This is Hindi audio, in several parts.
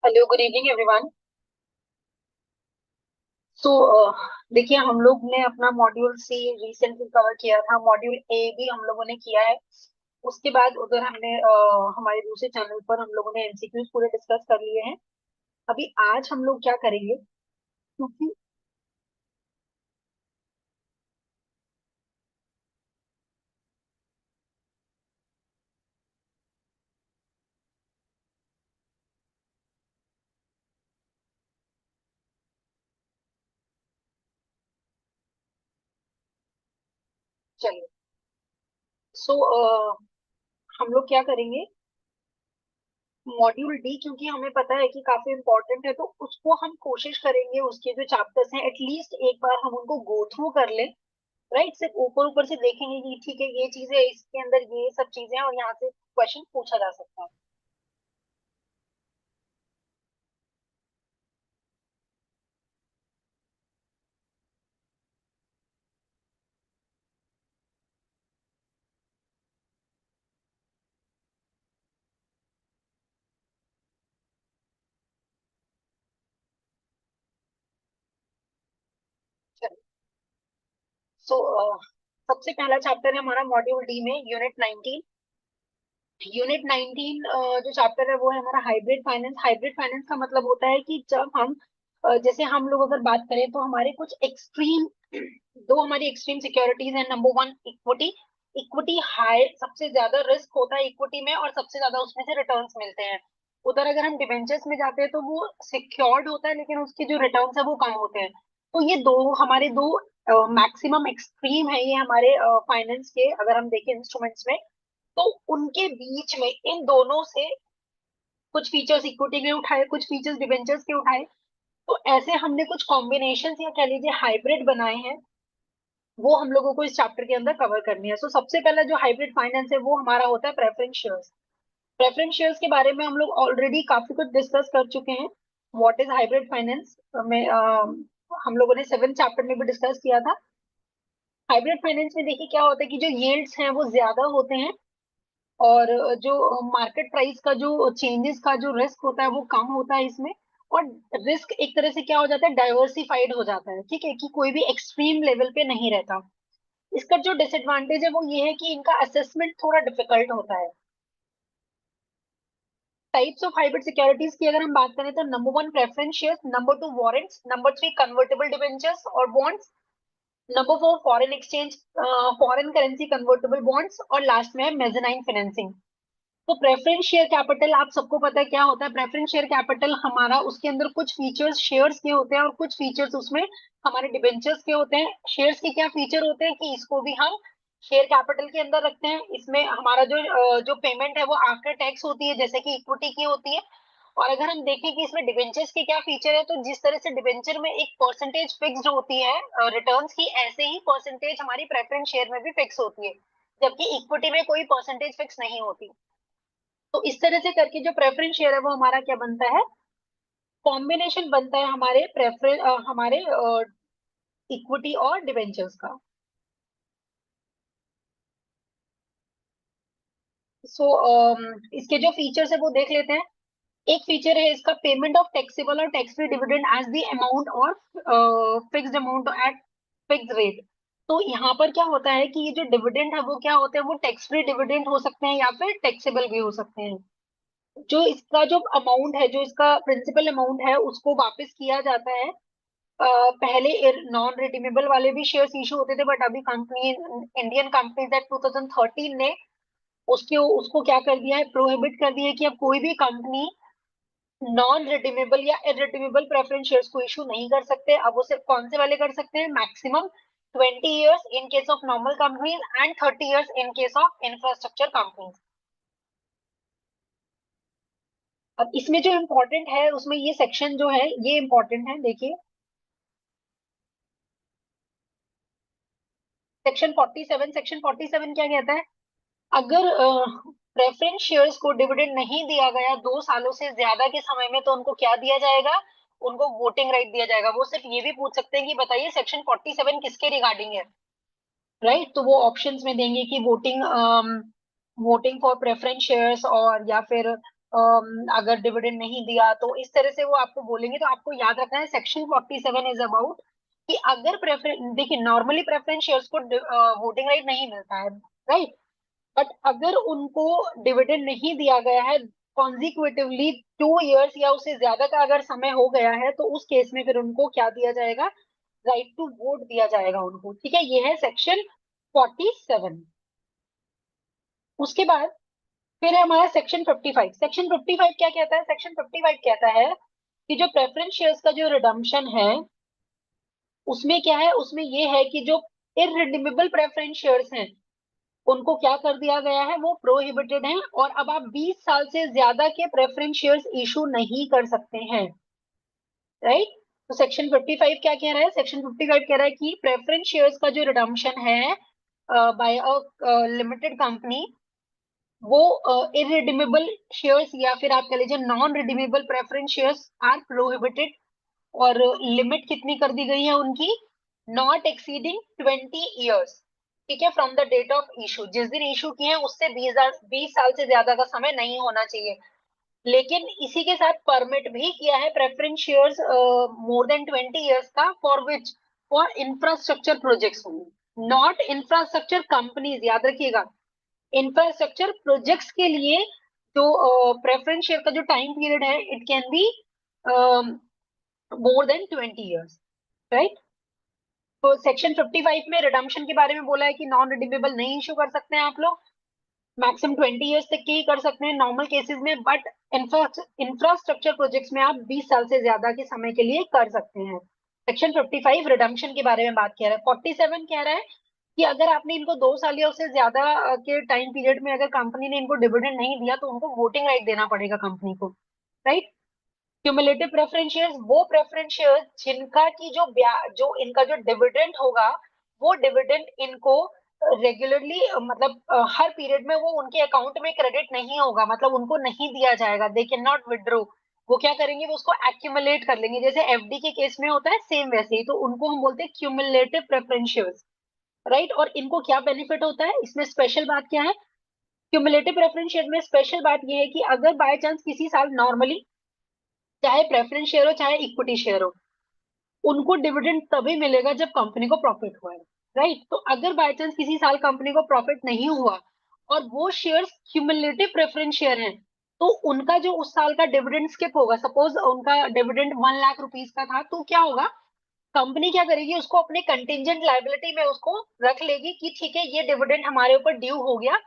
Hello, good evening everyone. So देखिए, हम लोग ने अपना मॉड्यूल सी रिसेंटली कवर किया था। मॉड्यूल ए भी हम लोगों ने किया है। उसके बाद उधर हमने हमारे दूसरे चैनल पर हम लोगों ने एमसीक्यूज पूरे डिस्कस कर लिए हैं। अभी आज हम लोग क्या करेंगे, क्योंकि चलिए। सो हम लोग क्या करेंगे, मॉड्यूल डी क्योंकि हमें पता है कि काफी इंपॉर्टेंट है, तो उसको हम कोशिश करेंगे उसके जो चैप्टर्स हैं एटलीस्ट एक बार हम उनको गो थ्रू कर लें। राइट, सिर्फ ऊपर ऊपर से देखेंगे कि ठीक है ये चीजें, इसके अंदर ये सब चीजें हैं और यहाँ से क्वेश्चन पूछा जा सकता है। चलिए। सो सबसे पहला चैप्टर है हमारा मॉड्यूल डी में यूनिट 19। यूनिट 19 जो चैप्टर है वो है हमारा हाइब्रिड फाइनेंस। हाइब्रिड फाइनेंस का मतलब होता है कि जब हम जैसे हम लोग अगर बात करें तो हमारे कुछ एक्सट्रीम, दो हमारी एक्सट्रीम सिक्योरिटीज है। Number one, equity. Equity high, सबसे ज्यादा रिस्क होता है इक्विटी में और सबसे ज्यादा उसमें से रिटर्न्स मिलते हैं। उधर अगर हम डिबेंचर्स में जाते हैं तो वो सिक्योर्ड होता है लेकिन उसके जो रिटर्न्स है वो कम होते हैं। तो ये दो हमारे दो मैक्सिमम एक्सट्रीम है ये हमारे फाइनेंस के, अगर हम देखें इंस्ट्रूमेंट्स में। तो उनके बीच में इन दोनों से कुछ फीचर्स इक्विटी के उठाए, कुछ फीचर्स डिबेंचर्स के उठाए। तो ऐसे हमने कुछ कॉम्बिनेशन या कह लीजिए हाइब्रिड बनाए हैं, वो हम लोगों को इस चैप्टर के अंदर कवर करनी है। सो सबसे पहला जो हाइब्रिड फाइनेंस है वो हमारा होता है प्रेफरेंस शेयर्स। प्रेफरेंस शेयर्स के बारे में हम लोग ऑलरेडी काफी कुछ डिस्कस कर चुके हैं। व्हाट इज हाइब्रिड फाइनेंस में हम लोगों ने 7th चैप्टर में भी डिस्कस किया था। हाइब्रिड फाइनेंस में देखिए क्या होता है कि जो यील्ड्स हैं वो ज्यादा होते हैं और जो मार्केट प्राइस का जो चेंजेस का जो रिस्क होता है वो कम होता है इसमें। और रिस्क एक तरह से क्या हो जाता है, डाइवर्सिफाइड हो जाता है। ठीक है, कि कोई भी एक्सट्रीम लेवल पे नहीं रहता। इसका जो डिसएडवांटेज है वो ये है कि इनका असेसमेंट थोड़ा डिफिकल्ट होता है। टाइप्स ऑफ हाइब्रिड सिक्योरिटीज की अगर हम बात करें तो number one preference shares, number two warrants, number three convertible debentures और bonds, number four foreign exchange, foreign currency convertible bonds और लास्ट में है मेजनाइन फाइनेंसिंग। तो प्रेफरेंस शेयर कैपिटल आप सबको पता है क्या होता है। प्रेफरेंस शेयर कैपिटल हमारा, उसके अंदर कुछ फीचर्स शेयर्स के होते हैं और कुछ फीचर्स उसमें हमारे डिबेंचर्स के होते हैं। शेयर्स के क्या फीचर होते हैं कि इसको भी हम शेयर कैपिटल के अंदर रखते हैं। इसमें हमारा जो पेमेंट है वो आफ्टर टैक्स होती है जैसे कि इक्विटी की होती है। और अगर हम देखें कि इसमें डिबेंचर्स के क्या फीचर है, तो जिस तरह से डिबेंचर में एक परसेंटेज फिक्स्ड होती है रिटर्न्स की, ऐसे ही परसेंटेज हमारी प्रेफरेंस शेयर में भी फिक्स होती है, जबकि इक्विटी में कोई परसेंटेज फिक्स नहीं होती। तो इस तरह से करके जो प्रेफरेंस शेयर है वो हमारा क्या बनता है, कॉम्बिनेशन बनता है हमारे हमारे इक्विटी और डिबेंचर्स का। सो इसके जो फीचर्स है वो देख लेते हैं। एक फीचर है इसका पेमेंट ऑफ टैक्सेबल और tax free dividend as the amount और fixed amount at fix rate. तो यहाँ पर क्या होता है कि ये जो डिविडेंड है वो क्या होते हैं, वो टैक्स फ्री डिविडेंड हो सकते हैं या फिर टैक्सेबल भी हो सकते हैं। जो इसका जो अमाउंट है, जो इसका प्रिंसिपल अमाउंट है उसको वापस किया जाता है। पहले नॉन रिडीमेबल वाले भी शेयर्स इशू होते थे बट अभी कंपनी, इंडियन कंपनीज एक्ट 2013 ने उसके उसको क्या कर दिया है, प्रोहिबिट कर दिया है कि अब कोई भी कंपनी नॉन रिडीमेबल या इररिडीमेबल प्रेफरेंस शेयर्स को इशू नहीं कर सकते। अब वो सिर्फ कौन से वाले कर सकते हैं, maximum 20 years in case of normal companies and 30 years in case of infrastructure companies. अब इसमें जो इम्पोर्टेंट है उसमें ये सेक्शन जो है ये इम्पोर्टेंट है, देखिए सेक्शन 47। सेक्शन 47 क्या कहता है, अगर प्रेफरेंस शेयर्स को डिविडेंड नहीं दिया गया 2 सालों से ज्यादा के समय में, तो उनको क्या दिया जाएगा, उनको वोटिंग राइट दिया जाएगा। वो सिर्फ ये भी पूछ सकते हैं कि बताइए सेक्शन 47 किसके रिगार्डिंग है। राइट, तो वो ऑप्शंस में देंगे कि voting, voting for preference shares और या फिर अगर डिविडेंड नहीं दिया तो इस तरह से वो आपको बोलेंगे। तो आपको याद रखना है सेक्शन 47 इज अबाउट कि अगर प्रेफरेंस, देखिए नॉर्मली प्रेफरेंस शेयर्स को वोटिंग राइट नहीं मिलता है, राइट, बट अगर उनको डिविडेंड नहीं दिया गया है कॉन्जिक्यूटिवली 2 इयर्स या उससे ज्यादा का अगर समय हो गया है, तो उस केस में फिर उनको क्या दिया जाएगा, राइट टू वोट दिया जाएगा उनको। ठीक है, ये है सेक्शन 47। उसके बाद फिर है हमारा सेक्शन 55। सेक्शन 55 क्या कहता है? सेक्शन 55 कहता है कि जो प्रेफरेंस शेयर्स का जो रिडम्पशन है उसमें क्या है, उसमें ये है कि जो इररिडीमेबल प्रेफरेंस शेयर्स हैं उनको क्या कर दिया गया है, वो प्रोहिबिटेड हैं, और अब आप 20 साल से ज्यादा के प्रेफरेंस शेयर्स इशू नहीं कर सकते हैं, राइट। तो सेक्शन 55 क्या कह रहा है? सेक्शन 55 कह रहा है कि प्रेफरेंस शेयर्स का जो रिडम्पशन है बाय अ लिमिटेड कंपनी, वो इररिडीमेबल शेयर्स या फिर आप कह लीजिए non redeemable preference shares are prohibited. और लिमिट कितनी कर दी गई है उनकी? Not exceeding 20 years. ठीक है, from the date of issue, जिस दिन इशू किए हैं उससे 20 साल से ज्यादा का समय नहीं होना चाहिए। लेकिन इसी के साथ परमिट भी किया है preference shares more than 20 years का, for which, for infrastructure projects, not infrastructure companies, याद रखिएगा। इंफ्रास्ट्रक्चर प्रोजेक्ट्स के लिए जो प्रेफरेंस शेयर का जो टाइम पीरियड है, it can be more than 20 years, right. तो सेक्शन 55 में रिडम्पशन के बारे में बोला है कि नॉन रिडीमेबल नहीं इशू कर सकते हैं आप लोग, मैक्सिमम 20 इयर्स तक के ही कर सकते हैं नॉर्मल केसेस में, बट इंफ्रास्ट्रक्चर प्रोजेक्ट्स में आप 20 साल से ज्यादा के समय के लिए कर सकते हैं। सेक्शन 55 रिडम्पशन के बारे में बात किया है। 47 कह रहा है कि अगर आपने इनको 2 साल या उससे ज्यादा के टाइम पीरियड में अगर कंपनी ने इनको डिविडेंड नहीं दिया तो उनको वोटिंग राइट देना पड़ेगा कंपनी को, राइट। क्यूमुलेटिव प्रेफरेंस शेयर्स वो प्रेफरेंस शेयर्स जिनका की जो इनका जो डिविडेंड होगा, वो डिविडेंड इनको रेगुलरली, मतलब हर पीरियड में वो उनके अकाउंट में क्रेडिट नहीं होगा, मतलब उनको नहीं दिया जाएगा, दे कैन नॉट विड्रॉ। वो क्या करेंगे, वो उसको एक्यूमुलेट कर लेंगे, जैसे एफडी के केस में होता है सेम वैसे ही। तो उनको हम बोलते हैं क्यूमुलेटिव प्रेफरेंस शेयर्स, राइट। और इनको क्या बेनिफिट होता है, इसमें स्पेशल बात क्या है? क्यूमुलेटिव प्रेफरेंस शेयर में स्पेशल बात ये है कि अगर बाय चांस किसी साल नॉर्मली, चाहे प्रेफरेंस शेयर हो चाहे इक्विटी शेयर हो, उनको डिविडेंड तभी मिलेगा जब कंपनी को प्रॉफिट हुआ है, राइट। तो अगर बाय चांस किसी साल कंपनी को प्रॉफिट नहीं हुआ और वो शेयर्स क्यूमुलेटिव प्रेफरेंस शेयर हैं, तो उनका जो उस साल का डिविडेंड स्किप होगा, सपोज उनका डिविडेंड 1 लाख रुपीज का था, तो क्या होगा, कंपनी क्या करेगी, उसको अपने कंटिजेंट लायबिलिटी में उसको रख लेगी कि ठीक है ये डिविडेंड हमारे ऊपर ड्यू हो गया,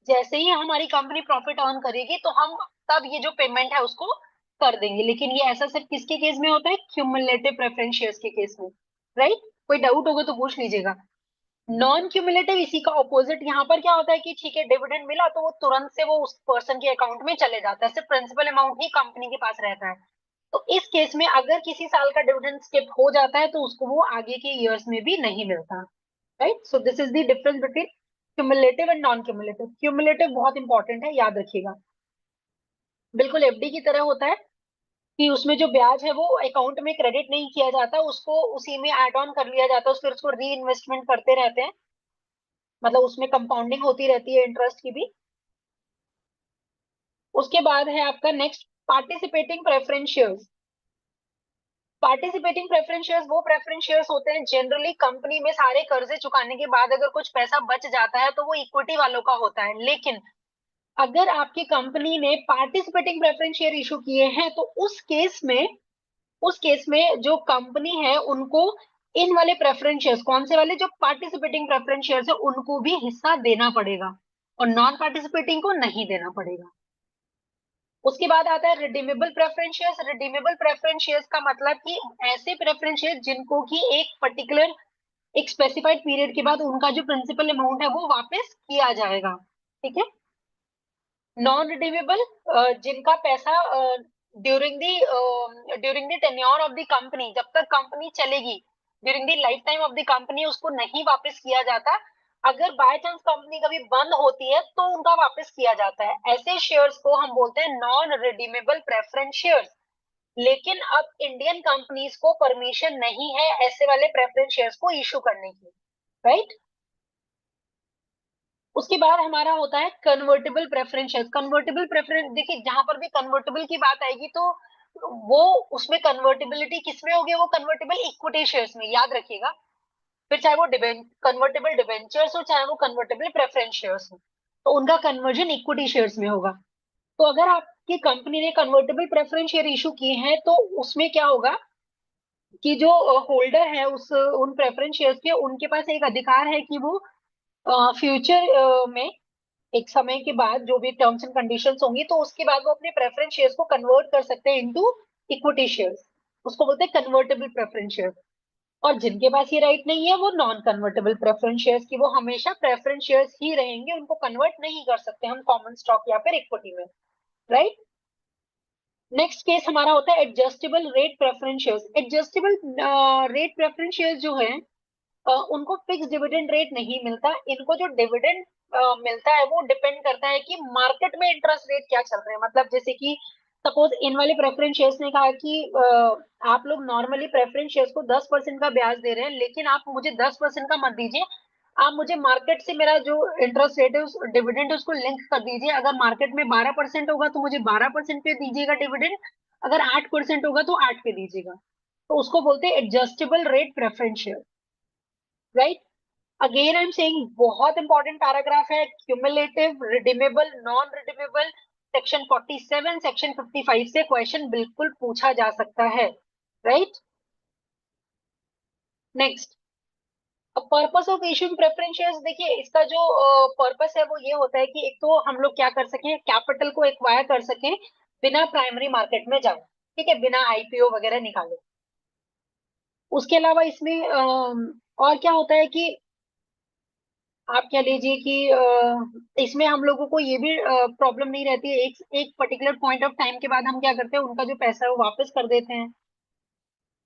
जैसे ही हमारी कंपनी प्रॉफिट अर्न करेगी तो हम तब ये जो पेमेंट है उसको कर देंगे। लेकिन ये ऐसा सिर्फ किसके केस में होता है? क्यूमुलेटिव प्रेफरेंस शेयर्स के केस में, राइट। कोई डाउट होगा तो पूछ लीजिएगा। नॉन क्यूमुलेटिव इसी का ऑपोजिट, यहाँ पर क्या होता है कि ठीक है डिविडेंड मिला तो वो तुरंत से वो उस पर्सन के अकाउंट में चले जाता है, सिर्फ प्रिंसिपल अमाउंट ही कंपनी के पास रहता है। तो इस केस में अगर किसी साल का डिविडेंड स्किप हो जाता है तो उसको वो आगे के ईयर्स में भी नहीं मिलता, right. So this is the difference between cumulative and non cumulative. Cumulative बहुत इंपॉर्टेंट है, याद रखिएगा, बिल्कुल एफडी की तरह होता है कि उसमें जो ब्याज है वो अकाउंट में क्रेडिट नहीं किया जाता, उसको उसी में एड ऑन कर लिया जाता है, फिर उसको री इन्वेस्टमेंट करते रहते हैं, मतलब उसमें कंपाउंडिंग होती रहती है इंटरेस्ट की भी। उसके बाद है आपका next participating preference shares. Participating preference shares वो प्रेफरेंस शेयर्स होते हैं जनरली कंपनी में सारे कर्जे चुकाने के बाद अगर कुछ पैसा बच जाता है तो वो इक्विटी वालों का होता है। लेकिन अगर आपकी कंपनी ने पार्टिसिपेटिंग प्रेफरेंस शेयर इशू किए हैं तो उस केस में जो कंपनी है उनको इन वाले प्रेफरेंस शेयर्स, कौन से वाले, जो पार्टिसिपेटिंग प्रेफरेंस शेयर्स है उनको भी हिस्सा देना पड़ेगा और नॉन पार्टिसिपेटिंग को नहीं देना पड़ेगा। उसके बाद आता है redeemable preference shares. Redeemable preference shares का मतलब कि ऐसे प्रेफरेंस शेयर जिनको की एक पर्टिकुलर, एक स्पेसिफाइड पीरियड के बाद उनका जो प्रिंसिपल अमाउंट है वो वापस किया जाएगा, ठीक है। नॉन रिडीमेबल, जिनका पैसा during the tenure of the company, जब तक कंपनी चलेगी, during the life time of the company उसको नहीं वापस किया जाता। अगर बाय चांस कंपनी कभी बंद होती है तो उनका वापस किया जाता है। ऐसे शेयर्स को हम बोलते हैं नॉन रिडीमेबल प्रेफरेंस शेयर्स। लेकिन अब इंडियन कंपनीज को परमिशन नहीं है ऐसे वाले प्रेफरेंस शेयर्स को इशू करने की, राइट। उसके बाद हमारा होता है convertible preference share. Convertible preference, देखिए जहां पर भी कन्वर्टेबल की बात आएगी तो वो उसमें कन्वर्टेबिलिटी किसमें होगी, वो कन्वर्टेबल इक्विटी शेयर्स में, याद रखिएगा। फिर चाहे वो कन्वर्टेबल डिबेंचर्स हो, चाहे वो कन्वर्टेबल प्रेफरेंस शेयर्स हो, तो उनका कन्वर्जन इक्विटी शेयर्स में होगा। तो अगर आपकी कंपनी ने कन्वर्टेबल प्रेफरेंस शेयर इशू किए हैं तो उसमें क्या होगा कि जो होल्डर है उस उन प्रेफरेंस शेयर्स के, उनके पास एक अधिकार है कि वो फ्यूचर में एक समय के बाद जो भी टर्म्स एंड कंडीशंस होंगी तो उसके बाद वो अपने प्रेफरेंस शेयर्स को कन्वर्ट कर सकते हैं इनटू इक्विटी शेयर्स। उसको बोलते हैं कन्वर्टेबल प्रेफरेंस शेयर। और जिनके पास ये राइट नहीं है वो नॉन कन्वर्टेबल प्रेफरेंस शेयर्स की, वो हमेशा प्रेफरेंस शेयर्स ही रहेंगे, उनको कन्वर्ट नहीं कर सकते हम कॉमन स्टॉक या फिर इक्विटी में, राइट। नेक्स्ट केस हमारा होता है adjustable rate preference shares. Adjustable rate preference shares जो है उनको फिक्स डिविडेंड रेट नहीं मिलता। इनको जो डिविडेंड मिलता है वो डिपेंड करता है कि मार्केट में इंटरेस्ट रेट क्या चल रहे हैं। मतलब जैसे कि सपोज इन वाले प्रेफरेंस शेयर्स ने कहा कि आप लोग नॉर्मली प्रेफरेंस शेयर्स को 10% का ब्याज दे रहे हैं, लेकिन आप मुझे 10% का मत दीजिए, आप मुझे मार्केट से मेरा जो इंटरेस्ट रेट है उस डिविडेंड उसको लिंक कर दीजिए। अगर मार्केट में 12% होगा तो मुझे 12% पे दीजिएगा डिविडेंड, अगर 8% होगा तो 8 पे दीजिएगा। तो उसको बोलते हैं adjustable rate preference share, right. Again I am saying, बहुत इंपॉर्टेंट पैराग्राफ है, cumulative, redeemable, non redeemable, section 47, section 55 से क्वेश्चन बिल्कुल पूछा जा सकता है, right. Next, purpose of issuing preference shares. देखिए इसका जो पर्पस है वो ये होता है कि एक तो हम लोग क्या कर सकें, कैपिटल को एक्वायर कर सकें बिना प्राइमरी मार्केट में जाए, ठीक है, बिना आईपीओ वगैरह निकाले। उसके अलावा इसमें और क्या होता है कि आप कह लीजिए कि इसमें हम लोगों को ये भी प्रॉब्लम नहीं रहती है, एक एक पर्टिकुलर पॉइंट ऑफ टाइम के बाद हम क्या करते हैं, उनका जो पैसा है वो वापस कर देते हैं,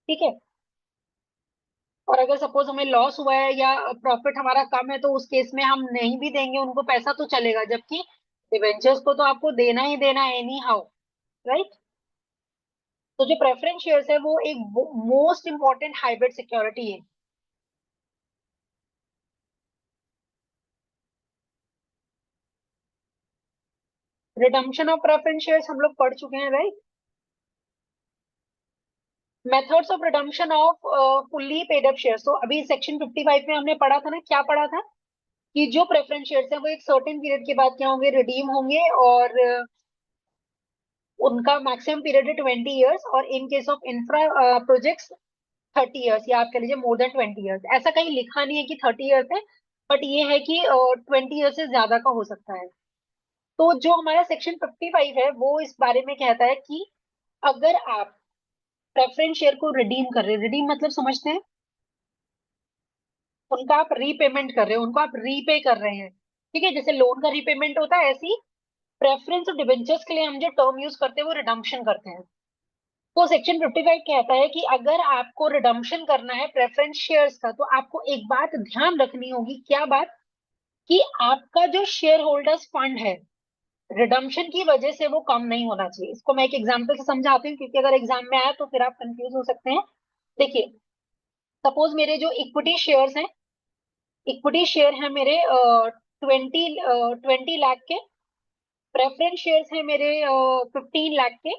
ठीक है। और अगर सपोज हमें लॉस हुआ है या प्रॉफिट हमारा कम है तो उस केस में हम नहीं भी देंगे उनको पैसा तो चलेगा, जबकि डिवेंचर्स को तो आपको देना ही देना है एनी हाउ, राइट। तो जो प्रेफरेंस शेयर्स है वो एक मोस्ट इंपॉर्टेंट हाइब्रिड सिक्योरिटी है। रिडम्पशन ऑफ प्रेफरेंस शेयर्स हम लोग पढ़ चुके हैं, right. Methods of redemption off fully paid up shares, तो अभी सेक्शन 55 में हमने पढ़ा था ना, क्या पढ़ा था कि जो प्रेफरेंस शेयर्स हैं वो एक सर्टेन पीरियड के बाद क्या होंगे, रिडीम होंगे, और उनका मैक्सिमम पीरियड है 20 ईयर्स, और इन case of infra projects 30 years, या आप कह लीजिए मोर देन 20 ईयर्स। ऐसा कहीं लिखा नहीं है कि 30 ईयर्स है, बट ये है कि 20 ईयर्स से ज्यादा का हो सकता है। तो जो हमारा सेक्शन 55 है वो इस बारे में कहता है कि अगर आप प्रेफरेंस शेयर को रिडीम कर रहे हैं, रिडीम मतलब समझते हैं, उनका आप रीपेमेंट कर रहे हो, उनको आप रीपे कर रहे हैं, ठीक है, जैसे लोन का रीपेमेंट होता है ऐसी प्रेफरेंस और डिबेंचर्स के लिए हम जो टर्म यूज करते हैं वो रिडम्पशन करते हैं। तो सेक्शन 55 कहता है कि अगर आपको रिडम्पशन करना है प्रेफरेंस शेयर्स का तो आपको एक बात ध्यान रखनी होगी, क्या बात, कि आपका जो शेयर होल्डर्स फंड है रिडम्पशन की वजह से वो कम नहीं होना चाहिए। इसको मैं एक एग्जांपल से समझाती हूँ क्योंकि अगर एग्जाम में आया तो फिर आप कंफ्यूज हो सकते हैं। देखिए सपोज मेरे जो इक्विटी शेयर्स हैं, इक्विटी शेयर है मेरे 20 लाख के, प्रेफरेंस शेयर्स है मेरे 15 लाख के,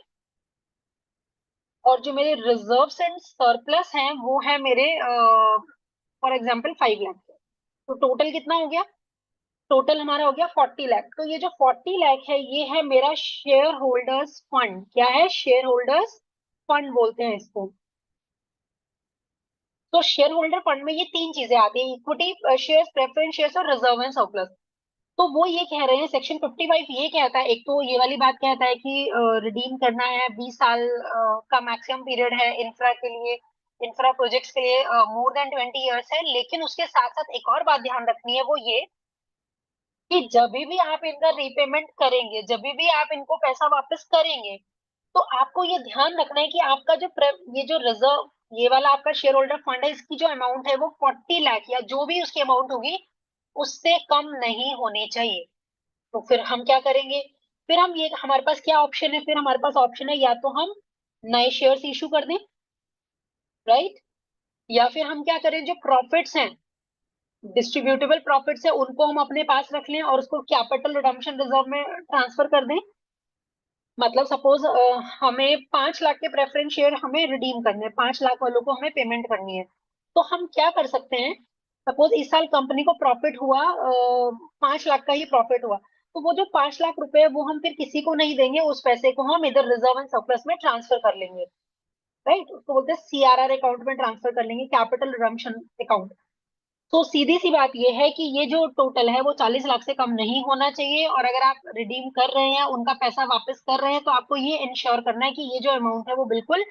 और जो मेरे रिजर्व्स एंड सरप्लस हैं वो है मेरे फॉर एग्जांपल 5 लाख के। तो टोटल कितना हो गया, टोटल हमारा हो गया 40 लाख। तो ये जो 40 लाख है ये है मेरा शेयर होल्डर्स फंड। क्या है, शेयर होल्डर्स फंड बोलते हैं इसको। तो शेयर होल्डर फंड में ये तीन चीजें आती हैं, इक्विटी शेयर्स, प्रेफरेंस शेयर्स और रिजर्व एंड सरप्लस। तो वो ये कह रहे हैं, सेक्शन 55 ये कहता है, एक तो ये वाली बात कहता है कि रिडीम करना है, 20 साल का मैक्सिमम पीरियड है इंफ्रा के लिए, इंफ्रा प्रोजेक्ट्स के लिए मोर देन 20 ईयर्स है। लेकिन उसके साथ साथ एक और बात ध्यान रखनी है, वो ये कि जब भी आप इनका रीपेमेंट करेंगे, जब भी आप इनको पैसा वापस करेंगे, तो आपको ये ध्यान रखना है कि आपका जो ये जो रिजर्व, ये वाला आपका शेयर होल्डर फंड है, इसकी जो अमाउंट है वो 40 लाख या जो भी उसकी अमाउंट होगी उससे कम नहीं होनी चाहिए। तो फिर हम क्या करेंगे, फिर हम ये, हमारे पास क्या ऑप्शन है, फिर हमारे पास ऑप्शन है या तो हम नए शेयर्स इशू कर दें, राइट, या फिर हम क्या करें, जो प्रॉफिट्स हैं डिस्ट्रीब्यूटेबल प्रॉफिट है उनको हम अपने पास रख लें और उसको कैपिटल रिडम्पशन रिजर्व में ट्रांसफर कर दें। मतलब सपोज हमें 5 लाख के प्रेफरेंस शेयर हमें रिडीम करने हैं, 5 लाख वालों को हमें पेमेंट करनी है। तो हम क्या कर सकते हैं, सपोज इस साल कंपनी को प्रॉफिट हुआ 5 लाख का ही प्रॉफिट हुआ, तो वो जो 5 लाख रुपए है वो हम फिर किसी को नहीं देंगे, उस पैसे को हम इधर रिजर्व एंड सरप्लस में ट्रांसफर कर लेंगे। राइट, उसको बोलते हैं सीआरआर अकाउंट में ट्रांसफर कर लेंगे, कैपिटल रिडम्पशन अकाउंट। तो सीधी सी बात ये है कि ये जो टोटल है वो 40 लाख से कम नहीं होना चाहिए, और अगर आप रिडीम कर रहे हैं, उनका पैसा वापस कर रहे हैं, तो आपको ये इंश्योर करना है कि ये जो अमाउंट है वो बिल्कुल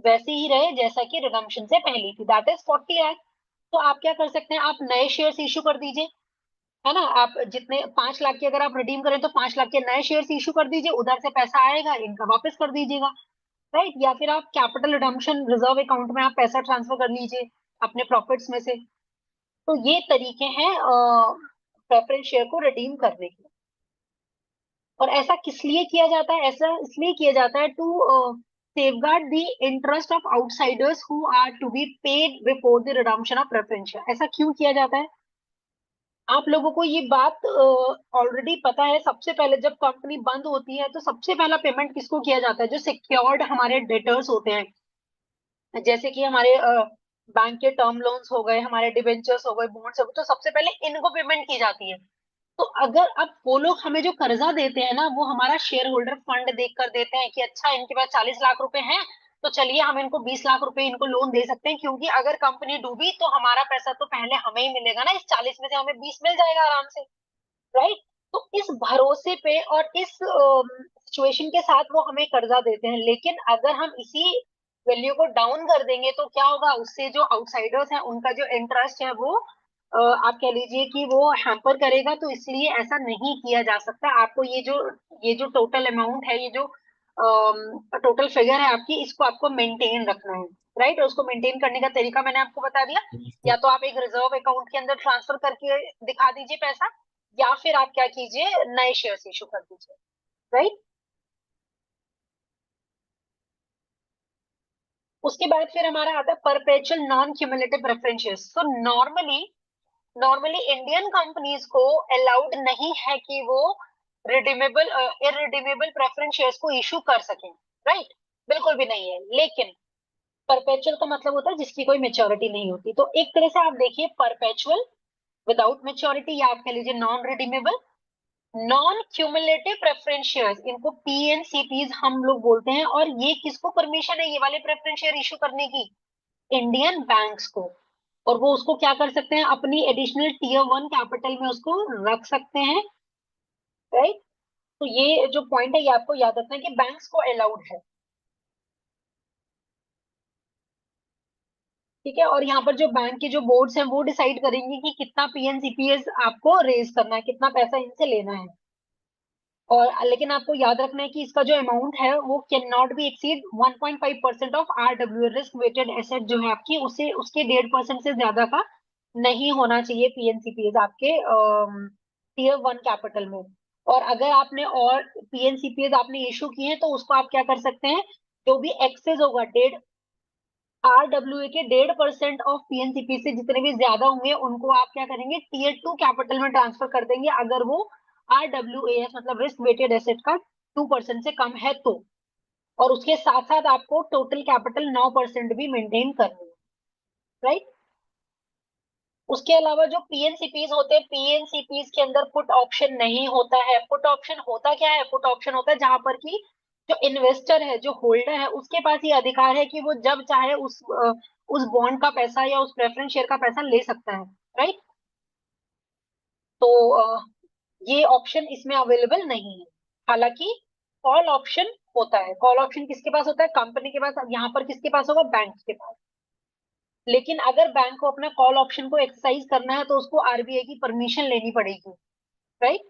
वैसी ही रहे जैसा कि रिडम्पशन से पहले थी, दैट इज 40 लाख। तो आप क्या कर सकते हैं, आप नए शेयर्स इशू कर दीजिए, है ना। आप जितने 5 लाख के अगर आप रिडीम करें तो 5 लाख के नए शेयर्स इशू कर दीजिए, उधर से पैसा आएगा, इनका वापस कर दीजिएगा। राइट, या फिर आप कैपिटल रिडम्पशन रिजर्व अकाउंट में आप पैसा ट्रांसफर कर लीजिए अपने प्रॉफिट्स में से। तो ये तरीके हैं प्रेफरेंस शेयर को रिडीम करने के। और ऐसा किस लिए किया जाता है, ऐसा इसलिए किया जाता है to safeguard the interest of outsiders who are to be paid before the redemption of preference share. ऐसा क्यों किया जाता है, आप लोगों को ये बात ऑलरेडी पता है। सबसे पहले जब कंपनी बंद होती है तो सबसे पहला पेमेंट किसको किया जाता है, जो सिक्योर्ड हमारे डेटर्स होते हैं, जैसे कि हमारे बैंक के टर्म लोन्स हो गए, हमारे डिबेंचर्स हो गए, बॉन्ड्स हो गए, तो सबसे पहले इनको पेमेंट की जाती है। तो अगर अब वो लोग हमें जो कर्जा देते हैं ना, वो हमारा शेयर होल्डर फंड देख कर देते हैं कि अच्छा इनके पास 40 लाख रुपए हैं, तो चलिए हम इनको 20 लाख रुपए इनको लोन दे सकते हैं, क्योंकि अगर कंपनी डूबी तो हमारा पैसा तो पहले हमें ही मिलेगा ना, इस 40 में से हमें 20 मिल जाएगा आराम से। राइट, तो इस भरोसे पे और इस सिचुएशन के साथ वो हमें कर्जा देते हैं। लेकिन अगर हम इसी वैल्यू को डाउन कर देंगे तो क्या होगा, उससे जो आउटसाइडर्स हैं उनका जो इंटरेस्ट है वो आप कह लीजिए कि वो हैम्पर करेगा। तो इसलिए ऐसा नहीं किया जा सकता। आपको ये जो टोटल अमाउंट है, ये जो टोटल फिगर है आपकी, इसको आपको मेंटेन रखना है। राइट, उसको मेंटेन करने का तरीका मैंने आपको बता दिया। या तो आप एक रिजर्व अकाउंट के अंदर ट्रांसफर करके दिखा दीजिए पैसा, या फिर आप क्या कीजिए, नए शेयर्स इशू कर दीजिए। राइट, उसके बाद फिर हमारा आता है perpetual non cumulative preference shares. तो नॉर्मली नॉर्मली इंडियन कंपनीज को अलाउड नहीं है कि वो रिडीमेबल इररिडीमेबल प्रेफरेंस शेयर्स को इशू कर सकें। राइट, बिल्कुल भी नहीं है। लेकिन परपेचुअल का मतलब होता है जिसकी कोई मेच्योरिटी नहीं होती। तो एक तरह से आप देखिए, परपेचुअल विदाउट मेच्योरिटी, या आप कह लीजिए non redeemable, non cumulative preference shares, इनको पीएनसीपीज हम लोग बोलते हैं। और ये किसको परमिशन है ये वाले प्रेफरेंस शेयर इशू करने की, इंडियन बैंक्स को। और वो उसको क्या कर सकते हैं, अपनी एडिशनल टीयर 1 कैपिटल में उसको रख सकते हैं। राइट, तो ये जो पॉइंट है ये आपको याद रखना है कि बैंक्स को अलाउड है। ठीक है, और यहाँ पर जो बैंक के जो बोर्ड्स हैं वो डिसाइड करेंगे कि कितना पीएनसीपीएस आपको रेज करना है, कितना पैसा इनसे लेना है। और लेकिन आपको याद रखना है कि इसका जो अमाउंट है वो can not be exceed 1.5% of RW, risk weighted asset जो है आपकी, उसे उसके 1.5% से ज्यादा का नहीं होना चाहिए पीएनसीपीएस आपके टीयर 1 कैपिटल में। और अगर आपने और पीएनसीपीएस आपने इशू किए हैं तो उसको आप क्या कर सकते हैं, जो भी एक्सेस होगा डेढ़ आरडब्ल्यू के 1.5% ऑफ पीएनसीपी से जितने भी ज्यादा होंगे उनको आप क्या करेंगे, टीयर 2 कैपिटल में ट्रांसफर कर देंगे, अगर वो आरडब्ल्यू मतलब रिस्क वेटेड एसेट का 2% से कम है तो। और उसके साथ साथ आपको टोटल कैपिटल 9% भी मेंटेन करनी है। राइट, उसके अलावा जो पीएनसीपीज होते हैं, पीएनसीपीज के अंदर पुट ऑप्शन नहीं होता है। पुट ऑप्शन होता क्या है, पुट ऑप्शन होता है जहां पर कि जो इन्वेस्टर है, जो होल्डर है, उसके पास ये अधिकार है कि वो जब चाहे उस बॉन्ड का पैसा या उस प्रेफरेंस शेयर का पैसा ले सकता है। राइट, तो ये ऑप्शन इसमें अवेलेबल नहीं है। हालांकि कॉल ऑप्शन होता है। कॉल ऑप्शन किसके पास होता है, कंपनी के पास। अब यहाँ पर किसके पास होगा, बैंक के पास। लेकिन अगर बैंक को अपना कॉल ऑप्शन को एक्सरसाइज करना है तो उसको आरबीआई की परमिशन लेनी पड़ेगी। राइट,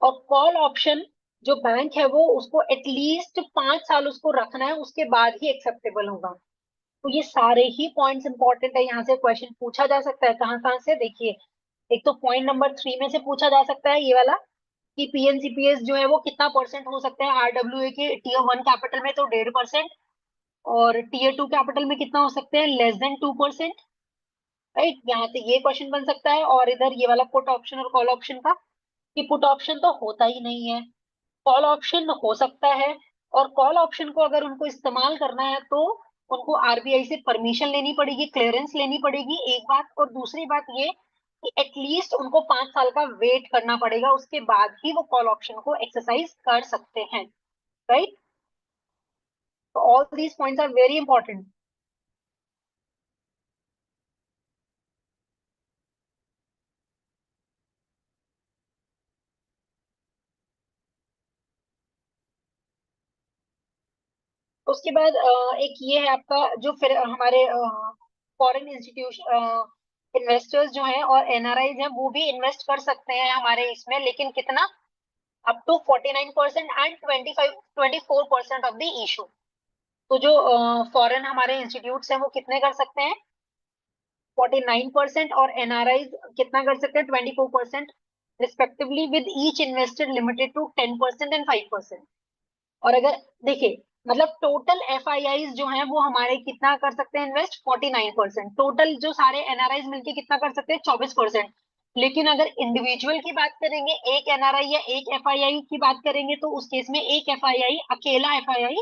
और कॉल ऑप्शन जो बैंक है वो उसको एटलीस्ट 5 साल उसको रखना है, उसके बाद ही एक्सेप्टेबल होगा। तो ये सारे ही पॉइंट्स इंपॉर्टेंट है, यहाँ से क्वेश्चन पूछा जा सकता है। कहाँ कहाँ से देखिए, एक तो पॉइंट नंबर 3 में से पूछा जा सकता है ये वाला, कि पीएनसीपीएस जो है वो कितना परसेंट हो सकता है आरडब्ल्यू के टीयर 1 कैपिटल में, तो 1.5%। और टीयर 2 कैपिटल में कितना हो सकते हैं, लेस देन 2%। राइट, यहाँ से ये क्वेश्चन बन सकता है, और इधर ये वाला पुट ऑप्शन और कॉल ऑप्शन का, कि पुट ऑप्शन तो होता ही नहीं है, कॉल ऑप्शन हो सकता है। और कॉल ऑप्शन को अगर उनको इस्तेमाल करना है तो उनको आरबीआई से परमिशन लेनी पड़ेगी, क्लियरेंस लेनी पड़ेगी, एक बात। और दूसरी बात ये कि एटलीस्ट उनको 5 साल का वेट करना पड़ेगा, उसके बाद ही वो कॉल ऑप्शन को एक्सरसाइज कर सकते हैं। राइट, तो all these points are very important. उसके बाद एक ये है आपका, जो फिर हमारे फॉरेन इंस्टीट्यूशन इन्वेस्टर्स जो हैं और एनआरआईज हैं, वो भी इन्वेस्ट कर सकते हैं हमारे इसमें, लेकिन कितना, up to 49% and 24% of the issue. तो जो फॉरेन हमारे इंस्टीट्यूट्स हैं वो कितने कर सकते हैं, 49%, और एनआरआईज कितना कर सकते हैं, 24% respectively, with each investor limited to 10% and 5%। और अगर देखिए, मतलब टोटल एफआईआईज जो हैं वो हमारे कितना कर सकते हैं इन्वेस्ट, 49%। टोटल जो सारे एनआरआईज मिलके कितना कर सकते हैं, 24%। लेकिन अगर इंडिविजुअल की बात करेंगे, एक एनआरआई या एक एफआईआई की बात करेंगे, तो उस केस में एक एफआईआई, अकेला एफआईआई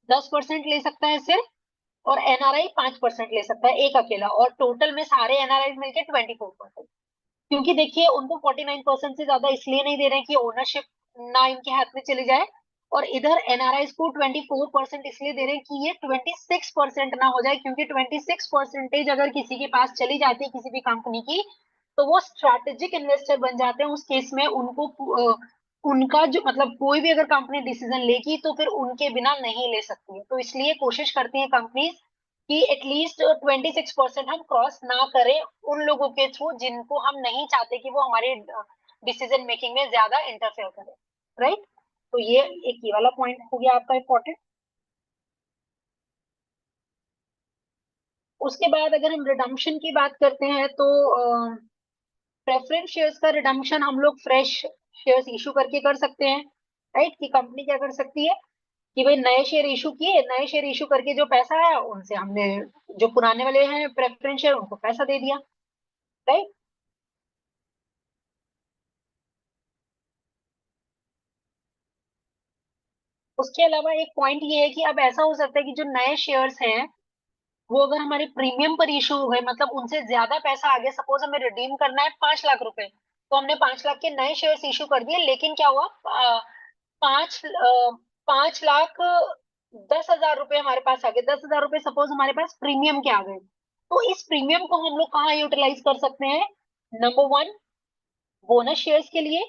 10% ले सकता है सिर्फ, और एनआरआई 5% ले सकता है, एक अकेला। और टोटल में सारे एनआरआई मिलके 24%। क्योंकि देखिए, उनको 49% से ज्यादा इसलिए नहीं दे रहे हैं कि ओनरशिप ना इनके हाथ में चली जाए, और इधर एनआरआईज को 24% इसलिए दे रहे हैं कि ये 26% ना हो जाए, क्योंकि 26% अगर किसी के पास चली जाती है किसी भी कंपनी की, तो वो स्ट्रैटेजिक इन्वेस्टर बन जाते हैं। उस केस में उनको उनका जो, मतलब कोई भी अगर कंपनी डिसीजन लेगी तो फिर उनके बिना नहीं ले सकती है। तो इसलिए कोशिश करती है कंपनीज कि एटलीस्ट 26% हम क्रॉस ना करें उन लोगों के थ्रू जिनको हम नहीं चाहते कि वो हमारे डिसीजन मेकिंग में ज्यादा इंटरफेयर करें। राइट, तो ये एक ये वाला पॉइंट हो गया आपका इम्पोर्टेंट। उसके बाद अगर हम रिडम्पशन की बात करते हैं, तो प्रेफरेंस शेयर्स का रिडम्पशन हम लोग फ्रेश शेयर्स इशू करके कर सकते हैं। राइट, कि कंपनी क्या कर सकती है कि भाई नए शेयर इशू किए, नए शेयर इशू करके जो पैसा आया उनसे हमने जो पुराने वाले हैं प्रेफरेंस शेयर उनको पैसा दे दिया। राइट, उसके अलावा एक पॉइंट ये है कि अब ऐसा हो सकता है कि जो नए शेयर्स हैं वो अगर हमारे प्रीमियम पर इशू हो गए, मतलब उनसे ज्यादा पैसा आ गया, सपोज हमें रिडीम करना है 5 लाख रुपए, तो हमने 5 लाख के नए शेयर्स इशू कर दिए, लेकिन क्या हुआ, 5,10,000 रुपए हमारे पास आ गए, 10,000 रुपए सपोज हमारे पास प्रीमियम के आ गए। तो इस प्रीमियम को हम लोग कहाँ यूटिलाइज कर सकते हैं, नंबर वन, बोनस शेयर्स के लिए।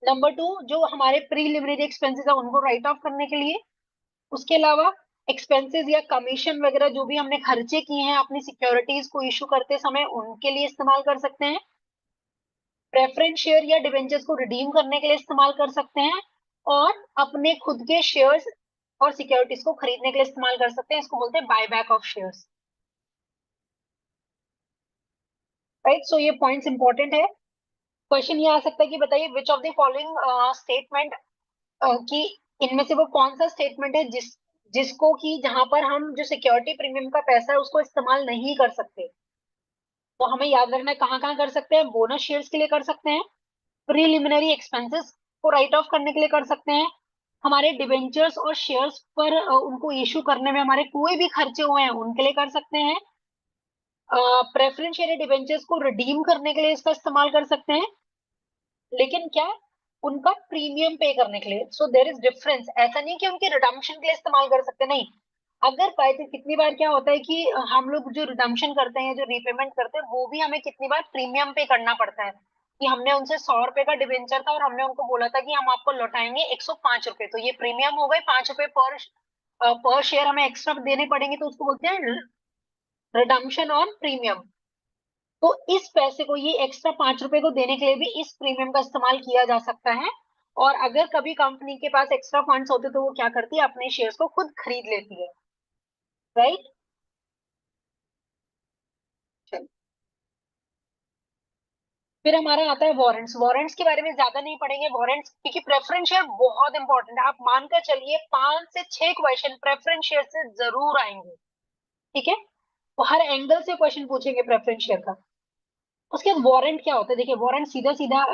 नंबर टू, जो हमारे प्रीलिमिनरी एक्सपेंसेस है उनको राइट ऑफ करने के लिए। उसके अलावा एक्सपेंसेस या कमीशन वगैरह जो भी हमने खर्चे किए हैं अपनी सिक्योरिटीज को इशू करते समय, उनके लिए इस्तेमाल कर सकते हैं। प्रेफरेंस शेयर या डिवेंचर्स को रिडीम करने के लिए इस्तेमाल कर सकते हैं, और अपने खुद के शेयर्स और सिक्योरिटीज को खरीदने के लिए इस्तेमाल कर सकते हैं। इसको बोलते हैं buyback of shares. Right, so ये पॉइंट्स इंपॉर्टेंट है। क्वेश्चन ये आ सकता है कि बताइए which of the following statement, कि इनमें से वो कौन सा स्टेटमेंट है जिसको कि जहां पर हम जो सिक्योरिटी प्रीमियम का पैसा है उसको इस्तेमाल नहीं कर सकते। तो हमें याद रखना है कहाँ कहाँ कर सकते हैं, बोनस शेयर्स के लिए कर सकते हैं, प्रीलिमिनरी एक्सपेंसेस को राइट ऑफ करने के लिए कर सकते हैं, हमारे डिबेंचर्स और शेयर्स पर उनको इशू करने में हमारे कोई भी खर्चे हुए हैं उनके लिए कर सकते हैं, प्रेफरेंस शेयर डिबेंचर्स को रिडीम करने के लिए इसका इस्तेमाल कर सकते हैं, लेकिन क्या, उनका प्रीमियम पे करने के लिए। सो देर इज डिफरेंस, ऐसा नहीं कि उनके रिडम्पशन के लिए इस्तेमाल कर सकते, नहीं। अगर बाय कितनी बार क्या होता है कि हम लोग जो रिडम्पशन करते हैं, जो रीपेमेंट करते हैं, वो भी हमें कितनी बार प्रीमियम पे करना पड़ता है। कि हमने उनसे 100 रुपए का डिबेंचर था और हमने उनको बोला था कि हम आपको लौटाएंगे 105 रुपए, तो ये प्रीमियम हो गए 5 रुपए पर पर शेयर हमें एक्स्ट्रा देने पड़ेंगे, तो उसको बोलते हैं रिडम्पशन ऑन प्रीमियम। तो इस पैसे को, ये एक्स्ट्रा 5 रुपए को देने के लिए भी इस प्रीमियम का इस्तेमाल किया जा सकता है। और अगर कभी कंपनी के पास एक्स्ट्रा फंड्स होते तो वो क्या करती है, अपने शेयर्स को खुद खरीद लेती है। राइट, फिर हमारा आता है वारंट्स। वारंट्स के बारे में ज्यादा नहीं पढ़ेंगे, वारंट्स क्योंकि प्रेफरेंस शेयर बहुत इंपॉर्टेंट है। आप मानकर चलिए 5 से 6 क्वेश्चन प्रेफरेंस शेयर से जरूर आएंगे। ठीक है, तो हर एंगल से क्वेश्चन पूछेंगे प्रेफरेंस शेयर का। उसके बाद वारंट क्या होता है, देखिए वारंट सीधा सीधा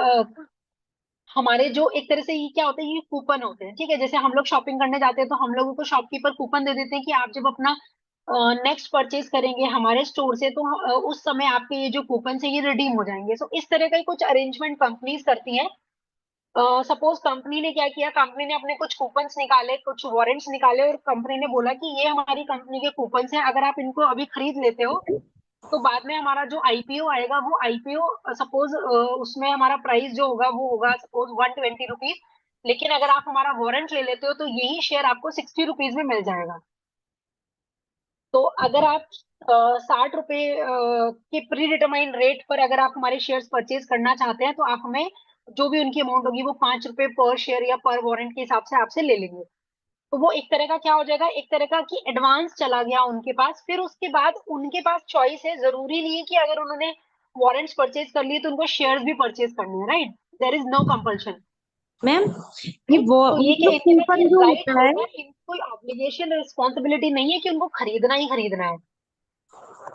हमारे जो एक तरह से ये क्या होता है, ये कूपन होते हैं, ठीक है। जैसे हम लोग शॉपिंग करने जाते हैं तो हम लोगों को शॉपकीपर कूपन दे देते हैं कि आप जब अपना नेक्स्ट परचेज करेंगे हमारे स्टोर से, तो उस समय आपके ये जो कूपन है ये रिडीम हो जाएंगे। सो इस तरह का ही कुछ अरेंजमेंट कंपनीज करती हैं। सपोज कंपनी ने क्या किया, कंपनी ने अपने कुछ कूपन्स निकाले, कुछ वारंट्स निकाले, और कंपनी ने बोला कि ये हमारी कंपनी के कूपन्स हैं, अगर आप इनको अभी खरीद लेते हो तो बाद में हमारा जो आईपीओ आएगा, वो आईपीओ सपोज उसमें हमारा प्राइस जो होगा वो होगा सपोज 120 रुपीज, लेकिन अगर आप हमारा वारंट ले लेते हो तो यही शेयर आपको 60 रुपीज में मिल जाएगा। तो अगर आप 60 रुपए के प्री डिटरमाइंड रेट पर अगर आप हमारे शेयर्स परचेज करना चाहते हैं, तो आप हमें जो भी उनकी अमाउंट होगी वो 5 रुपए पर शेयर या पर वारंट के हिसाब से आपसे ले लेंगे। तो वो एक तरह का क्या हो जाएगा, एक तरह का कि एडवांस चला गया उनके पास। फिर उसके बाद उनके पास चॉइस है, जरूरी नहीं है कि अगर उन्होंने वारंट्स परचेज कर लिए तो उनको शेयर्स भी परचेज करने हैं, right. There is no compulsion, ma'am ये राइट। वो तो ये क्या मतलब इनके पास ये कूपन जो राइट होता है। होगा, इनको कोई ऑब्लिगेशन रिस्पॉन्सिबिलिटी नहीं है कि उनको खरीदना ही खरीदना है,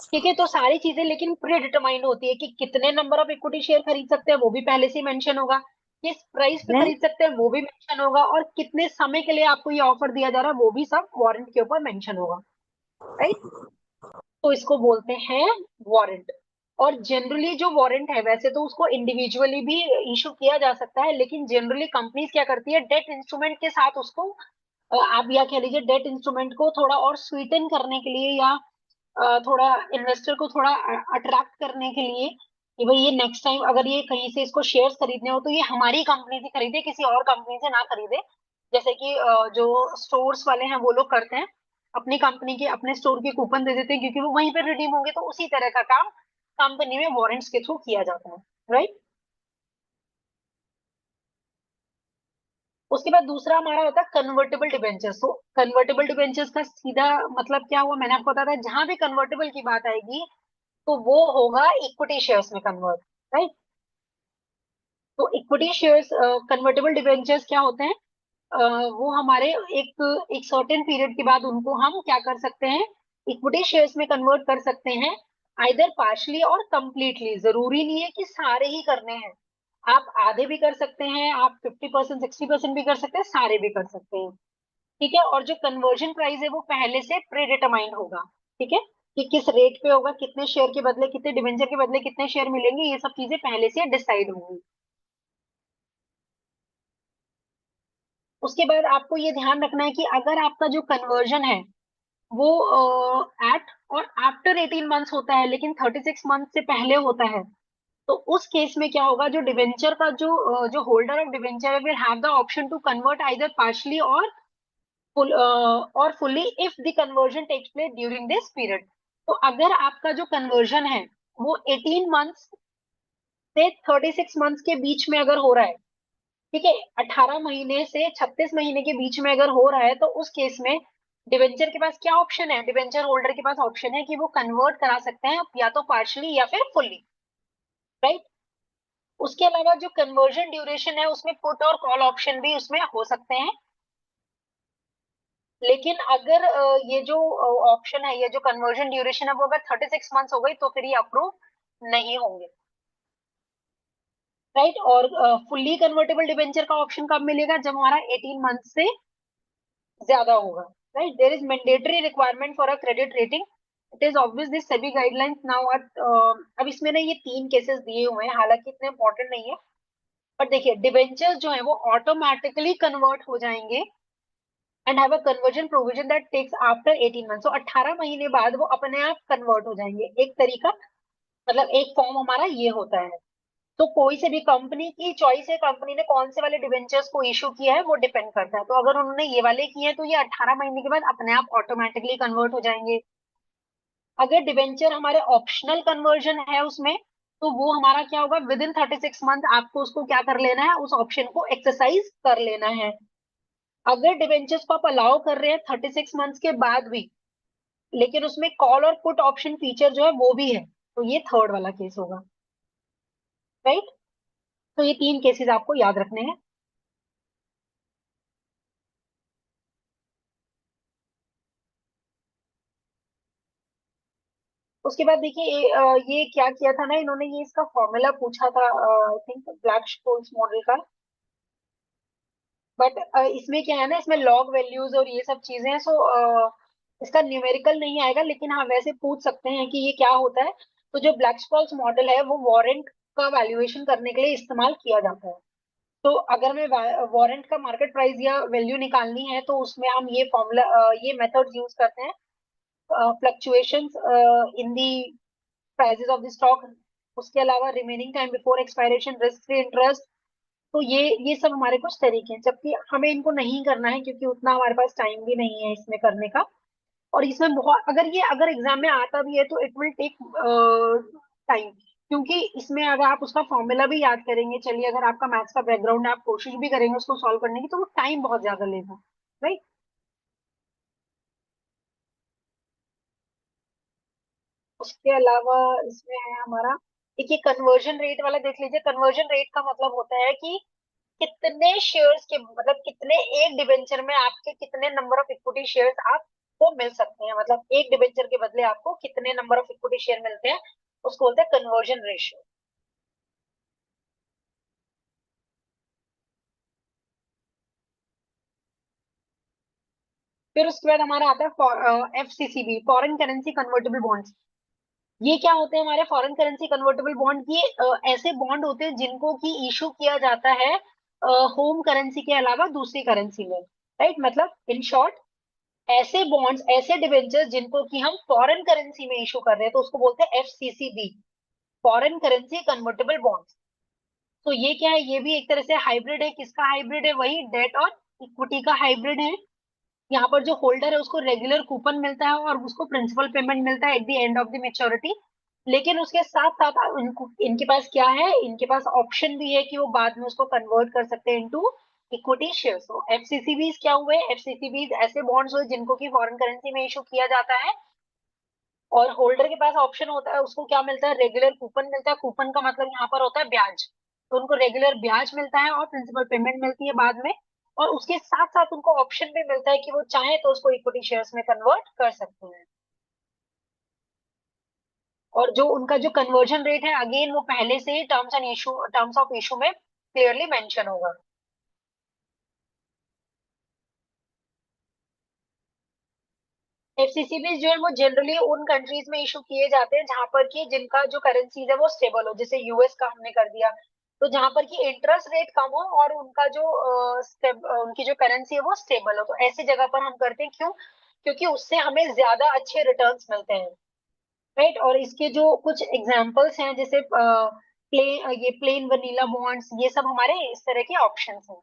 ठीक है। तो सारी चीजें लेकिन प्री डिटरमाइंड होती है कि कितने नंबर ऑफ इक्विटी शेयर खरीद सकते हैं वो भी पहले से ही मेंशन होगा, किस प्राइस पे मैम खरीद सकते हैं वो भी मेंशन होगा, और कितने समय के लिए आपको ये ऑफर दिया जा रहा है वो भी सब वारंट के ऊपर मेंशन होगा, राइट। तो इसको बोलते हैं वारंट। और जनरली जो वारंट है, वैसे तो उसको इंडिविजुअली भी इशू किया जा सकता है, लेकिन जनरली कंपनीज क्या करती है, डेट इंस्ट्रूमेंट के साथ उसको आप या कह लीजिए डेट इंस्ट्रूमेंट को थोड़ा और स्वीटन करने के लिए, या थोड़ा इन्वेस्टर को थोड़ा अट्रैक्ट करने के लिए कि भाई ये नेक्स्ट टाइम अगर ये कहीं से इसको शेयर्स खरीदने हो तो ये हमारी कंपनी से खरीदे, किसी और कंपनी से ना खरीदे। जैसे कि जो स्टोर्स वाले हैं वो लोग करते हैं, अपनी कंपनी के अपने स्टोर के कूपन दे देते हैं क्योंकि वो वहीं पर रिडीम होंगे। तो उसी तरह का काम कंपनी में वारंट्स के थ्रू किया जाता है, राइट। उसके बाद दूसरा हमारा होता है कन्वर्टेबल डिबेंचर्स। तो कन्वर्टेबल डिबेंचर्स का सीधा मतलब क्या हुआ, मैंने आपको बताया था, जहां भी कन्वर्टेबल की बात आएगी तो वो होगा इक्विटी शेयर्स में कन्वर्ट, राइट। तो इक्विटी शेयर्स कन्वर्टेबल डिबेंचर्स क्या होते हैं, वो हमारे एक एक सर्टेन पीरियड के बाद उनको हम क्या कर सकते हैं, इक्विटी शेयर्स में कन्वर्ट कर सकते हैं। आइदर पार्शली और कंप्लीटली, जरूरी नहीं है कि सारे ही करने हैं, आप आधे भी कर सकते हैं, आप 50% 60% भी कर सकते हैं, सारे भी कर सकते हैं, ठीक है। और जो कन्वर्जन प्राइस है वो पहले से प्री डिटरमाइंड होगा, ठीक है, कि किस रेट पे होगा, कितने शेयर के बदले कितने डिवेंचर के बदले कितने शेयर मिलेंगे, ये सब चीजें पहले से डिसाइड होंगी। उसके बाद आपको ये ध्यान रखना है कि अगर आपका जो कन्वर्जन है वो एट और आफ्टर 18 मंथ्स होता है, लेकिन 36 मंथ से पहले होता है, तो उस केस में क्या होगा, जो डिवेंचर का जो holder of debenture will have the option to convert either partially or fully if the conversion takes place during this period. तो अगर आपका जो कन्वर्जन है वो 18 मंथ्स से 36 मंथ्स के बीच में अगर हो रहा है, ठीक है, 18 महीने से 36 महीने के बीच में अगर हो रहा है, तो उस केस में डिवेंचर के पास क्या ऑप्शन है, डिवेंचर होल्डर के पास ऑप्शन है कि वो कन्वर्ट करा सकते हैं या तो पार्शली या फिर फुल्ली, राइट। उसके अलावा जो कन्वर्जन ड्यूरेशन है उसमें पुट और कॉल ऑप्शन भी उसमें हो सकते हैं, लेकिन अगर ये जो ऑप्शन है, ये जो कन्वर्जन ड्यूरेशन है वो अगर 36 मंथ्स हो गई तो फिर ये अप्रूव नहीं होंगे, राइट। और फुल्ली कन्वर्टेबल डिबेंचर का ऑप्शन कब मिलेगा, जब हमारा 18 मंथ से ज्यादा होगा, right. There is mandatory requirement for a credit rating, it is obvious this SEBI guidelines now are. अब इसमें ना ये 3 केसेस दिए हुए हैं, हालांकि इतने इंपॉर्टेंट नहीं है, पर देखिए डिबेंचर्स जो है वो ऑटोमेटिकली कन्वर्ट हो जाएंगे and have a conversion provision that takes after 18 month. तो 18 महीने बाद वो अपने आप कन्वर्ट हो जाएंगे, एक तरीका, मतलब एक फॉर्म हमारा ये होता है। तो कोई से भी कंपनी की चॉइस है, कंपनी ने कौन से वाले डिवेंचर्स को इशू किया है वो डिपेंड करता है। तो अगर उन्होंने ये वाले किए हैं तो ये 18 महीने के बाद अपने आप ऑटोमेटिकली कन्वर्ट हो जाएंगे। अगर डिवेंचर हमारे ऑप्शनल कन्वर्जन है उसमें, तो वो हमारा क्या होगा, विद इन 36 मंथ आपको उसको क्या कर लेना है, उस ऑप्शन को एक्सरसाइज कर लेना है। अगर डिवेंचर्स को आप अलाउ कर रहे हैं 36 मंथ्स के बाद भी, लेकिन उसमें कॉल और पुट ऑप्शन फीचर जो है वो भी है, तो ये थर्ड वाला केस होगा, राइट। तो ये 3 केसेस आपको याद रखने हैं। उसके बाद देखिए ये क्या किया था ना इन्होंने, ये इसका फॉर्मूला पूछा था I think black stones model का। बट इसमें क्या है ना, इसमें लॉग वैल्यूज और ये सब चीजें हैं, सो इसका न्यूमेरिकल नहीं आएगा, लेकिन हाँ वैसे पूछ सकते हैं कि ये क्या होता है। तो जो ब्लैक स्टोन्स मॉडल है वो वारंट का वैल्यूएशन करने के लिए इस्तेमाल किया जाता है। तो अगर मैं वारंट का मार्केट प्राइस या वैल्यू निकालनी है तो उसमें हम ये फॉर्मूला, ये मेथड यूज करते हैं, fluctuations in the prices of the stock, उसके अलावा remaining time before expiration, risk free interest. तो ये सब हमारे कुछ तरीके हैं, जबकि हमें इनको नहीं करना है क्योंकि उतना हमारे पास टाइम भी नहीं है इसमें करने का। और इसमें बहुत, अगर एग्जाम में आता भी है तो इट विल टेक टाइम, क्योंकि इसमें अगर आप उसका फॉर्मूला भी याद करेंगे, चलिए अगर आपका मैथ्स का बैकग्राउंड है, आप कोशिश भी करेंगे उसको सॉल्व करने की, तो वो टाइम बहुत ज्यादा लेगा, राइट। उसके अलावा इसमें है हमारा, देखिए कन्वर्जन रेट वाला देख लीजिए। कन्वर्जन रेट का मतलब होता है कि कितने शेयर्स के, मतलब कितने, एक डिबेंचर में आपके कितने नंबर ऑफ इक्विटी शेयर्स आपको मिल सकते हैं, मतलब एक डिबेंचर के बदले आपको कितने नंबर ऑफ इक्विटी शेयर मिलते हैं, उसको बोलते हैं कन्वर्जन रेशियो। फिर उसके बाद हमारा आता है एफसीसीबी, फॉरेन करेंसी कन्वर्टेबल बॉन्ड्स। ये क्या होते हैं हमारे फॉरेन करेंसी कन्वर्टेबल बॉन्ड? ये ऐसे बॉन्ड होते हैं जिनको की इशू किया जाता है होम करेंसी के अलावा दूसरी करेंसी में, राइट। मतलब इन शॉर्ट, ऐसे बॉन्ड्स, ऐसे डिबेंचर्स जिनको कि हम फॉरेन करेंसी में इशू कर रहे हैं, तो उसको बोलते हैं एफसीसीबी, फॉरेन करेंसी कन्वर्टेबल बॉन्ड्स। तो ये क्या है, ये भी एक तरह से हाइब्रिड है। किसका हाइब्रिड है? वही डेट और इक्विटी का हाइब्रिड है। यहाँ पर जो होल्डर है उसको रेगुलर कूपन मिलता है और उसको प्रिंसिपल पेमेंट मिलता है at the end of the maturity. लेकिन उसके साथ साथ इनके पास क्या है, इनके पास ऑप्शन भी है कि वो बाद में उसको कन्वर्ट कर सकते हैं इनटू इक्विटी शेयर्स। तो एफसीसीबीज क्या हुए? एफसीसीबीज ऐसे बॉन्ड्स हुए जिनको कि फॉरेन करेंसी में इशू किया जाता है, और होल्डर के पास ऑप्शन होता है, उसको क्या मिलता है? रेगुलर कूपन मिलता है। कूपन का मतलब यहाँ पर होता है ब्याज। तो उनको रेगुलर ब्याज मिलता है और प्रिंसिपल पेमेंट मिलती है बाद में। और उसके साथ साथ उनको ऑप्शन भी मिलता है कि वो चाहे तो उसको इक्विटी शेयर्स में कन्वर्ट कर सकते हैं। और जो उनका जो कन्वर्जन रेट है, अगेन वो पहले से ही टर्म्स ऑफ इशू में क्लियरली मेंशन होगा। एफसीसीबी जो है वो जनरली उन कंट्रीज में इशू किए जाते हैं जहां पर कि जिनका जो करेंसीज है वो स्टेबल हो, जैसे यूएस का हमने कर दिया। तो जहां पर कि इंटरेस्ट रेट कम हो और उनका जो उनकी जो करेंसी है वो स्टेबल हो, तो ऐसी जगह पर हम करते हैं। क्यों? क्योंकि उससे हमें ज्यादा अच्छे रिटर्न्स मिलते हैं, राइट। और इसके जो कुछ एग्जांपल्स हैं, जैसे ये प्लेन वनीला बॉन्ड्स, ये सब हमारे इस तरह के ऑप्शंस हैं।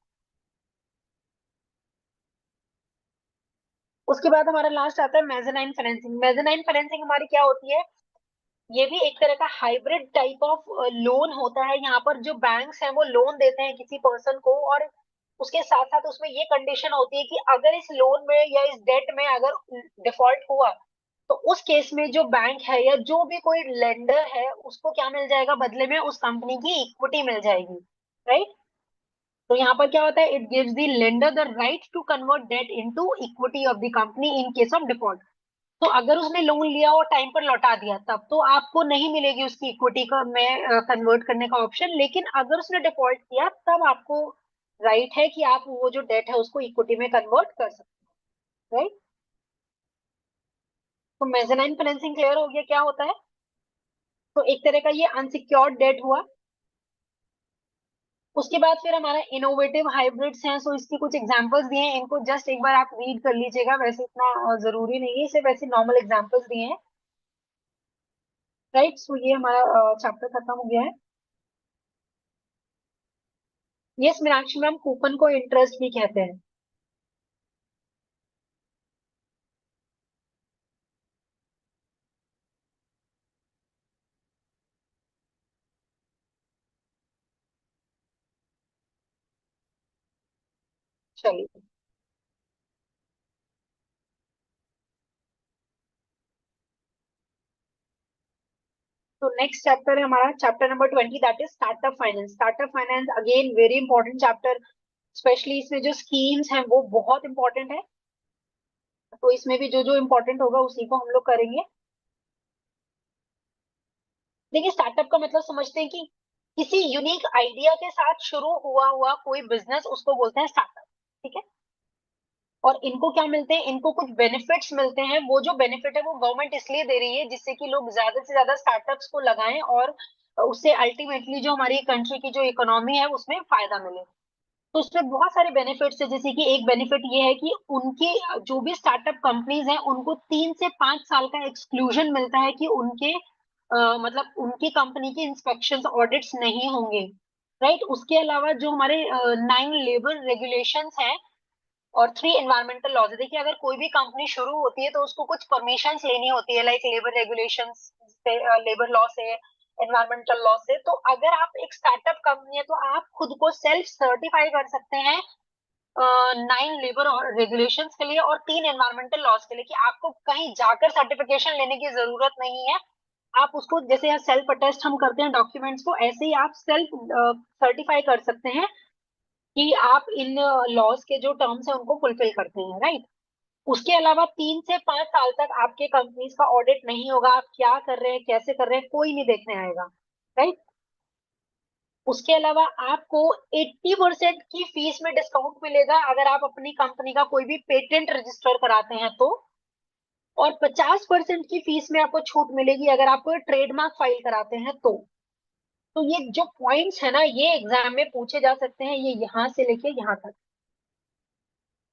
उसके बाद हमारा लास्ट आता है मेज़ानाइन फाइनेंसिंग। मेज़ानाइन फाइनेंसिंग हमारी क्या होती है? ये भी एक तरह का हाइब्रिड टाइप ऑफ लोन होता है। यहाँ पर जो बैंक्स हैं वो लोन देते हैं किसी पर्सन को, और उसके साथ साथ उसमें ये कंडीशन होती है कि अगर इस लोन में या इस डेट में अगर डिफॉल्ट हुआ, तो उस केस में जो बैंक है या जो भी कोई लेंडर है उसको क्या मिल जाएगा बदले में? उस कंपनी की इक्विटी मिल जाएगी, राइट। तो यहाँ पर क्या होता है? It gives the lender the right to convert debt into equity of the company in case of default. तो अगर उसने लोन लिया और टाइम पर लौटा दिया, तब तो आपको नहीं मिलेगी उसकी इक्विटी का में कन्वर्ट करने का ऑप्शन। लेकिन अगर उसने डिफॉल्ट किया तब आपको राइट है कि आप वो जो डेट है उसको इक्विटी में कन्वर्ट कर सकते हैं, राइट। तो मेज़ानाइन फाइनेंसिंग क्लियर हो गया क्या होता है? तो एक तरह का ये अनसिक्योर्ड डेट हुआ। उसके बाद फिर हमारा इनोवेटिव हाइब्रिड्स हैं। सो इसके कुछ एग्जांपल्स दिए हैं, इनको जस्ट एक बार आप रीड कर लीजिएगा, वैसे इतना जरूरी नहीं है, सिर्फ ऐसे नॉर्मल एग्जांपल्स दिए हैं, राइट। सो ये हमारा चैप्टर खत्म हो गया है। यस मीनाक्षी मैम, कूपन को इंटरेस्ट भी कहते हैं। चलिए, तो नेक्स्ट चैप्टर है हमारा chapter number 20, that is startup finance. Startup finance again very important chapter, specially इसमें जो स्कीम्स हैं वो बहुत इंपॉर्टेंट है। तो इसमें भी जो जो इम्पोर्टेंट होगा उसी को हम लोग करेंगे। देखिए स्टार्टअप का मतलब समझते हैं कि किसी यूनिक आइडिया के साथ शुरू हुआ हुआ कोई बिजनेस, उसको बोलते हैं स्टार्टअप। ठीक है। और इनको क्या मिलते हैं, इनको कुछ बेनिफिट्स मिलते हैं। वो जो बेनिफिट है वो गवर्नमेंट इसलिए दे रही है जिससे कि लोग ज्यादा से ज्यादा स्टार्टअप्स को लगाएं और उससे अल्टीमेटली जो हमारी कंट्री की जो इकोनॉमी है उसमें फायदा मिले। तो उसमें बहुत सारे बेनिफिट्स है। जैसे कि एक बेनिफिट ये है कि उनके जो भी स्टार्टअप कंपनीज हैं उनको 3 से 5 साल का एक्सक्लूजन मिलता है कि उनके मतलब उनकी कंपनी के इंस्पेक्शन ऑडिट्स नहीं होंगे। राइट। उसके अलावा जो हमारे 9 लेबर रेगुलेशंस हैं और 3 एनवायरमेंटल लॉज है। देखिए अगर कोई भी कंपनी शुरू होती है तो उसको कुछ परमिशंस लेनी होती है, लाइक लेबर रेगुलेशंस से, लेबर लॉ से, एनवायरमेंटल लॉ से। तो अगर आप एक स्टार्टअप कंपनी है तो आप खुद को सेल्फ सर्टिफाई कर सकते हैं 9 लेबर रेगुलेशंस के लिए और 3 एनवायरमेंटल लॉज के लिए, कि आपको कहीं जाकर सर्टिफिकेशन लेने की जरूरत नहीं है। आप उसको जैसे सेल्फ अटेस्ट हम करते हैं डॉक्यूमेंट्स को, ऐसे ही आप सेल्फ सर्टिफाई कर सकते हैं कि आप इन लॉज के जो टर्म्स है उनको फुलफिल करते हैं। राइट। उसके अलावा 3 से 5 साल तक आपके कंपनीज का ऑडिट नहीं होगा। आप क्या कर रहे हैं, कैसे कर रहे हैं, कोई नहीं देखने आएगा। राइट। उसके अलावा आपको 80% की फीस में डिस्काउंट मिलेगा अगर आप अपनी कंपनी का कोई भी पेटेंट रजिस्टर कराते हैं तो। और 50% की फीस में आपको छूट मिलेगी अगर आप कोई ट्रेडमार्क फाइल कराते हैं तो। तो ये जो पॉइंट्स है ना, ये एग्जाम में पूछे जा सकते हैं, ये यहाँ से लेके यहाँ तक,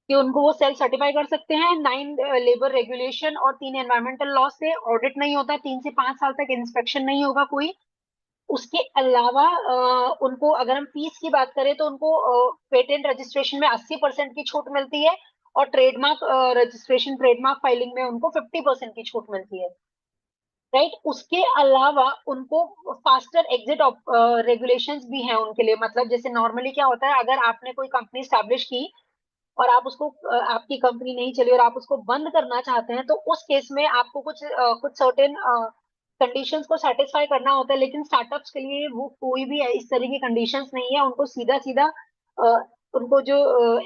कि उनको वो सेल्फ सर्टिफाई कर सकते हैं। 9 लेबर रेगुलेशन और 3 एनवायरमेंटल लॉ से ऑडिट नहीं होता, 3 से 5 साल तक इंस्पेक्शन नहीं होगा कोई। उसके अलावा उनको अगर हम फीस की बात करें तो उनको पेटेंट रजिस्ट्रेशन में 80% की छूट मिलती है और ट्रेडमार्क रजिस्ट्रेशन, ट्रेडमार्क फाइलिंग में उनको 50% की छूट मिलती है। राइट। उसके अलावा उनको फास्टर एग्जिट रेगुलेशंस भी हैं उनके लिए। मतलब जैसे नॉर्मली क्या होता है, अगर आपने कोई कंपनी स्टैब्लिश की और आप उसको आपकी कंपनी नहीं चली और आप उसको बंद करना चाहते हैं तो उस केस में आपको कुछ सर्टेन कंडीशंस को सेटिस्फाई करना होता है। लेकिन स्टार्टअप्स के लिए वो कोई भी इस तरह की कंडीशंस नहीं है। उनको सीधा सीधा उनको जो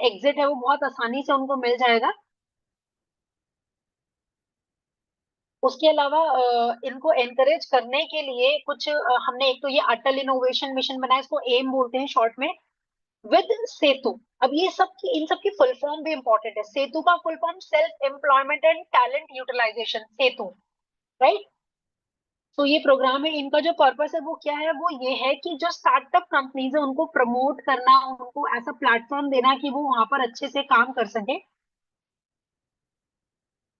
एग्जिट है वो बहुत आसानी से उनको मिल जाएगा। उसके अलावा इनको एनकरेज करने के लिए कुछ हमने एक तो ये अटल इनोवेशन मिशन बनाया, इसको एम बोलते हैं शॉर्ट में, विद सेतु। अब ये सब की, इन सब की फुल फॉर्म भी इंपॉर्टेंट है। सेतु का full form self employment and talent utilization, Setu. Right. तो ये प्रोग्राम है, इनका जो पर्पस है वो क्या है, वो ये है कि जो स्टार्टअप कंपनीज है उनको प्रमोट करना, उनको ऐसा प्लेटफॉर्म देना कि वो वहां पर अच्छे से काम कर सके।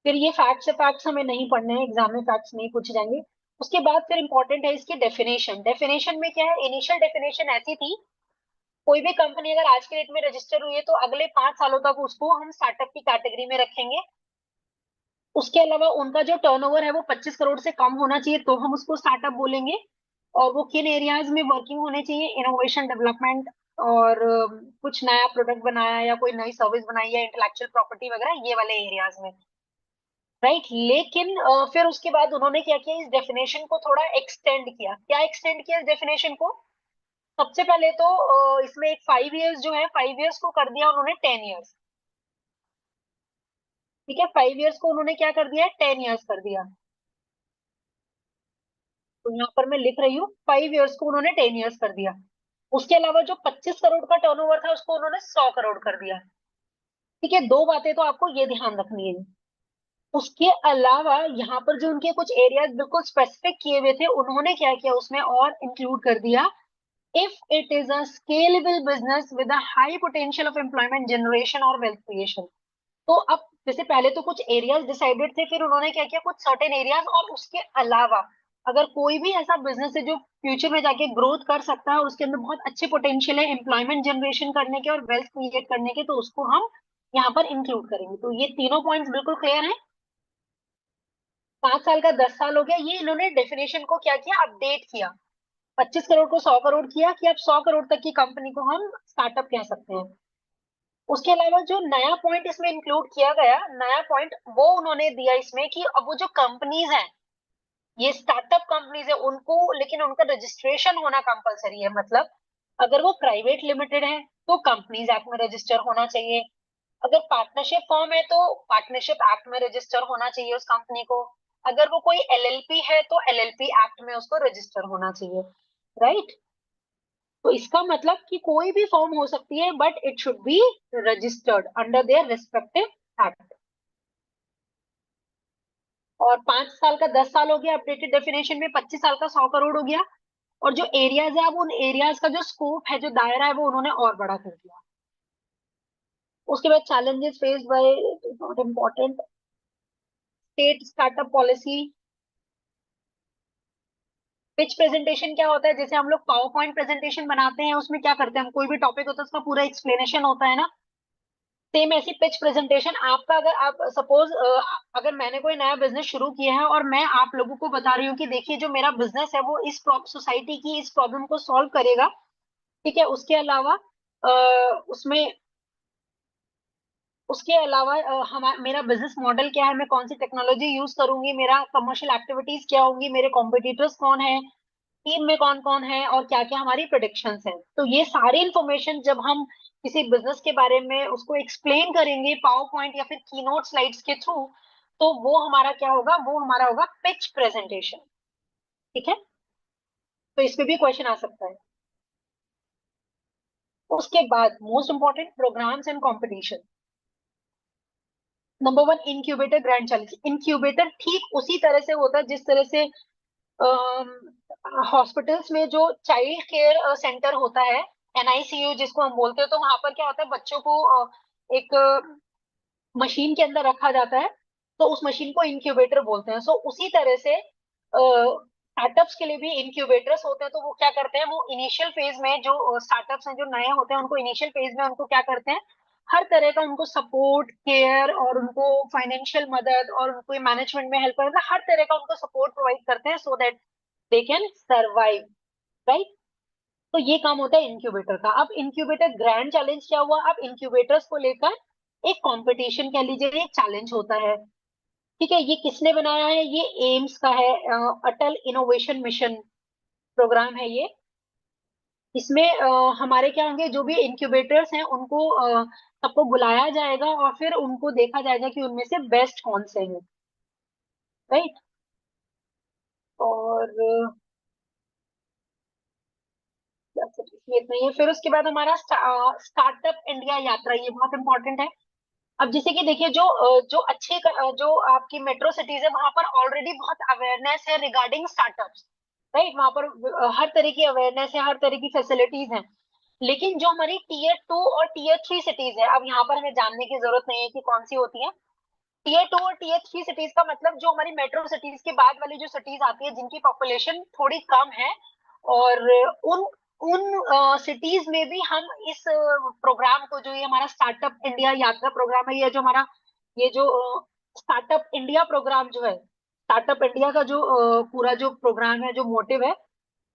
फिर ये फैक्ट्स हमें नहीं पढ़ने हैं, एग्जाम में फैक्ट्स नहीं पूछे जाएंगे। उसके बाद फिर इंपॉर्टेंट है इसकी डेफिनेशन। डेफिनेशन में क्या है, इनिशियल डेफिनेशन ऐसी थी, कोई भी कंपनी अगर आज के डेट में रजिस्टर हुई है तो अगले 5 सालों तक उसको हम स्टार्टअप की कैटेगरी में रखेंगे। उसके अलावा उनका जो टर्नओवर है वो 25 करोड़ से कम होना चाहिए तो हम उसको स्टार्टअप बोलेंगे। और वो किन एरियाज में वर्किंग होने चाहिए, इनोवेशन डेवलपमेंट और कुछ नया प्रोडक्ट बनाया या कोई नई सर्विस बनाई या इंटेलेक्चुअल प्रॉपर्टी वगैरह, ये वाले एरियाज में। राइट। लेकिन फिर उसके बाद उन्होंने क्या किया, इस डेफिनेशन को थोड़ा एक्सटेंड किया। क्या एक्सटेंड किया इस डेफिनेशन को, सबसे पहले तो इसमें एक 5 इयर्स जो है, 5 इयर्स को कर दिया उन्होंने 10 इयर्स। ठीक है। 5 इयर्स को उन्होंने क्या कर दिया है, 10 इयर्स कर दिया। तो यहाँ पर मैं लिख रही हूँ 5 इयर्स को उन्होंने 10 इयर्स कर दिया। उसके अलावा जो 25 करोड़ का टर्नओवर था उसको उन्होंने 100 करोड़ कर दिया। ठीक है। दो बातें तो आपको ये ध्यान रखनी है। उसके अलावा यहाँ पर जो उनके कुछ एरियाज बिल्कुल स्पेसिफिक किए हुए थे उन्होंने क्या किया, उसमें और इंक्लूड कर दिया, if it is a scalable business with a high potential of employment generation or wealth creation। तो अब जैसे पहले तो कुछ एरियाज डिसाइडेड थे, फिर उन्होंने क्या किया, कुछ सर्टेन एरियाज और उसके अलावा अगर कोई भी ऐसा बिजनेस है जो फ्यूचर में जाके ग्रोथ कर सकता है और उसके अंदर बहुत अच्छे पोटेंशियल है एम्प्लॉयमेंट जनरेशन करने के और वेल्थ क्रिएट करने के, तो उसको हम यहाँ पर इंक्लूड करेंगे। तो ये तीनों पॉइंट्स बिल्कुल क्लियर है। 5 साल का 10 साल हो गया, ये इन्होंने डेफिनेशन को क्या किया, अपडेट किया। 25 करोड़ को 100 करोड़ किया कि अब 100 करोड़ तक की कंपनी को हम स्टार्टअप कह सकते हैं। उसके अलावा जो नया पॉइंट इसमें इंक्लूड किया गया, नया पॉइंट वो उन्होंने दिया इसमें कि अब वो जो कंपनीज हैं, ये स्टार्टअप कंपनीज है, उनको लेकिन उनका रजिस्ट्रेशन होना कंपलसरी है। मतलब अगर वो प्राइवेट लिमिटेड है तो कंपनीज एक्ट में रजिस्टर होना चाहिए। अगर पार्टनरशिप फॉर्म है तो पार्टनरशिप एक्ट में रजिस्टर होना चाहिए उस कंपनी को। अगर वो कोई एलएलपी है तो एलएलपी एक्ट में उसको रजिस्टर होना चाहिए, राइट। तो इसका मतलब कि कोई भी फॉर्म हो सकती है, but it should be registered under their respective act. और 5 साल का 10 साल हो गया अपडेटेड डेफिनेशन में, 25 साल का 100 करोड़ हो गया। और जो एरियाज है, अब उन एरियाज का जो स्कोप है, जो दायरा है, वो उन्होंने और बड़ा कर दिया। उसके बाद challenges faced by, not important, state startup policy. Pitch presentation क्या होता है? जैसे हम लोग पावर पॉइंट प्रेजेंटेशन बनाते हैं, उसमें क्या करते हैं हम, कोई भी टॉपिक होता है उसका पूरा एक्सप्लेनेशन होता है ना। सेम ऐसी पिच प्रेजेंटेशन आपका, अगर आप सपोज अगर मैंने कोई नया बिजनेस शुरू किया है और मैं आप लोगों को बता रही हूँ कि देखिए जो मेरा बिजनेस है वो इस सोसाइटी की इस प्रॉब्लम को सॉल्व करेगा, ठीक है। उसमें उसके अलावा मेरा बिजनेस मॉडल क्या है, मैं कौन सी टेक्नोलॉजी यूज करूंगी, मेरा कमर्शियल एक्टिविटीज क्या होंगी, मेरे कॉम्पिटिटर्स कौन है, टीम में कौन कौन है, और क्या क्या हमारी प्रोडिक्शंस हैं। तो ये सारी इंफॉर्मेशन जब हम किसी बिजनेस के बारे में उसको एक्सप्लेन करेंगे पावर पॉइंट या फिर कीनोट स्लाइड्स के थ्रू, तो वो हमारा क्या होगा, वो हमारा होगा पिच प्रेजेंटेशन, ठीक है। तो इस पे भी क्वेश्चन आ सकता है। उसके बाद most important, programs and competition. Number one, incubator grand challenge. Incubator ठीक उसी तरह से होता है जिस तरह से हॉस्पिटल्स में जो चाइल्ड केयर सेंटर होता है, एनआईसीयू जिसको हम बोलते हैं, तो वहां पर क्या होता है, बच्चों को एक मशीन के अंदर रखा जाता है, तो उस मशीन को इंक्यूबेटर बोलते हैं। सो उसी तरह से स्टार्टअप्स के लिए भी इंक्यूबेटर्स होते हैं। तो वो क्या करते हैं, वो इनिशियल फेज में जो स्टार्टअप्स हैं जो नए होते हैं, उनको इनिशियल फेज में उनको क्या करते हैं, हर तरह का उनको सपोर्ट, केयर, और उनको फाइनेंशियल मदद, और उनको मैनेजमेंट में हेल्प करते हैं, हर तरह का उनको सपोर्ट प्रोवाइड करते हैं, so that they can survive, right. तो ये काम होता है इंक्यूबेटर का। अब इंक्यूबेटर ग्रैंड चैलेंज क्या हुआ, अब इंक्यूबेटर्स को लेकर एक कंपटीशन कह लीजिए, एक चैलेंज होता है, ठीक है। ये किसने बनाया है, ये एम्स का है, अटल इनोवेशन मिशन प्रोग्राम है ये। इसमें हमारे क्या होंगे, जो भी इंक्यूबेटर्स हैं उनको सबको बुलाया जाएगा, और फिर उनको देखा जाएगा कि उनमें से बेस्ट कौन से हैं, राइट। और ये इतना ही है। फिर उसके बाद हमारा स्टार्टअप इंडिया यात्रा, ये बहुत इंपॉर्टेंट है। अब जैसे कि देखिए, जो आपकी मेट्रो सिटीज है, वहां पर ऑलरेडी बहुत अवेयरनेस है रिगार्डिंग स्टार्टअप्स, राइट। वहां पर हर तरह की अवेयरनेस है, हर तरह की फैसिलिटीज हैं। लेकिन जो हमारी टीयर 2 और टीयर 3 सिटीज है, अब यहाँ पर हमें जानने की जरूरत नहीं है कि कौन सी होती है। टीयर 2 और टीयर 3 सिटीज का मतलब जो हमारी मेट्रो सिटीज के बाद वाली जो सिटीज आती है, जिनकी पॉपुलेशन थोड़ी कम है, और उन उन सिटीज में भी हम इस प्रोग्राम को, जो ये हमारा स्टार्टअप इंडिया यात्रा प्रोग्राम है, ये जो स्टार्टअप इंडिया प्रोग्राम जो है, स्टार्टअप इंडिया का जो पूरा जो प्रोग्राम है, जो मोटिव है,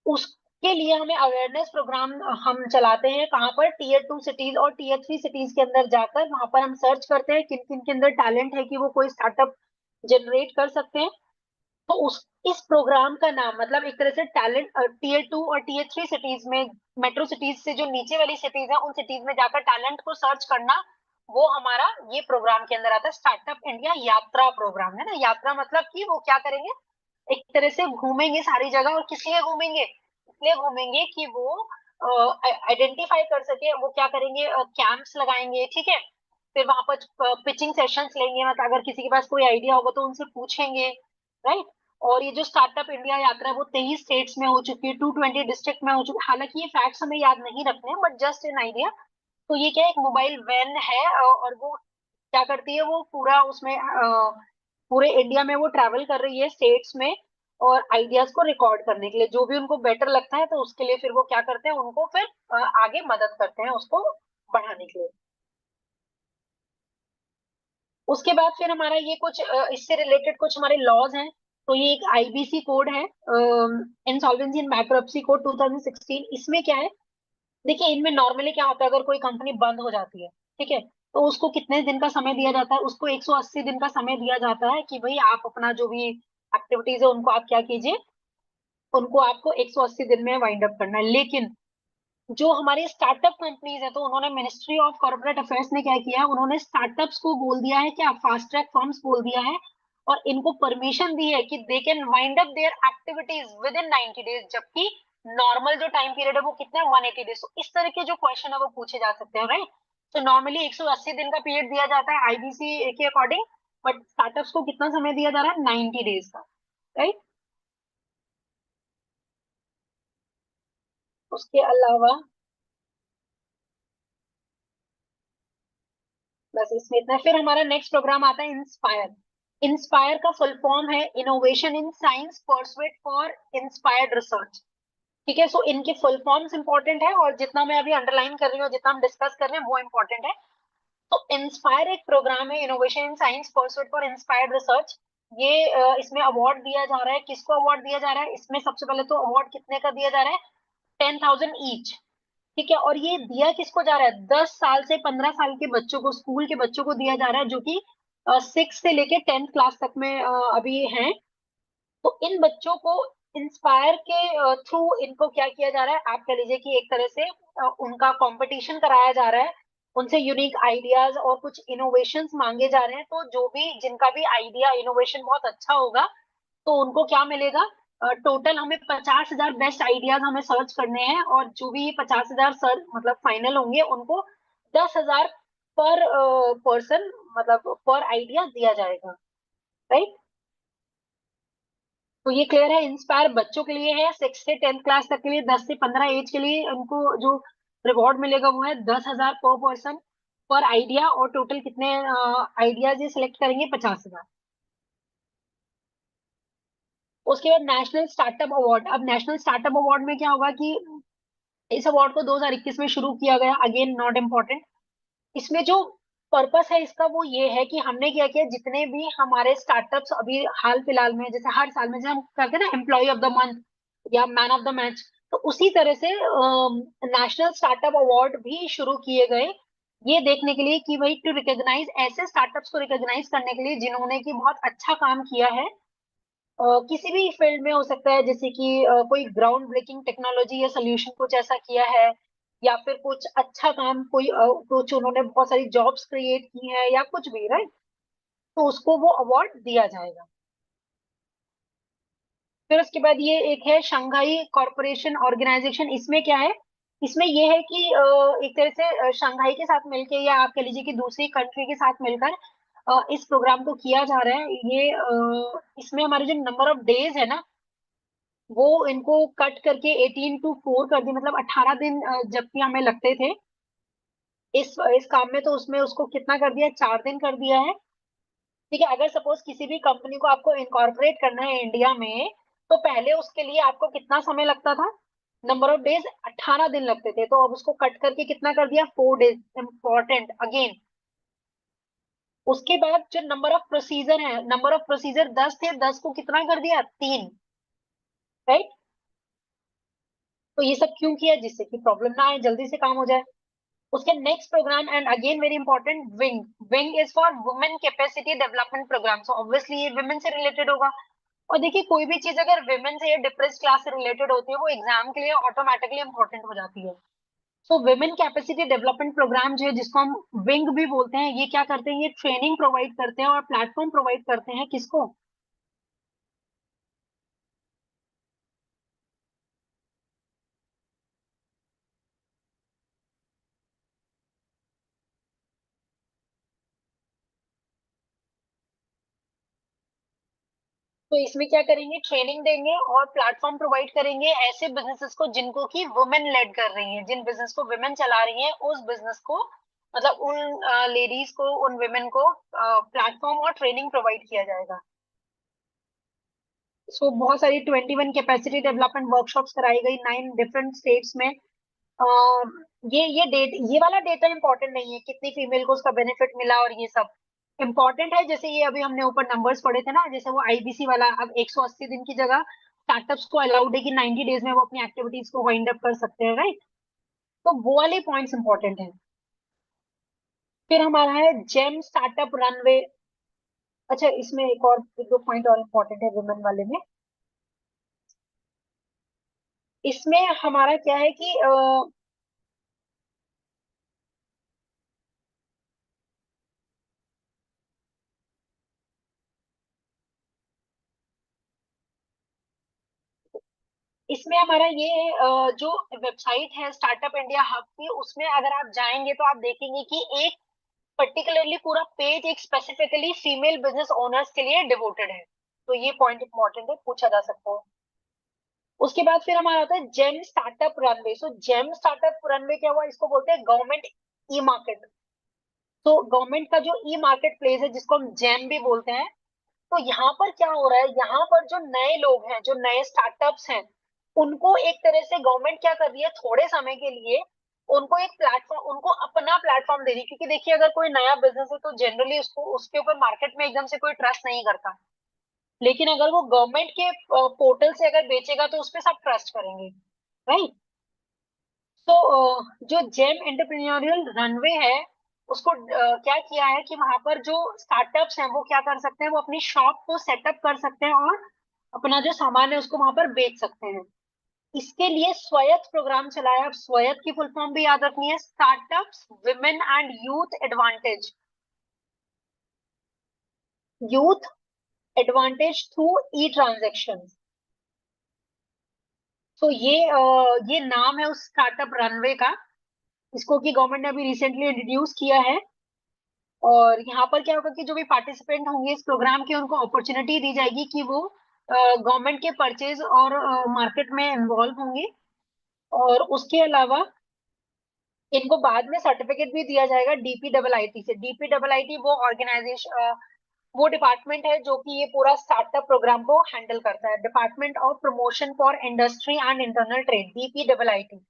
उसके लिए हमें अवेयरनेस प्रोग्राम हम चलाते हैं। कहाँ पर, टीयर 2 सिटीज और टीयर 3 सिटीज के अंदर जाकर वहां पर हम सर्च करते हैं किन किन के अंदर टैलेंट है कि वो कोई स्टार्टअप जनरेट कर सकते हैं। तो उस इस प्रोग्राम का नाम, मतलब एक तरह से टैलेंट, टीयर 2 और टीयर 3 सिटीज में, मेट्रो सिटीज से जो नीचे वाली सिटीज है, उन सिटीज में जाकर टैलेंट को सर्च करना, वो हमारा ये प्रोग्राम के अंदर आता है। स्टार्टअप इंडिया यात्रा प्रोग्राम है ना, यात्रा मतलब कि वो क्या करेंगे, एक तरह से घूमेंगे सारी जगह। और किस लिए घूमेंगे, इसलिए घूमेंगे कि वो आइडेंटिफाई कर सके, वो क्या करेंगे, कैंप्स लगाएंगे, ठीक है। फिर वहां पर पिचिंग सेशंस लेंगे, मतलब अगर किसी के पास कोई आइडिया होगा तो उनसे पूछेंगे, राइट। और ये जो स्टार्टअप इंडिया यात्रा है वो 23 स्टेट्स में हो चुकी है, 220 डिस्ट्रिक्ट में हो चुकी है। हालांकि ये फैक्ट्स हमें याद नहीं रखने हैं, बट जस्ट एन आइडिया। तो ये क्या, एक मोबाइल वैन है, और वो क्या करती है, वो पूरा उसमें पूरे इंडिया में वो ट्रैवल कर रही है स्टेट्स में, और आइडियाज को रिकॉर्ड करने के लिए, जो भी उनको बेटर लगता है, तो उसके लिए फिर वो क्या करते हैं, उनको फिर आगे मदद करते हैं उसको बढ़ाने के लिए। उसके बाद फिर हमारा ये कुछ इससे रिलेटेड कुछ हमारे लॉज हैं। तो ये एक आईबीसी कोड है, इंसॉल्वेंसी एंड बैंक्रप्सी कोड 2016। इसमें क्या है, देखिए इनमें नॉर्मली क्या होता है, अगर कोई कंपनी बंद हो जाती है, ठीक है, तो उसको कितने दिन का समय दिया जाता है, उसको 180 दिन का समय दिया जाता है कि भाई आप अपना जो भी एक्टिविटीज है उनको आप क्या कीजिए, उनको आपको 180 दिन में वाइंड अप करना है। लेकिन जो हमारी स्टार्टअप कंपनीज है, तो उन्होंने मिनिस्ट्री ऑफ कॉर्पोरेट अफेयर्स ने क्या किया है, उन्होंने स्टार्टअप्स को बोल दिया है, क्या फास्ट ट्रैक फर्म्स बोल दिया है, और इनको परमिशन दी है कि they can wind up their activities within 90 days, जबकि नॉर्मल जो टाइम पीरियड है वो कितना है 180 डेज। तो इस तरह के जो क्वेश्चन है वो पूछे जा सकते हैं, राइट। तो नॉर्मली 180 दिन का पीरियड दिया जाता है आईबीसी के अकॉर्डिंग, बट स्टार्टअप्स को कितना समय दिया जा रहा है 90 डेज का, राइट। उसके अलावा बस इसमें इतना। फिर हमारा नेक्स्ट प्रोग्राम आता है इंस्पायर। इंस्पायर का फुल फॉर्म है innovation in science pursuit for inspired research. ठीक है, सो इनके फुल फॉर्म्स इंपॉर्टेंट है, और जितना मैं अभी अंडरलाइन कर रही हूँ, जितना हम डिस्कस कर रहे हैं वो इंपॉर्टेंट है। तो इंस्पायर एक प्रोग्राम है innovation in science pursuit for inspired research. ये इसमें अवार्ड दिया जा रहा है, किसको अवार्ड दिया जा रहा है, इसमें सबसे पहले तो अवार्ड कितने का दिया जा रहा है, 10,000 ईच। ठीक है, और ये दिया किसको जा रहा है, 10 साल से 15 साल के बच्चों को, स्कूल के बच्चों को दिया जा रहा है, जो कि 6 से लेके 10th क्लास तक में अभी हैं। तो इन बच्चों को इंस्पायर के थ्रू इनको क्या किया जा रहा है, आप कह लीजिए कि एक तरह से उनका कंपटीशन कराया जा रहा है, उनसे यूनिक आइडियाज और कुछ इनोवेशंस मांगे जा रहे हैं। तो जो भी जिनका भी आइडिया इनोवेशन बहुत अच्छा होगा, तो उनको क्या मिलेगा, टोटल हमें 50,000 बेस्ट आइडियाज हमें सर्च करने हैं, और जो भी 50,000 सर मतलब फाइनल होंगे उनको 10,000 पर पर्सन मतलब पर आइडिया दिया जाएगा, राइट। तो ये क्लियर है, इंस्पायर बच्चों के लिए है, 6 से 10th क्लास तक के लिए, 10 से 15 एज के लिए उनको जो रिवॉर्ड मिलेगा वो है 10,000 पर पर्सन पर आइडिया, और टोटल कितने आइडियाज ये सिलेक्ट करेंगे, 50,000। उसके बाद नेशनल स्टार्टअप अवार्ड। अब नेशनल स्टार्टअप अवार्ड में क्या होगा कि इस अवार्ड को 2021 में शुरू किया गया, अगेन नॉट इम्पोर्टेंट। इसमें जो पर्पस है इसका वो ये है कि हमने क्या किया, जितने भी हमारे स्टार्टअप्स अभी हाल फिलहाल में, जैसे हर साल में जैसे हम करते हैं ना एम्प्लॉय ऑफ द मंथ या मैन ऑफ द मैच, तो उसी तरह से नेशनल स्टार्टअप अवार्ड भी शुरू किए गए, ये देखने के लिए कि भाई टू रिकॉग्नाइज ऐसे स्टार्टअप्स को रिकॉग्नाइज करने के लिए जिन्होंने की बहुत अच्छा काम किया है, किसी भी फील्ड में हो सकता है, जैसे कि कोई ग्राउंड ब्रेकिंग टेक्नोलॉजी या सोल्यूशन कुछ ऐसा किया है, या फिर कुछ अच्छा काम कोई कुछ उन्होंने बहुत सारी जॉब्स क्रिएट की है या कुछ भी, राइट। तो उसको वो अवार्ड दिया जाएगा। फिर उसके बाद ये एक है शंघाई कॉरपोरेशन ऑर्गेनाइजेशन। इसमें क्या है, इसमें ये है कि एक तरह से शंघाई के साथ मिलके, या आप कह लीजिए कि दूसरी कंट्री के साथ मिलकर इस प्रोग्राम को किया जा रहा है। ये इसमें हमारे जो नंबर ऑफ डेज है ना, वो इनको कट करके 18 to 4 कर दी, मतलब 18 दिन जबकि हमें लगते थे इस काम में, तो उसमें उसको कितना कर दिया, 4 दिन कर दिया है। ठीक है, अगर सपोज किसी भी कंपनी को आपको इनकॉर्पोरेट करना है इंडिया में, तो पहले उसके लिए आपको कितना समय लगता था, नंबर ऑफ डेज 18 दिन लगते थे, तो अब उसको कट करके कितना कर दिया, 4 डेज। Important again. उसके बाद जो नंबर ऑफ प्रोसीजर है, नंबर ऑफ प्रोसीजर 10 थे, 10 को कितना कर दिया, 3, राइट। तो ये सब क्यों किया, जिससे कि प्रॉब्लम ना आए, जल्दी से काम हो जाए। उसके next program and again very important, wing. Wing is for women capacity development program. So obviously ये विमेन से रिलेटेड होगा। और देखिए, कोई भी चीज अगर विमेन से या डिप्रेस क्लास से रिलेटेड होती है, वो एग्जाम के लिए ऑटोमेटिकली इंपॉर्टेंट हो जाती है। सो विमेन कैपेसिटी डेवलपमेंट प्रोग्राम जो है, जिसको हम विंग भी बोलते हैं, ये क्या करते हैं, ये ट्रेनिंग प्रोवाइड करते हैं और प्लेटफॉर्म प्रोवाइड करते हैं, किसको, तो इसमें क्या करेंगे, ट्रेनिंग देंगे और प्लेटफॉर्म प्रोवाइड करेंगे ऐसे बिजनेसेस को जिनको कि वुमेन लेड कर रही हैं, जिन बिजनेस को वुमेन चला रही हैं, उस बिजनेस को मतलब उन लेडीज को, उन वुमेन को प्लेटफॉर्म और ट्रेनिंग प्रोवाइड किया जाएगा। सो बहुत सारी 21 कैपेसिटी डेवलपमेंट वर्कशॉप्स कराई गई 9 डिफरेंट स्टेट्स में। ये वाला डेटा इंपॉर्टेंट नहीं है, कितनी फीमेल को उसका बेनिफिट मिला और ये सब इम्पोर्टेंट है। जैसे ये अभी हमने ऊपर नंबर्स पढ़े थे ना, जैसे वो आईबीसी वाला, अब 180 दिन की जगह स्टार्टअप्स को अलाउड है कि 90 डेज में वो अपनी एक्टिविटीज को वाइंड अप कर सकते हैं, राइट। तो वो वाले पॉइंट्स इंपॉर्टेंट है। फिर हमारा है जेम स्टार्टअप रनवे। अच्छा, इसमें एक दो पॉइंट और इम्पोर्टेंट है वुमेन वाले में। इसमें हमारा क्या है कि इसमें हमारा ये जो वेबसाइट है स्टार्टअप इंडिया हब की, उसमें अगर आप जाएंगे तो आप देखेंगे कि एक पर्टिकुलरली पूरा पेज एक स्पेसिफिकली फीमेल बिजनेस ओनर्स के लिए डिवोटेड है। तो ये पॉइंट इंपॉर्टेंट है, पूछा जा सकता है। उसके बाद फिर हमारा आता है जेम स्टार्टअप रनवे। सो जेम स्टार्टअप रनवे क्या हुआ, इसको बोलते हैं गवर्नमेंट ई मार्केट। तो गवर्नमेंट का जो ई मार्केट प्लेस है, जिसको हम जेम भी बोलते हैं, तो यहाँ पर क्या हो रहा है, यहाँ पर जो नए लोग हैं, जो नए स्टार्टअप्स हैं, उनको एक तरह से गवर्नमेंट क्या कर रही है, थोड़े समय के लिए उनको एक प्लेटफॉर्म, उनको अपना प्लेटफॉर्म दे रही है। क्योंकि देखिए, अगर कोई नया बिजनेस है तो जनरली उसको उसके ऊपर मार्केट में एकदम से कोई ट्रस्ट नहीं करता। लेकिन अगर वो गवर्नमेंट के पोर्टल से अगर बेचेगा तो उसपे सब ट्रस्ट करेंगे, राइट। तो जो जेम एंटरप्रेन्योरियल रनवे है, उसको क्या किया है कि वहां पर जो स्टार्टअप्स हैं वो क्या कर सकते हैं, वो अपनी शॉप को सेटअप कर सकते हैं और अपना जो सामान है उसको वहां पर बेच सकते हैं। इसके लिए स्वायत्त प्रोग्राम चलाया है। अब स्वायत्त की फुल फॉर्म भी याद रखनी है, startups women and youth advantage. Youth advantage through E transaction. तो ये नाम है उस स्टार्टअप रनवे का, इसको कि गवर्नमेंट ने अभी रिसेंटली इंट्रोड्यूस किया है। और यहाँ पर क्या होगा कि जो भी पार्टिसिपेंट होंगे इस प्रोग्राम के, उनको अपॉर्चुनिटी दी जाएगी कि वो गवर्नमेंट के परचेज और मार्केट में इन्वॉल्व होंगे। और उसके अलावा इनको बाद में सर्टिफिकेट भी दिया जाएगा डीपीडब्ल्यूआईटी से। डीपीडब्ल्यूआईटी वो ऑर्गेनाइजेशन, वो डिपार्टमेंट है जो कि ये पूरा स्टार्टअप प्रोग्राम को हैंडल करता है। Department of promotion for industry and internal trade, DPIIT.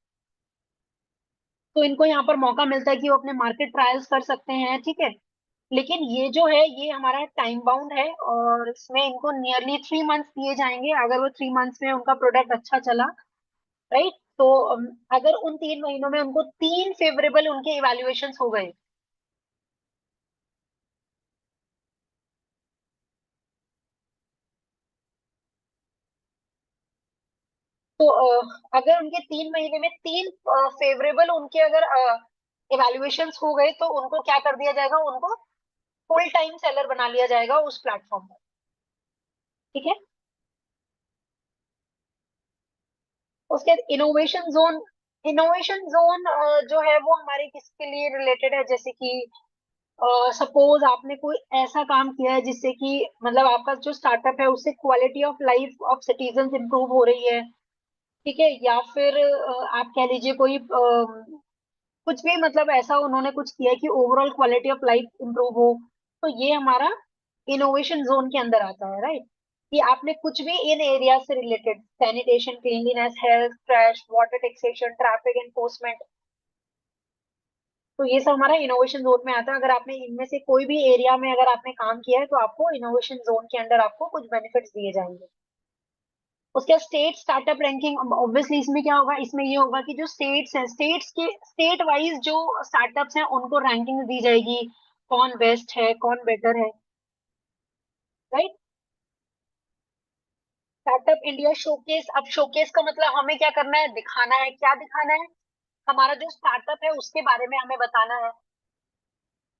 तो इनको यहाँ पर मौका मिलता है कि वो अपने मार्केट ट्रायल्स कर सकते हैं, ठीक है। लेकिन ये जो है ये हमारा टाइम बाउंड है, और इसमें इनको नियरली 3 मंथ्स दिए जाएंगे। अगर वो 3 मंथ्स में उनका प्रोडक्ट अच्छा चला, राइट, तो अगर उन 3 महीनों में उनको 3 फेवरेबल उनके इवेल्युएशन हो गए, तो अगर उनके 3 महीने में 3 फेवरेबल उनके अगर इवेल्युएशन हो गए, तो उनको क्या कर दिया जाएगा, उनको फुल टाइम सेलर बना लिया जाएगा उस प्लेटफॉर्म पर, ठीक है। उसके बाद इनोवेशन जोन जो है वो हमारे किसके लिए रिलेटेड है, जैसे कि सपोज आपने कोई ऐसा काम किया है जिससे कि मतलब आपका जो स्टार्टअप है उससे quality of life of citizens improve हो रही है, ठीक है। या फिर आप कह लीजिए कोई कुछ भी, मतलब ऐसा उन्होंने कुछ किया है कि overall quality of life improve हो, तो ये हमारा इनोवेशन जोन के अंदर आता है, राइट। कि आपने कुछ भी इन एरिया से related, sanitation, cleanliness, health, trash, water taxation, traffic enforcement, तो ये सब हमारा इनोवेशन जोन में आता है। अगर आपने इनमें से कोई भी एरिया में अगर आपने काम किया है तो आपको इनोवेशन जोन के अंदर आपको कुछ बेनिफिट्स दिए जाएंगे। उसके स्टेट स्टार्टअप रैंकिंग, ऑब्वियसली इसमें क्या होगा, इसमें ये होगा कि जो स्टेट्स हैं, स्टेट्स के स्टेट वाइज जो स्टार्टअप्स हैं उनको रैंकिंग दी जाएगी, कौन बेस्ट है, कौन बेटर है, राइट। Startup India showcase. अब शोकेस का मतलब हमें क्या करना है, दिखाना है। क्या दिखाना है, हमारा जो स्टार्टअप है उसके बारे में हमें बताना है।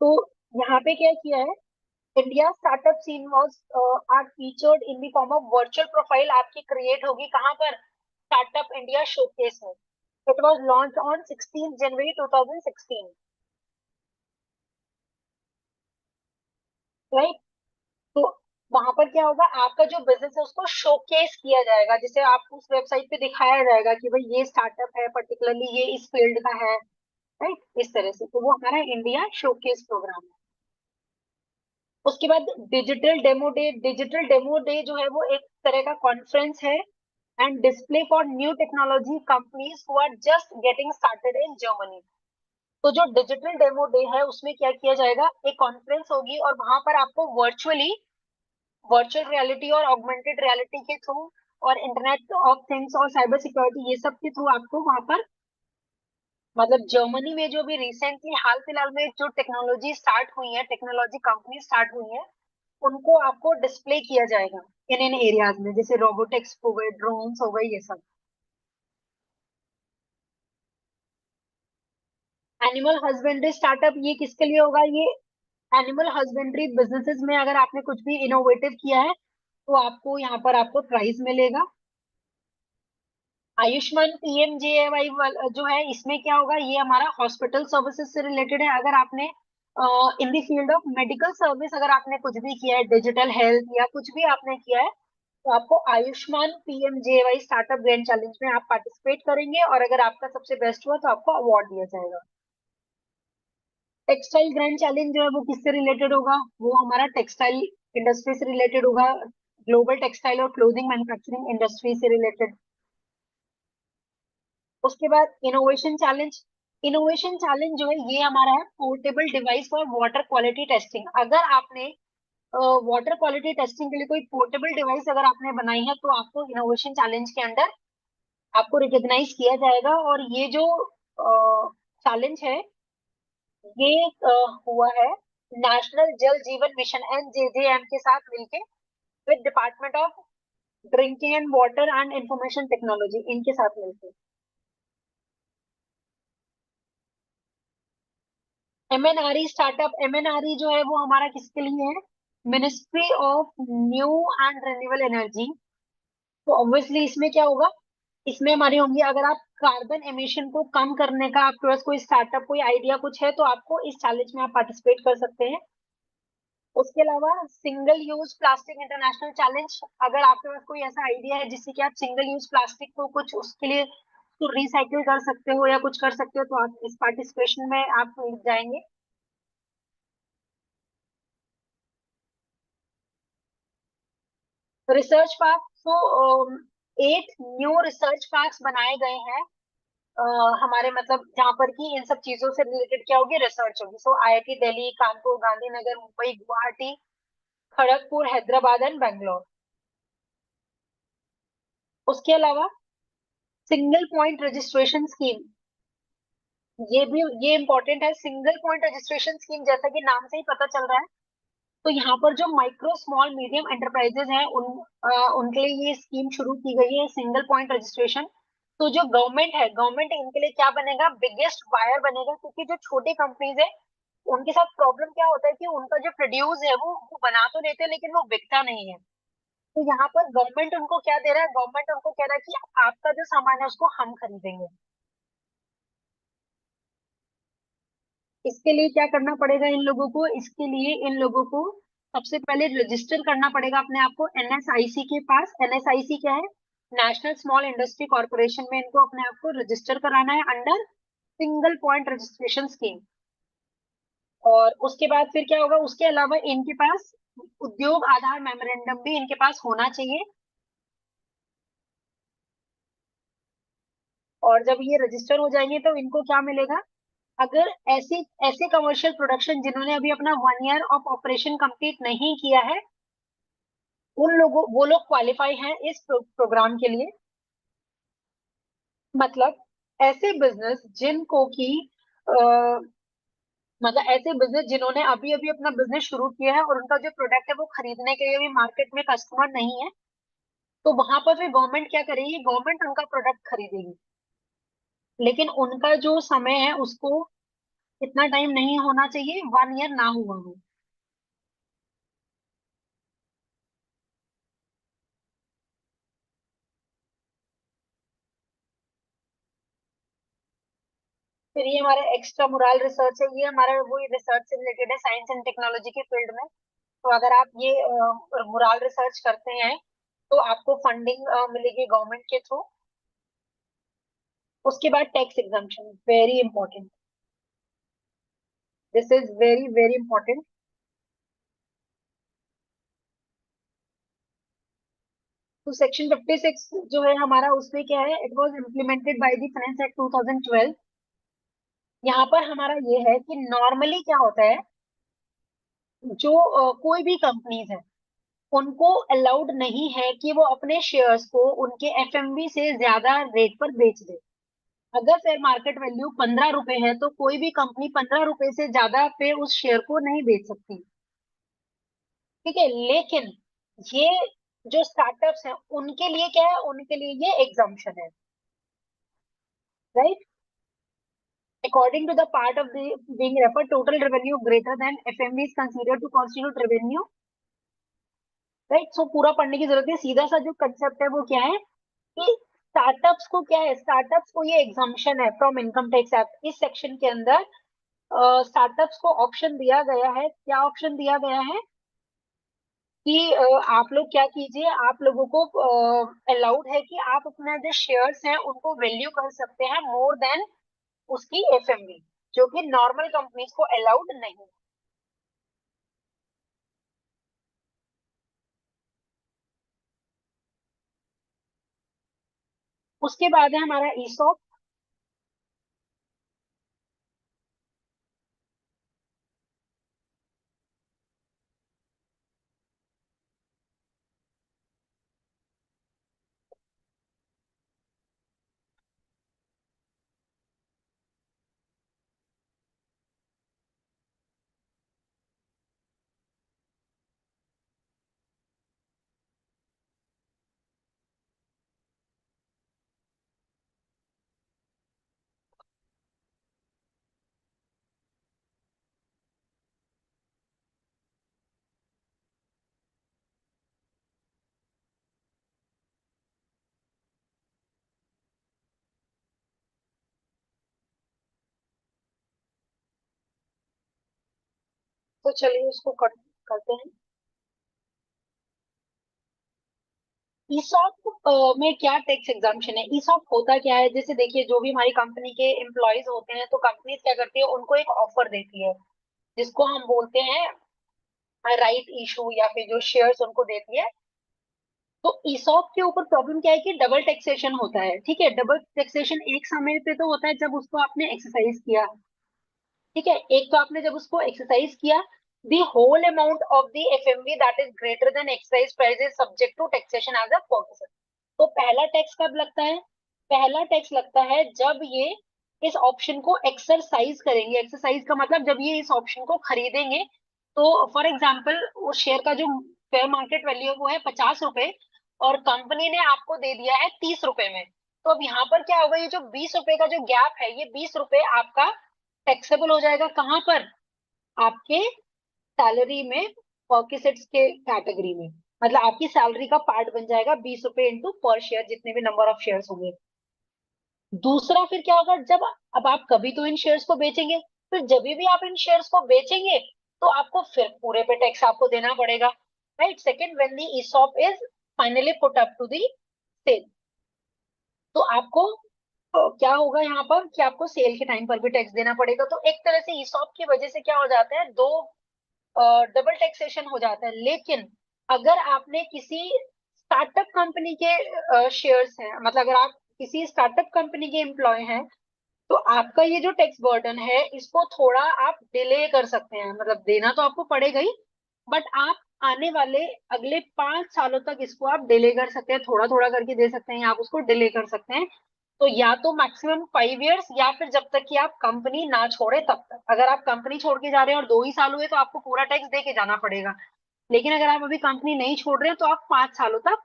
तो यहाँ पे क्या किया है, India startup scene was are featured in the form of virtual profile. आपकी क्रिएट होगी कहाँ पर, स्टार्टअप इंडिया शोकेस में। It was launch on 16 January 2016, right. तो वहां पर क्या होगा, आपका जो बिजनेस है उसको शोकेस किया जाएगा, जैसे आपको उस वेबसाइट पे दिखाया जाएगा कि भाई ये स्टार्टअप है, पर्टिकुलरली ये इस फील्ड का है, राइट। इस तरह से तो वो हमारा इंडिया शोकेस प्रोग्राम है। उसके बाद digital demo day. Digital demo day जो है वो एक तरह का कॉन्फ्रेंस है and display for new technology companies who are just getting started in Germany. तो जो डिजिटल डेमो डे है उसमें क्या किया जाएगा, एक कॉन्फ्रेंस होगी और वहां पर आपको वर्चुअली, वर्चुअल रियलिटी और ऑगमेंटेड रियलिटी के थ्रू और इंटरनेट ऑफ थिंग्स और साइबर सिक्योरिटी, ये सब के थ्रू आपको वहां पर, मतलब जर्मनी में जो भी रिसेंटली हाल फिलहाल में जो टेक्नोलॉजी स्टार्ट हुई है, टेक्नोलॉजी कंपनी स्टार्ट हुई है, उनको आपको डिस्प्ले किया जाएगा इन इन एरियाज में, जैसे रोबोटिक्स हो गए, ड्रोन्स हो गए, ये सब। एनिमल हस्बेंड्री स्टार्टअप ये किसके लिए होगा, ये एनिमल हस्बेंड्री बिजनेसेस में अगर आपने कुछ भी इनोवेटिव किया है तो आपको यहाँ पर आपको प्राइज मिलेगा। आयुष्मान पीएमजेएवाई जो है, इसमें क्या होगा, ये हमारा हॉस्पिटल सर्विसेज से रिलेटेड है। अगर आपने in the field of medical service अगर आपने कुछ भी किया है, डिजिटल हेल्थ या कुछ भी आपने किया है, तो आपको Ayushman PMJAY startup grand challenge में आप पार्टिसिपेट करेंगे, और अगर आपका सबसे बेस्ट हुआ तो आपको अवार्ड दिया जाएगा। टेक्सटाइल ग्रैंड चैलेंज जो है वो किससे रिलेटेड होगा, वो हमारा टेक्सटाइल इंडस्ट्री से रिलेटेड होगा, ग्लोबल टेक्सटाइल और क्लोथिंग मैन्युफैक्चरिंग इंडस्ट्री से रिलेटेड। उसके बाद इनोवेशन चैलेंज जो है ये हमारा है portable device for water quality testing. अगर आपने वाटर क्वालिटी टेस्टिंग के लिए कोई पोर्टेबल डिवाइस अगर आपने बनाई है, तो आपको इनोवेशन चैलेंज के अंदर आपको रिकॉग्नाइज किया जाएगा। और ये जो चैलेंज है, ये हुआ है नेशनल जल जीवन मिशन NJJM के साथ मिलके, with department of drinking and water and information technology, इनके साथ मिलके। MNRE स्टार्टअप, MNRE जो है वो हमारा किसके लिए है, ministry of new and renewable energy. तो ऑब्वियसली इसमें क्या होगा, इसमें हमारी होंगी, अगर आप कार्बन एमिशन को कम करने का आपके पास कोई स्टार्टअप कोई आइडिया कुछ है, तो आपको इस चैलेंज में आप पार्टिसिपेट कर सकते हैं। उसके अलावा single use plastic international challenge, अगर आपके पास कोई ऐसा आइडिया है जिससे कि आप सिंगल यूज प्लास्टिक को कुछ उसके लिए तो रिसाइकिल कर सकते हो या कुछ कर सकते हो, तो आप इस पार्टिसिपेशन में आप जाएंगे। रिसर्च पार्क, तो 8 न्यू रिसर्च पार्क्स बनाए गए हैं, हमारे मतलब जहाँ पर कि इन सब चीजों से रिलेटेड क्या होगी, रिसर्च होगी। सो IIT दिल्ली, कानपुर, गांधीनगर, मुंबई, गुवाहाटी, खड़गपुर, हैदराबाद एंड बेंगलोर। उसके अलावा सिंगल पॉइंट रजिस्ट्रेशन स्कीम, ये इंपॉर्टेंट है। सिंगल पॉइंट रजिस्ट्रेशन स्कीम, जैसा कि नाम से ही पता चल रहा है, तो यहाँ पर जो माइक्रो स्मॉल मीडियम एंटरप्राइजेज हैं उनके लिए ये स्कीम शुरू की गई है, सिंगल पॉइंट रजिस्ट्रेशन। तो जो गवर्नमेंट इनके लिए क्या बनेगा, बिगेस्ट बायर बनेगा, क्योंकि जो छोटी कंपनीज है उनके साथ प्रॉब्लम क्या होता है कि उनका जो प्रोड्यूस है वो बना तो लेते हैं लेकिन वो बिकता नहीं है। तो यहाँ पर गवर्नमेंट उनको क्या दे रहा है, गवर्नमेंट उनको कह रहा है कि आपका जो सामान है उसको हम खरीदेंगे। इसके लिए क्या करना पड़ेगा इन लोगों को, इसके लिए इन लोगों को सबसे पहले रजिस्टर करना पड़ेगा अपने आप को NSIC के पास। NSIC क्या है, नेशनल स्मॉल इंडस्ट्री कॉर्पोरेशन में इनको अपने आप को रजिस्टर कराना है under single point registration scheme. और उसके बाद फिर क्या होगा, उसके अलावा इनके पास उद्योग आधार मेमोरेंडम भी इनके पास होना चाहिए। और जब ये रजिस्टर हो जाएंगे तो इनको क्या मिलेगा, अगर ऐसी ऐसे कमर्शियल प्रोडक्शन जिन्होंने अभी अपना 1 ईयर ऑफ ऑपरेशन कंप्लीट नहीं किया है, उन लोगों वो लोग क्वालिफाई हैं इस प्रोग्राम के लिए। मतलब ऐसे बिजनेस जिनको की मतलब ऐसे बिजनेस जिन्होंने अभी अभी अपना बिजनेस शुरू किया है और उनका जो प्रोडक्ट है वो खरीदने के लिए भी मार्केट में कस्टमर नहीं है, तो वहां पर फिर गवर्नमेंट क्या करेगी, गवर्नमेंट उनका प्रोडक्ट खरीदेगी, लेकिन उनका जो समय है उसको इतना टाइम नहीं होना चाहिए, 1 ईयर ना हुआ हो। फिर ये हमारा एक्स्ट्रा मुराल रिसर्च है, ये हमारा वो रिसर्च से रिलेटेड है साइंस एंड टेक्नोलॉजी के फील्ड में। तो अगर आप ये मुराल रिसर्च करते हैं तो आपको फंडिंग मिलेगी गवर्नमेंट के थ्रू। उसके बाद tax exemption, very important, this is very very important. तो सेक्शन 56 जो है हमारा, उसमें क्या है, it was implemented by the finance act 2012। यहाँ पर हमारा ये है कि नॉर्मली क्या होता है, जो कोई भी कंपनीज है उनको अलाउड नहीं है कि वो अपने शेयर्स को उनके FMV से ज्यादा रेट पर बेच दे। अगर फेयर मार्केट वैल्यू 15 रुपए है तो कोई भी कंपनी 15 रुपए से ज्यादा पे उस शेयर को नहीं बेच सकती। ठीक है, लेकिन ये जो स्टार्टअप्स हैं उनके लिए क्या है, उनके लिए ये एग्जाम्पशन है, right. According to the part of the being referred, total revenue greater than FMV is considered to constitute revenue, right. So पूरा पढ़ने की जरूरत है, सीधा सा जो कंसेप्ट है वो क्या है कि स्टार्टअप्स को क्या है, स्टार्टअप्स को ये एग्जम्पशन है फ्रॉम इनकम टैक्स एक्ट। इस सेक्शन के अंदर स्टार्टअप्स को ऑप्शन दिया गया है। क्या ऑप्शन दिया गया है कि आप लोग क्या कीजिए, आप लोगों को अलाउड है कि आप अपना जो शेयर्स हैं उनको वैल्यू कर सकते हैं मोर देन उसकी एफएमवी, जो कि नॉर्मल कंपनीज को अलाउड नहीं है। उसके बाद है हमारा ईसॉप। तो चलिए उसको करते हैं। ईसॉप में क्या टैक्स एग्जाम्पशन है? ईसॉप होता क्या है, जैसे देखिए जो भी हमारी कंपनी के एम्प्लॉयज होते हैं तो कंपनी क्या करती है, उनको एक ऑफर देती है जिसको हम बोलते हैं राइट इशू, या फिर जो शेयर्स उनको देती है। तो ईसॉप के ऊपर प्रॉब्लम क्या है कि डबल टैक्सेशन होता है। ठीक है, डबल टैक्सेशन एक समय पे तो होता है जब उसको आपने एक्सरसाइज किया। ठीक है, एक तो आपने जब उसको एक्सरसाइज किया, the whole amount of the FMV that is greater than exercise price is subject to taxation as a percent. तो पहला टैक्स कब लगता है? पहला टैक्स लगता है जब ये इस ऑप्शन को एक्सरसाइज करेंगे। एक्सरसाइज का मतलब जब ये इस ऑप्शन को खरीदेंगे। तो फॉर एग्जाम्पल उस शेयर का जो फेयर मार्केट वैल्यू है वो है 50 रुपए, और कंपनी ने आपको दे दिया है 30 रुपए में। तो अब यहाँ पर क्या होगा, ये जो 20 रुपए का जो गैप है, ये 20 रुपए आपका टैक्सेबल हो जाएगा। कहां पर? आपके सैलरी में, परक्यूसेट्स के कैटेगरी में। मतलब आपकी सैलरी का पार्ट बन जाएगा 20 रुपए इंटू पर शेयर, जितने भी नंबर ऑफ शेयर्स होंगे। दूसरा फिर क्या होगा, जब अब आप कभी तो इन शेयर्स को बेचेंगे, फिर जब भी आप इन शेयर्स को बेचेंगे तो आपको फिर पूरे पे टैक्स आपको देना पड़ेगा। Right, second, when the ESOP is finally put up to the sale, तो आपको क्या होगा यहाँ पर कि आपको सेल के टाइम पर भी टैक्स देना पड़ेगा। तो एक तरह से ईसॉप की वजह से क्या हो जाता है, दो डबल टैक्सेशन हो जाता है। लेकिन अगर आपने किसी स्टार्टअप कंपनी के शेयर्स हैं, मतलब अगर आप किसी स्टार्टअप कंपनी के एम्प्लॉय हैं, तो आपका ये जो टैक्स बर्डन है इसको थोड़ा आप डिले कर सकते हैं। मतलब देना तो आपको पड़ेगा ही, बट आप आने वाले अगले 5 सालों तक इसको आप डिले कर सकते हैं, थोड़ा थोड़ा करके दे सकते हैं, आप उसको डिले कर सकते हैं। तो या तो मैक्सिमम 5 इयर्स, या फिर जब तक कि आप कंपनी ना छोड़े तब तक। अगर आप कंपनी छोड़ के जा रहे हैं और 2 ही साल हुए तो आपको पूरा टैक्स दे के जाना पड़ेगा। लेकिन अगर आप अभी कंपनी नहीं छोड़ रहे हैं तो आप 5 सालों तक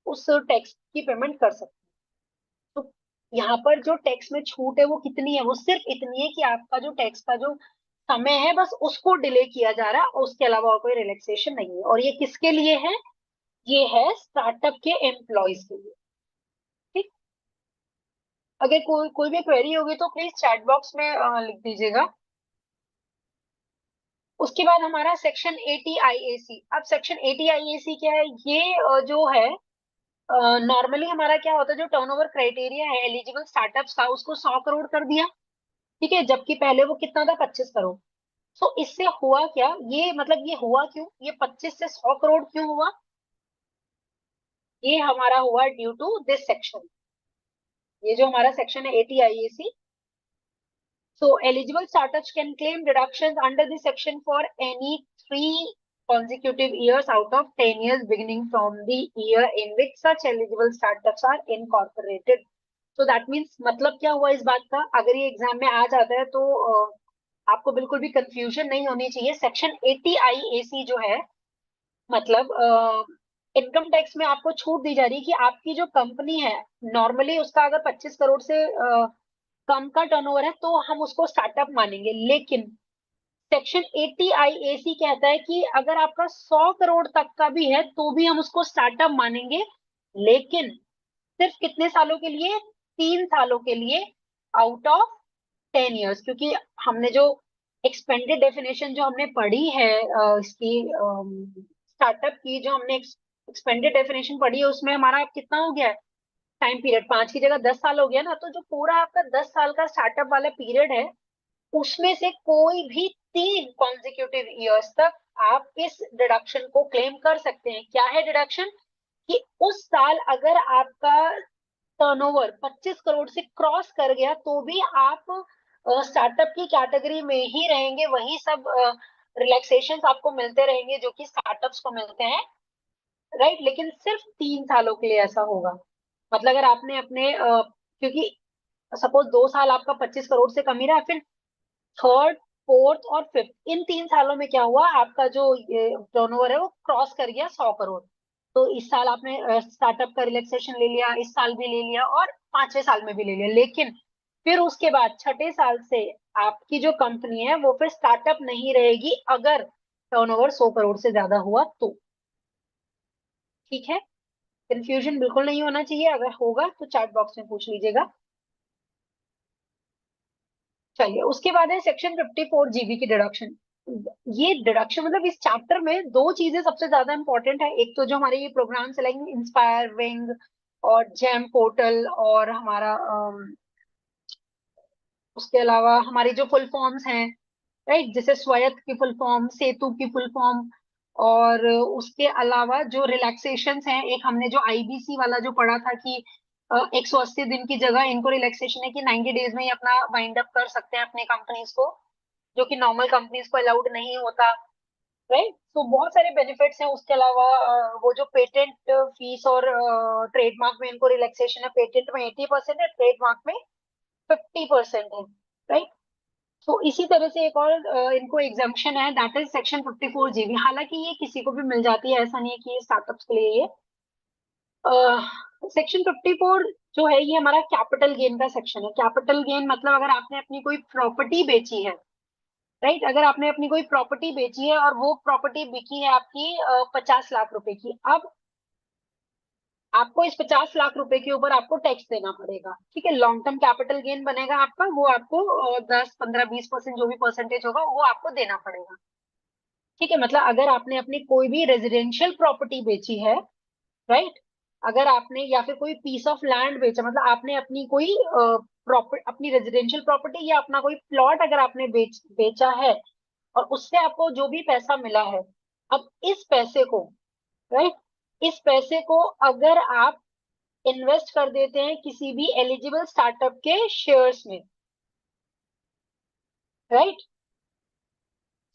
उस टैक्स की पेमेंट कर सकते हैं। तो यहाँ पर जो टैक्स में छूट है वो कितनी है? वो सिर्फ इतनी है कि आपका जो टैक्स का जो समय है बस उसको डिले किया जा रहा है, और उसके अलावा और कोई रिलैक्सेशन नहीं है। और ये किसके लिए है? ये है स्टार्टअप के एम्प्लॉयज के लिए। ठीक, अगर कोई कोई भी क्वेरी होगी तो प्लीज चैट बॉक्स में लिख दीजिएगा। उसके बाद हमारा सेक्शन 80 IAC। अब सेक्शन 80 IAC क्या है? ये जो है नॉर्मली हमारा क्या होता है, जो टर्नओवर क्राइटेरिया है एलिजिबल स्टार्टअप्स का, उसको 100 करोड़ कर दिया। ठीक है, जबकि पहले वो कितना था, 25 करोड़। तो इससे हुआ क्या, ये मतलब ये हुआ क्यों, ये 25 से 100 करोड़ क्यों हुआ? ये हमारा हुआ ड्यू टू दिस सेक्शन। ये जो हमारा सेक्शन है 80 IAC। So eligible startups can claim deductions under this section for any 3 consecutive years out of 10 years beginning from the year in which such eligible startups are incorporated. So that means मतलब क्या हुआ इस बात का, अगर ये एग्जाम में आ जाता है तो आपको बिल्कुल भी कंफ्यूजन नहीं होनी चाहिए। सेक्शन 80 IAC जो है, मतलब इनकम टैक्स में आपको छूट दी जा रही है कि आपकी जो कंपनी है, नॉर्मली उसका अगर 25 करोड़ से कम का टर्नओवर है तो हम उसको स्टार्टअप मानेंगे। लेकिन सेक्शन 80 IAC कहता है कि अगर आपका 100 करोड़ तक का भी है तो भी हम उसको स्टार्टअप मानेंगे। लेकिन सिर्फ कितने सालों के लिए? 3 सालों के लिए आउट ऑफ 10 years, क्योंकि हमने जो एक्सपेंडेड डेफिनेशन जो हमने पढ़ी है इसकी स्टार्टअप की, जो हमने एक्सपेंडेड डेफिनेशन पढ़ी है, उसमें हमारा कितना हो गया है टाइम पीरियड? 5 की जगह 10 साल हो गया ना। तो जो पूरा आपका 10 साल का स्टार्टअप वाला पीरियड है, उसमें से कोई भी 3 कॉन्जिक्यूटिव ईयर्स तक आप इस डिडक्शन को क्लेम कर सकते हैं। क्या है डिडक्शन? कि उस साल अगर आपका टर्नओवर 25 करोड़ से क्रॉस कर गया तो भी आप स्टार्टअप की कैटेगरी में ही रहेंगे, वही सब रिलैक्सेशन आपको मिलते रहेंगे जो कि स्टार्टअप्स को मिलते हैं, राइट। लेकिन सिर्फ 3 सालों के लिए ऐसा होगा। मतलब अगर आपने अपने क्योंकि सपोज 2 साल आपका 25 करोड़ से कम ही रहा, फिर थर्ड, फोर्थ और फिफ्थ, इन 3 सालों में क्या हुआ, आपका जो टर्नओवर है वो क्रॉस कर गया 100 करोड़। तो इस साल आपने स्टार्टअप का रिलैक्सेशन ले लिया, इस साल भी ले लिया और 5वें साल में भी ले लिया। लेकिन फिर उसके बाद 6ठे साल से आपकी जो कंपनी है वो फिर स्टार्टअप नहीं रहेगी अगर टर्नओवर 100 करोड़ से ज्यादा हुआ तो। ठीक है, कंफ्यूजन बिल्कुल नहीं होना चाहिए, अगर होगा तो चैट बॉक्स में पूछ लीजिएगा। चलिए, उसके बाद है सेक्शन 54 GB की डिडक्शन। ये डिडक्शन मतलब इस चैप्टर में दो चीजें सबसे ज्यादा इंपॉर्टेंट है। एक तो जो हमारे ये प्रोग्राम चलेंगे, इंस्पायर, विंग और जेम पोर्टल, और हमारा उसके अलावा हमारी जो फुल फॉर्म्स हैं, राइट, जैसे स्वायत्त की फुल फॉर्म, सेतु की फुल फॉर्म, और उसके अलावा जो रिलैक्सेशंस हैं, एक हमने जो आईबीसी वाला जो पढ़ा था कि 180 दिन की जगह इनको रिलैक्सेशन है कि 90 डेज में ही अपना वाइंड अप कर सकते हैं अपनी कंपनीज को, जो कि नॉर्मल कंपनीज को अलाउड नहीं होता, राइट। तो बहुत सारे बेनिफिट्स हैं। उसके अलावा वो जो पेटेंट फीस और ट्रेडमार्क में इनको रिलैक्सेशन है, पेटेंट में 80% है, ट्रेडमार्क में 50% है, राइट। तो इसी तरह से एक और इनको एग्जाम्पशन है, दैट इज सेक्शन 54 GB। हालांकि ये किसी को भी मिल जाती है, ऐसा नहीं है कि ये स्टार्टअप्स के लिए ये सेक्शन 54 जो है ये हमारा कैपिटल गेन का सेक्शन है। कैपिटल गेन मतलब अगर आपने अपनी कोई प्रॉपर्टी बेची है, राइट, अगर आपने अपनी कोई प्रॉपर्टी बेची है और वो प्रॉपर्टी बिकी है आपकी 50 लाख रुपए की, अब आपको इस 50 लाख रुपए के ऊपर आपको टैक्स देना पड़ेगा। ठीक है, लॉन्ग टर्म कैपिटल गेन बनेगा आपका, वो आपको 10, 15, 20% जो भी परसेंटेज होगा वो आपको देना पड़ेगा। ठीक है, मतलब अगर आपने अपनी कोई भी रेजिडेंशियल प्रॉपर्टी बेची है, राइट, अगर आपने या फिर कोई पीस ऑफ लैंड बेचा, मतलब आपने अपनी कोई प्रॉपर्टी, अपनी रेजिडेंशियल प्रॉपर्टी या अपना कोई प्लॉट अगर आपने बेचा है और उससे आपको जो भी पैसा मिला है, अब इस पैसे को, राइट, इस पैसे को अगर आप इन्वेस्ट कर देते हैं किसी भी एलिजिबल स्टार्टअप के शेयर्स में, राइट,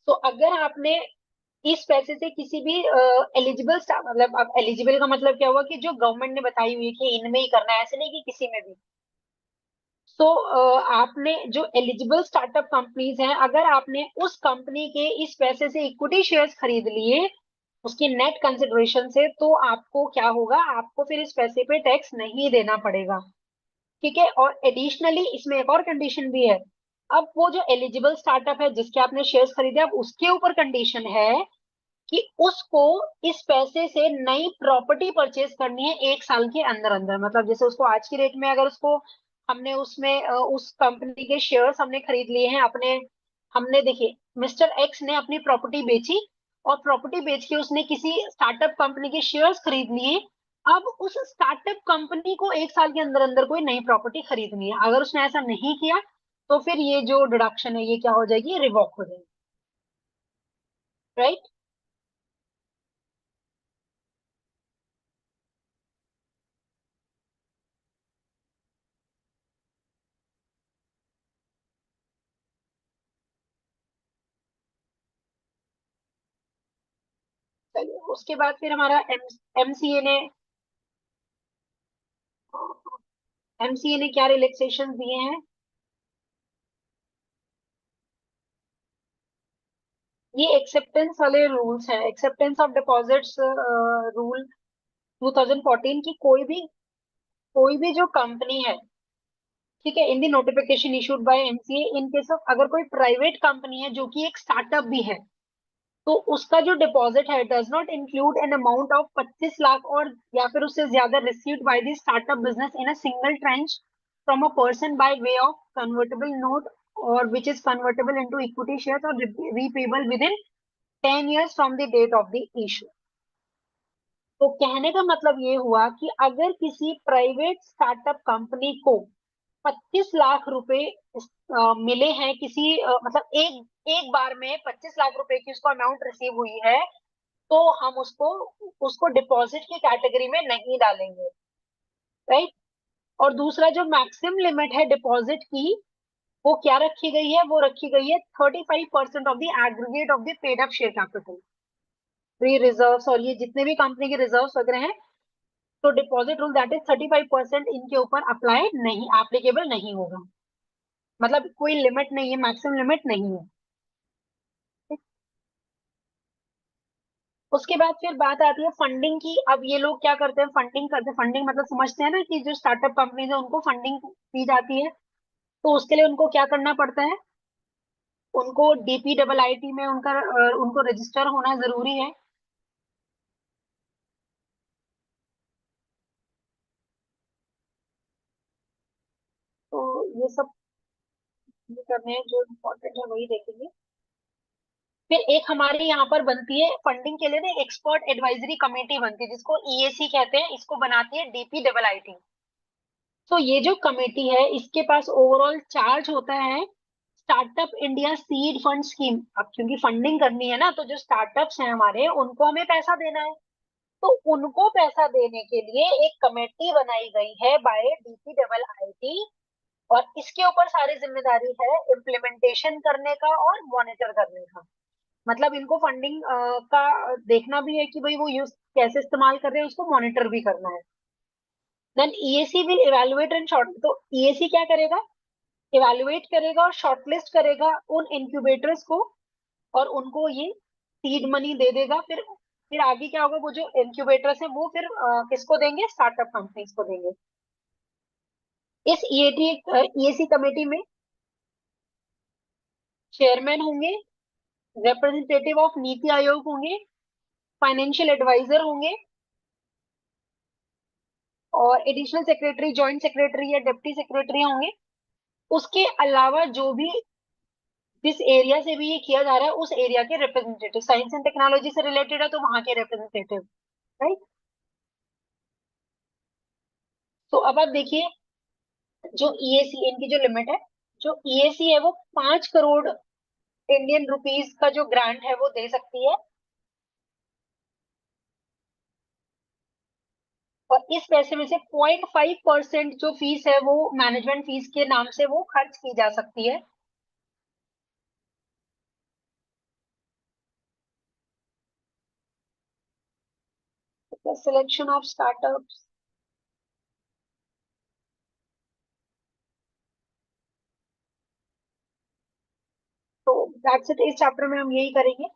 तो अगर आपने इस पैसे से किसी भी एलिजिबल, मतलब अब एलिजिबल का मतलब क्या हुआ कि जो गवर्नमेंट ने बताई हुई है कि इनमें ही करना है, ऐसे नहीं कि किसी में भी। तो आपने जो एलिजिबल स्टार्टअप कंपनीज हैं, अगर आपने उस कंपनी के इस पैसे से इक्विटी शेयर्स खरीद लिए उसकी नेट कंसिडरेशन से, तो आपको क्या होगा, आपको फिर इस पैसे पे टैक्स नहीं देना पड़ेगा। ठीक है, और एडिशनली इसमें एक और कंडीशन भी है। अब वो जो एलिजिबल स्टार्टअप है जिसके आपने शेयर्स खरीदे, अब उसके ऊपर कंडीशन है कि उसको इस पैसे से नई प्रॉपर्टी परचेज करनी है 1 साल के अंदर अंदर। मतलब जैसे उसको आज की रेट में अगर उसको हमने उसमें उस कंपनी के शेयर्स हमने खरीद लिए हैं अपने, हमने देखिए मिस्टर एक्स ने अपनी प्रॉपर्टी बेची और प्रॉपर्टी बेच के उसने किसी स्टार्टअप कंपनी के शेयर्स खरीद लिए। अब उस स्टार्टअप कंपनी को 1 साल के अंदर अंदर कोई नई प्रॉपर्टी खरीदनी है, अगर उसने ऐसा नहीं किया तो फिर ये जो डिडक्शन है ये क्या हो जाएगी, रिवॉक हो जाएगी, राइट। चलिए, उसके बाद फिर हमारा एमसीए ने एमसीए ने क्या रिलैक्सेशन दिए हैं? ये एक्सेप्टेंस वाले रूल्स हैं, एक्सेप्टेंस ऑफ डिपॉजिट्स रूल 2014 की। कोई भी जो कंपनी है, ठीक है, in the notification issued by MCA in case of, अगर कोई प्राइवेट कंपनी है जो कि एक स्टार्टअप भी है, तो उसका जो डिपॉजिट है does not include an amount of 25 lakh और या फिर उससे ज्यादा received by the startup business in a single tranche from a person by way of convertible note or which is convertible into equity shares or repayable within 10 years from the date of the issue. तो कहने का मतलब ये हुआ कि अगर किसी प्राइवेट स्टार्टअप कंपनी को 25 लाख रुपए मिले हैं किसी मतलब एक एक बार में 25 लाख रुपए की उसको अमाउंट रिसीव हुई है, तो हम उसको उसको डिपॉजिट की कैटेगरी में नहीं डालेंगे, राइट। और दूसरा जो मैक्सिमम लिमिट है डिपॉजिट की, वो क्या रखी गई है, वो रखी गई है 35% of the aggregate of the paid up share capital, free reserves और ये जितने भी कंपनी के रिजर्व्स वगैरह हैं। तो डिपॉजिट रूल दैट इज 35% इनके ऊपर अप्लाई नहीं, एप्लीकेबल नहीं होगा। मतलब कोई लिमिट नहीं है, मैक्सिमम लिमिट नहीं है। उसके बाद फिर बात आती है फंडिंग की। अब ये लोग क्या करते हैं, फंडिंग करते हैं। फंडिंग मतलब समझते हैं ना कि जो स्टार्टअप कंपनीज है उनको फंडिंग दी जाती है। तो उसके लिए उनको क्या करना पड़ता है, उनको DPIIT में उनको रजिस्टर होना जरूरी है। तो ये सब ये करने हैं, जो इम्पोर्टेंट है वही देखेंगे। फिर एक हमारे यहाँ पर बनती है फंडिंग के लिए ना, एक्सपर्ट एडवाइजरी कमेटी बनती है जिसको EAC कहते हैं। इसको बनाती है DPIIT। तो ये जो कमेटी है इसके पास ओवरऑल चार्ज होता है startup India seed fund scheme. अब क्योंकि फंडिंग करनी है ना, तो जो स्टार्टअप्स हैं हमारे उनको हमें पैसा देना है। तो उनको पैसा देने के लिए एक कमेटी बनाई गई है बाय DPIIT। और इसके ऊपर सारी जिम्मेदारी है इम्प्लीमेंटेशन करने का और मॉनिटर करने का। मतलब इनको फंडिंग का देखना भी है कि भाई वो यूज कैसे इस्तेमाल कर रहे हैं, उसको मॉनिटर भी करना है। Then EAC will evaluate and short. तो EAC क्या करेगा, इवेलुएट करेगा और शॉर्टलिस्ट करेगा उन इंक्यूबेटर्स को, और उनको ये सीड मनी दे देगा। फिर आगे क्या होगा, वो जो इंक्यूबेटर्स हैं वो फिर किसको देंगे, स्टार्टअप कंपनीज को देंगे। इस EAC कमेटी में चेयरमैन होंगे, रिप्रेजेंटेटिव ऑफ नीति आयोग होंगे, फाइनेंशियल एडवाइजर होंगे, और एडिशनल सेक्रेटरी, जॉइंट सेक्रेटरी या डिप्टी सेक्रेटरी होंगे। उसके अलावा जो भी जिस एरिया से भी ये किया जा रहा है उस एरिया के रिप्रेजेंटेटिव, साइंस एंड टेक्नोलॉजी से रिलेटेड है तो वहां के रिप्रेजेंटेटिव, राइट। तो अब आप देखिए जो EAC इनकी जो लिमिट है, जो EAC है वो 5 करोड़ इंडियन रुपीस का जो ग्रांट है वो दे सकती है। और इस पैसे में से 0.5% जो फीस है वो मैनेजमेंट फीस के नाम से वो खर्च की जा सकती है। Selection of startups. तो दैट्स इट, इस चैप्टर में हम यही करेंगे।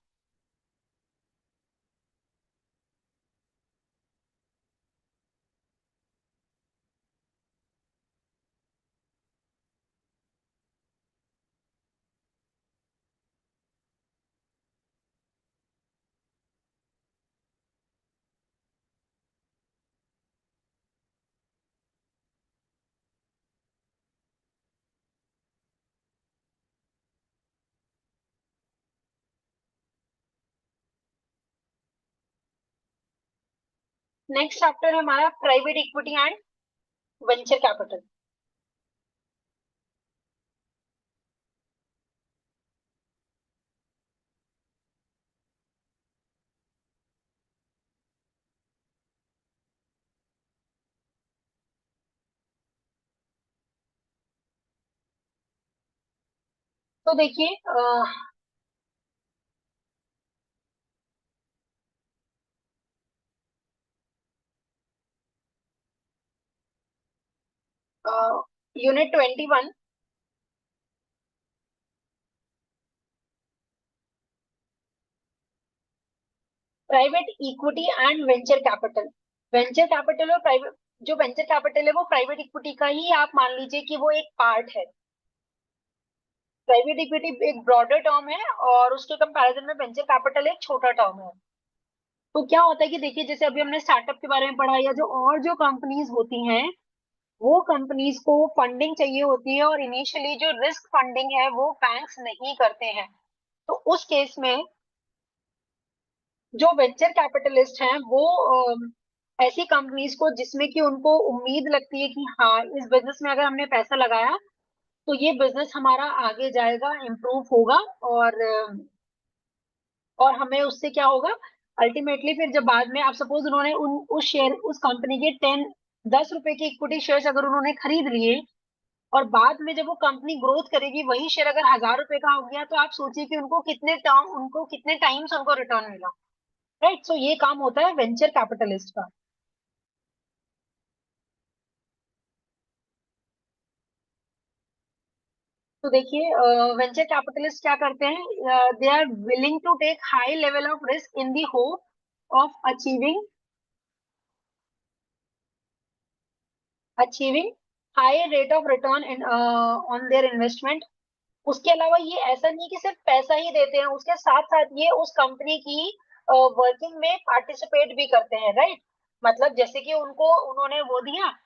नेक्स्ट चैप्टर है हमारा private equity and venture capital. तो देखिए unit 21, private equity and venture capital. Venture capital और प्राइवेट, जो वेंचर कैपिटल है वो प्राइवेट इक्विटी का ही आप मान लीजिए कि वो एक पार्ट है, प्राइवेट इक्विटी एक ब्रॉडर टर्म है और उसके कंपैरिजन में वेंचर कैपिटल एक छोटा टर्म है। तो क्या होता है कि देखिए, जैसे अभी हमने स्टार्टअप के बारे में पढ़ा, या जो और जो कंपनीज होती हैं, वो कंपनीज को फंडिंग चाहिए होती है और इनिशियली जो रिस्क फंडिंग है वो बैंक्स नहीं करते हैं। तो उस केस में जो वेंचर कैपिटलिस्ट हैं वो ऐसी कंपनीज को जिसमें कि उनको उम्मीद लगती है कि हाँ, इस बिजनेस में अगर हमने पैसा लगाया तो ये बिजनेस हमारा आगे जाएगा, इम्प्रूव होगा, और हमें उससे क्या होगा अल्टीमेटली। फिर जब बाद में आप सपोज उन्होंने उस कंपनी के 10 रुपए के इक्विटी शेयर्स अगर उन्होंने खरीद लिए, और बाद में जब वो कंपनी ग्रोथ करेगी, वही शेयर अगर 1000 रुपए का हो गया, तो आप सोचिए कि उनको कितने टाइम्स उनको रिटर्न मिला। राइट, सो ये काम होता है वेंचर कैपिटलिस्ट का। तो देखिए, वेंचर कैपिटलिस्ट क्या करते हैं, they are willing to take high level of risk in the hope of achieving high rate of return in on their investment. उसके अलावा ये ऐसा नहीं कि सिर्फ पैसा ही देते हैं, उसके साथ साथ ये उस कंपनी की वर्किंग में पार्टिसिपेट भी करते हैं। राइट, मतलब जैसे कि उनको उन्होंने वो दिया,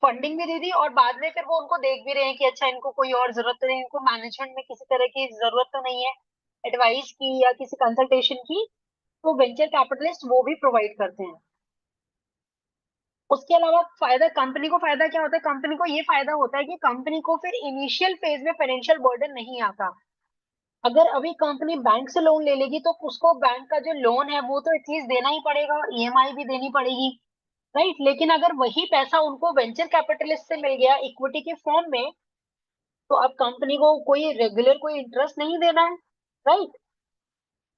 फंडिंग भी दे दी, और बाद में फिर वो उनको देख भी रहे हैं कि अच्छा, इनको कोई और जरूरत तो नहीं, इनको मैनेजमेंट में किसी तरह की जरूरत तो नहीं है एडवाइस की या किसी कंसल्टेशन की, तो वेंचर कैपिटलिस्ट वो भी प्रोवाइड करते हैं। उसके अलावा फायदा, कंपनी को फायदा क्या होता है, कंपनी को ये फायदा होता है कि कंपनी को फिर इनिशियल फेज में फाइनेंशियल बर्डन नहीं आता। अगर अभी कंपनी बैंक से लोन ले लेगी तो उसको बैंक का जो लोन है वो तो एटलीस्ट देना ही पड़ेगा और ईएमआई भी देनी पड़ेगी। राइट, लेकिन अगर वही पैसा उनको वेंचर कैपिटलिस्ट से मिल गया इक्विटी के फॉर्म में, तो अब कंपनी को कोई रेगुलर कोई इंटरेस्ट नहीं देना है। राइट,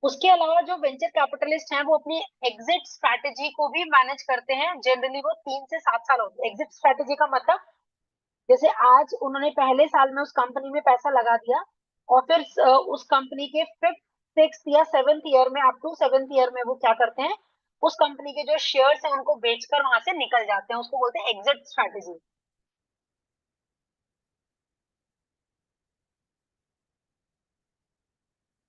उसके अलावा जो वेंचर कैपिटलिस्ट हैं वो अपनी एग्जिट स्ट्रैटेजी को भी मैनेज करते हैं। जनरली वो 3 से 7 साल होती है। एग्जिट स्ट्रैटेजी का मतलब, जैसे आज उन्होंने पहले साल में उस कंपनी में पैसा लगा दिया, और फिर उस कंपनी के 5th 6th या 7th ईयर में, अप टू 7th ईयर में वो क्या करते हैं, उस कंपनी के जो शेयर्स हैं उनको बेचकर वहां से निकल जाते हैं। उसको बोलते हैं एग्जिट स्ट्रैटेजी।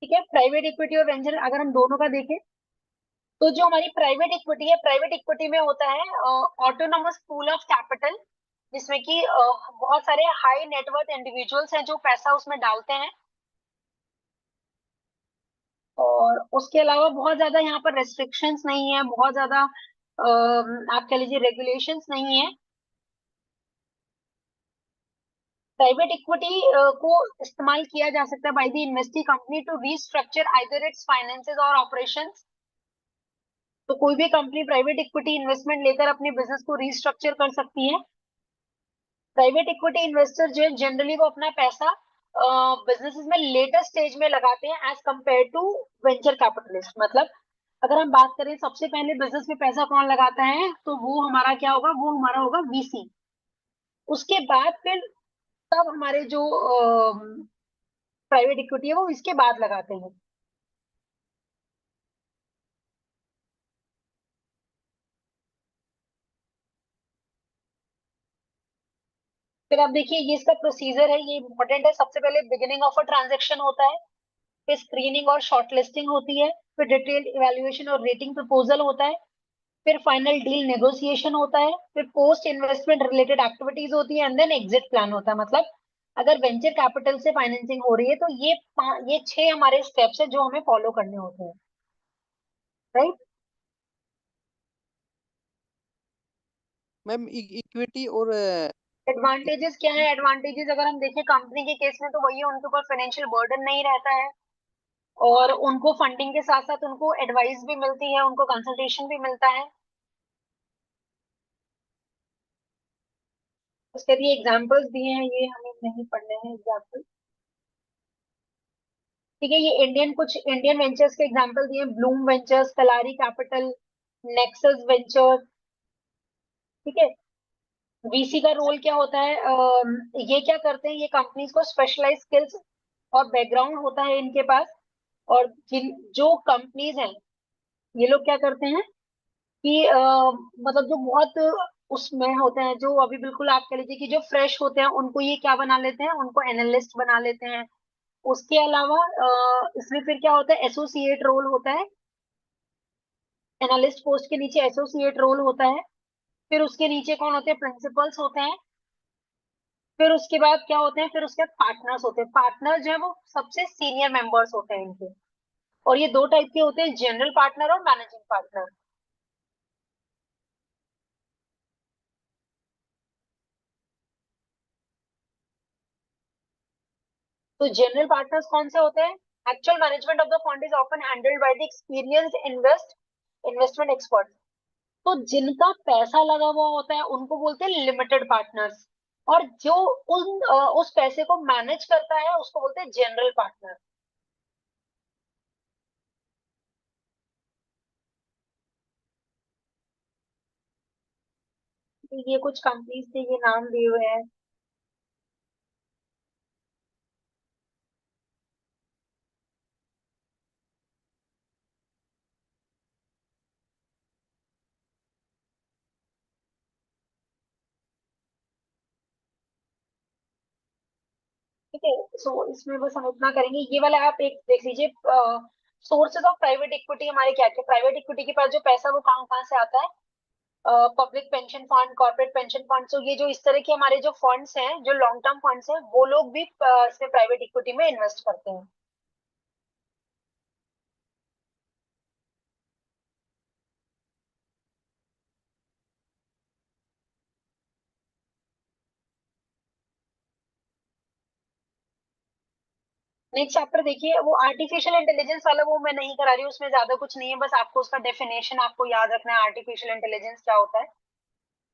ठीक है, प्राइवेट इक्विटी और वेंचर अगर हम दोनों का देखें, तो जो हमारी प्राइवेट इक्विटी है, प्राइवेट इक्विटी में होता है ऑटोनोमस पूल ऑफ कैपिटल, जिसमें कि बहुत सारे हाई नेटवर्थ इंडिविजुअल्स हैं जो पैसा उसमें डालते हैं। और उसके अलावा बहुत ज्यादा यहाँ पर रेस्ट्रिक्शंस नहीं है, बहुत ज्यादा आप कह लीजिए रेगुलेशंस नहीं है। प्राइवेट इक्विटी को इस्तेमाल किया जा सकता है by the investee company to restructure either its finances or operations. तो कोई भी कंपनी प्राइवेट इक्विटी इन्वेस्टमेंट लेकर अपने बिजनेस को रीस्ट्रक्चर कर सकती है। प्राइवेट इक्विटी इन्वेस्टर जो है जनरली वो अपना पैसा बिजनेसेस में लेटर स्टेज में लगाते हैं as compare to venture capitalist. मतलब अगर हम बात करें सबसे पहले बिजनेस में पैसा कौन लगाता है, तो वो हमारा क्या होगा, वो हमारा होगा वीसी। उसके बाद फिर तब हमारे जो प्राइवेट इक्विटी है वो इसके बाद लगाते हैं। फिर आप देखिए, ये इसका प्रोसीजर है, ये इंपॉर्टेंट है। सबसे पहले बिगिनिंग ऑफ अ ट्रांजेक्शन होता है, फिर स्क्रीनिंग और शॉर्टलिस्टिंग होती है, फिर डिटेल्ड इवैल्यूएशन और रेटिंग प्रपोजल होता है, फिर फाइनल डील नेगोशिएशन होता है, फिर पोस्ट इन्वेस्टमेंट रिलेटेड एक्टिविटीज होती है, एंड देन एग्जिट प्लान होता है। मतलब अगर वेंचर कैपिटल से फाइनेंसिंग हो रही है तो ये 6 हमारे स्टेप्स है जो हमें फॉलो करने होते हैं। राइट, मैम इक्विटी और एडवांटेजेस क्या है, एडवांटेजेस अगर हम देखें कंपनी के केस में तो वही है, उनके ऊपर फाइनेंशियल बर्डन नहीं रहता है, और उनको फंडिंग के साथ साथ उनको एडवाइस भी मिलती है, उनको कंसल्टेशन भी मिलता है। उसके लिए एग्जांपल्स दिए हैं, ये हमें नहीं पढ़ने हैं एग्जांपल। ठीक है, ये कुछ इंडियन वेंचर्स के एग्जांपल दिए, ब्लूम वेंचर्स, कलारी कैपिटल, नेक्सस वेंचर। ठीक है, वीसी का रोल क्या होता है, ये क्या करते हैं, ये कंपनीज को स्पेशलाइज स्किल्स और बैकग्राउंड होता है इनके पास। और जिन जो कंपनीज हैं, ये लोग क्या करते हैं कि मतलब जो बहुत उसमें होते हैं, जो अभी बिल्कुल आप कह लीजिए कि जो फ्रेश होते हैं, उनको ये क्या बना लेते हैं, उनको एनालिस्ट बना लेते हैं, उसके अलावा इसमें फिर क्या होता है, एसोसिएट रोल होता है, एनालिस्ट पोस्ट के नीचे एसोसिएट रोल होता है। फिर उसके नीचे कौन होते हैं, प्रिंसिपल्स होते हैं। फिर उसके बाद क्या होते हैं, फिर उसके बाद पार्टनर्स होते हैं। पार्टनर जो है वो सबसे सीनियर मेंबर्स होते हैं इनके। और ये दो टाइप के होते हैं, जनरल पार्टनर और मैनेजिंग पार्टनर। तो जनरल पार्टनर्स कौन से होते हैं, actual management of the fund is often handled by the experienced investment expert. तो जिनका पैसा लगा हुआ होता है उनको बोलते हैं लिमिटेड पार्टनर्स। और जो उस पैसे को मैनेज करता है उसको बोलते हैं जनरल पार्टनर। ये कुछ कंपनीज थे, ये नाम दिए हुए हैं। ठीक है, सो इसमें बस हम इतना करेंगे, ये वाला आप एक देख लीजिए। सोर्सेज ऑफ प्राइवेट इक्विटी हमारे क्या क्या, प्राइवेट इक्विटी के पास जो पैसा वो कहाँ कहाँ से आता है, public pension fund, corporate pension fund. तो ये जो इस तरह के हमारे जो फंड्स हैं, जो लॉन्ग टर्म फंड्स हैं, वो लोग भी इसमें प्राइवेट इक्विटी में इन्वेस्ट करते हैं। नेक्स्ट चैप्टर देखिए, वो आर्टिफिशियल इंटेलिजेंस वाला वो मैं नहीं करा रही हूँ, उसमें ज्यादा कुछ नहीं है, बस आपको उसका डेफिनेशन आपको याद रखना है, आर्टिफिशियल इंटेलिजेंस क्या होता है।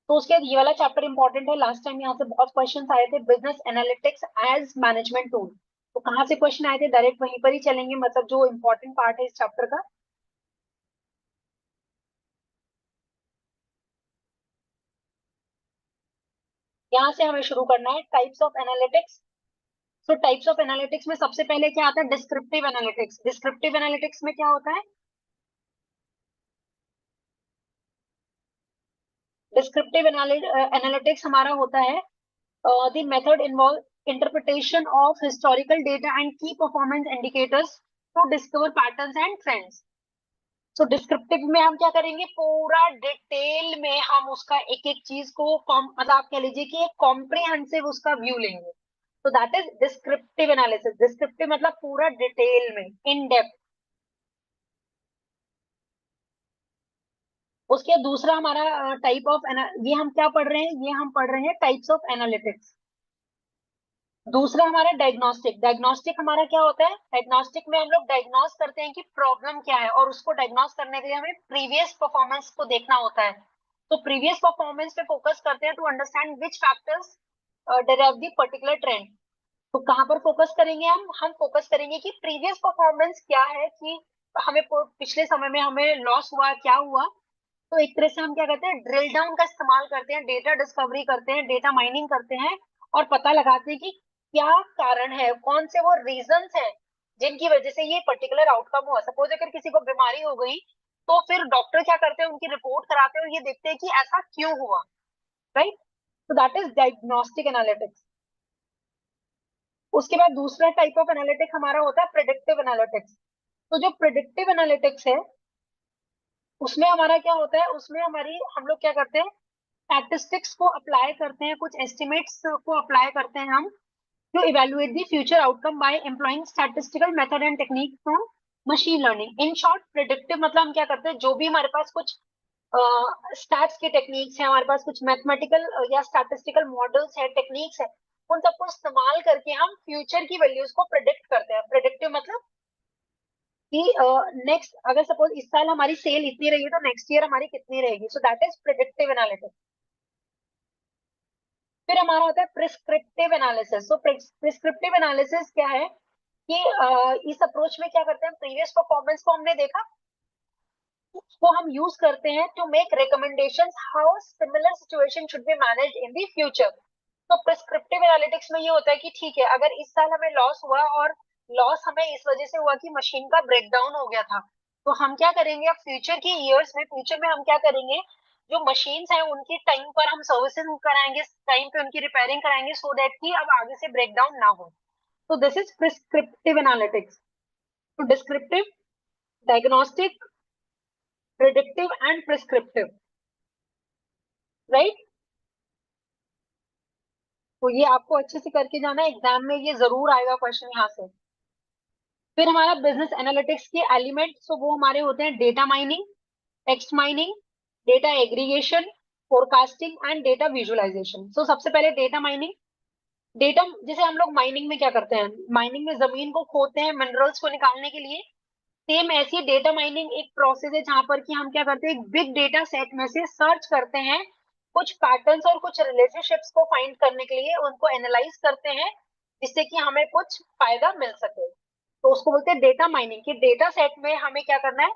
तो उसके बाद ये वाला चैप्टर इंपॉर्टेंट है, लास्ट टाइम यहाँ से बहुत क्वेश्चन आए थे, business analytics as management tool. तो कहाँ से क्वेश्चन आए थे, डायरेक्ट वहीं पर ही चलेंगे, मतलब जो इंपॉर्टेंट पार्ट है इस चैप्टर का। यहाँ से हमें शुरू करना है, टाइप्स ऑफ एनालिटिक्स। तो टाइप्स ऑफ एनालिटिक्स में सबसे पहले क्या आता है, डिस्क्रिप्टिव एनालिटिक्स। डिस्क्रिप्टिव एनालिटिक्स में क्या होता है, डिस्क्रिप्टिव एनालिटिक्स हमारा होता है the method involve interpretation of historical data and key performance indicators to discover patterns and trends. तो डिस्क्रिप्टिव में हम क्या करेंगे, पूरा डिटेल में हम उसका एक एक चीज को मतलब आप कह लीजिए कि एक कॉम्प्रिहेंसिव उसका व्यू लेंगे। तो that is descriptive analysis. Descriptive मतलब पूरा डिटेल में, इन डेप्थ। उसके दूसरा हमारा टाइप ऑफ, ये हम क्या पढ़ रहे हैं, ये हम पढ़ रहे हैं टाइप्स ऑफ एनालिटिक्स। दूसरा हमारा डायग्नोस्टिक। डायग्नोस्टिक हमारा क्या होता है, डायग्नोस्टिक में हम लोग डायग्नोस करते हैं कि प्रॉब्लम क्या है, और उसको डायग्नोस करने के लिए हमें प्रीवियस परफॉर्मेंस को देखना होता है। तो प्रीवियस परफॉर्मेंस पे फोकस करते हैं to understand which factors derive the particular trend. तो कहाँ पर फोकस करेंगे, हम फोकस करेंगे कि प्रीवियस परफॉर्मेंस क्या है, कि हमें पिछले समय में हमें लॉस हुआ, क्या हुआ। तो एक तरह से हम क्या करते हैं, ड्रिल डाउन का इस्तेमाल करते हैं, डेटा डिस्कवरी करते हैं, डेटा माइनिंग करते हैं, और पता लगाते हैं कि क्या कारण है, कौन से वो रीजंस हैं जिनकी वजह से ये पर्टिकुलर आउटकम हुआ। सपोज अगर किसी को बीमारी हो गई, तो फिर डॉक्टर क्या करते हैं, उनकी रिपोर्ट कराते हैं और ये देखते हैं कि ऐसा क्यों हुआ। राइट। तो दैट इज डायग्नोस्टिक एनालिटिक्स। उसके बाद दूसरा टाइप ऑफ एनालिटिक्स हमारा होता है प्रिडिक्टिव एनालिटिक्स। तो जो प्रिडिक्टिव एनालिटिक्स है, उसमें हमारा क्या होता है, उसमें हमारी हम लोग क्या करते हैं, स्टैटिस्टिक्स को अप्लाई करते हैं, कुछ एस्टिमेट्स को अप्लाई करते हैं हम, to evaluate the future outcome by employing statistical method and technique from machine learning. In short, predictive मतलब हम क्या करते हैं, जो भी हमारे पास कुछ स्टैट्स की टेक्निक्स है, हमारे पास कुछ मैथमेटिकल या स्टैटिस्टिकल मॉडल्स है, टेक्निक्स है, उन सबको इस्तेमाल करके हम फ्यूचर की वैल्यूज को प्रिडिक्ट करते हैं। प्रिडिक्टिव मतलब कि नेक्स्ट अगर सपोज इस साल हमारी सेल इतनी रही है, तो नेक्स्ट ईयर हमारी कितनी रहेगी। So that is predictive analytics. फिर हमारा होता है प्रिस्क्रिप्टिव एनालिसिस। तो प्रिस्क्रिप्टिव एनालिसिस क्या है, कि इस अप्रोच में क्या करते हैं, प्रीवियस परफॉर्मेंस को हमने देखा, उसको हम यूज करते हैं to make recommendations how similar situation should be managed in the future. तो प्रिस्क्रिप्टिव एनालिटिक्स में ये होता है कि ठीक है, अगर इस साल हमें लॉस हुआ, और लॉस हमें इस वजह से हुआ कि मशीन का ब्रेकडाउन हो गया था, तो हम क्या करेंगे, अब फ्यूचर की ईयर्स में, फ्यूचर में हम क्या करेंगे, जो मशीन्स हैं उनकी टाइम पर हम सर्विसिंग कराएंगे, टाइम पे उनकी रिपेयरिंग कराएंगे, सो दैट कि अब आगे से ब्रेकडाउन ना हो। So this is prescriptive analytics. So descriptive, diagnostic, predictive and prescriptive, right? तो ये आपको अच्छे से करके जाना है, एग्जाम में ये जरूर आएगा क्वेश्चन यहाँ से। फिर हमारा बिजनेस एनालिटिक्स के एलिमेंट, तो वो हमारे होते हैं data mining, text mining, data aggregation, forecasting and data visualisation. So सबसे पहले डेटा माइनिंग। डेटा, जैसे हम लोग माइनिंग में क्या करते हैं, माइनिंग में जमीन को खोदते हैं मिनरल्स को निकालने के लिए। सेम ऐसी डेटा माइनिंग एक प्रोसेस है जहां पर कि हम क्या करते हैं, एक बिग डेटा सेट में से सर्च करते हैं कुछ पैटर्न्स और कुछ रिलेशनशिप्स को फाइंड करने के लिए, उनको एनालाइज करते हैं जिससे कि हमें कुछ फायदा मिल सके। तो उसको बोलते हैं डेटा माइनिंग। कि डेटा सेट में हमें क्या करना है,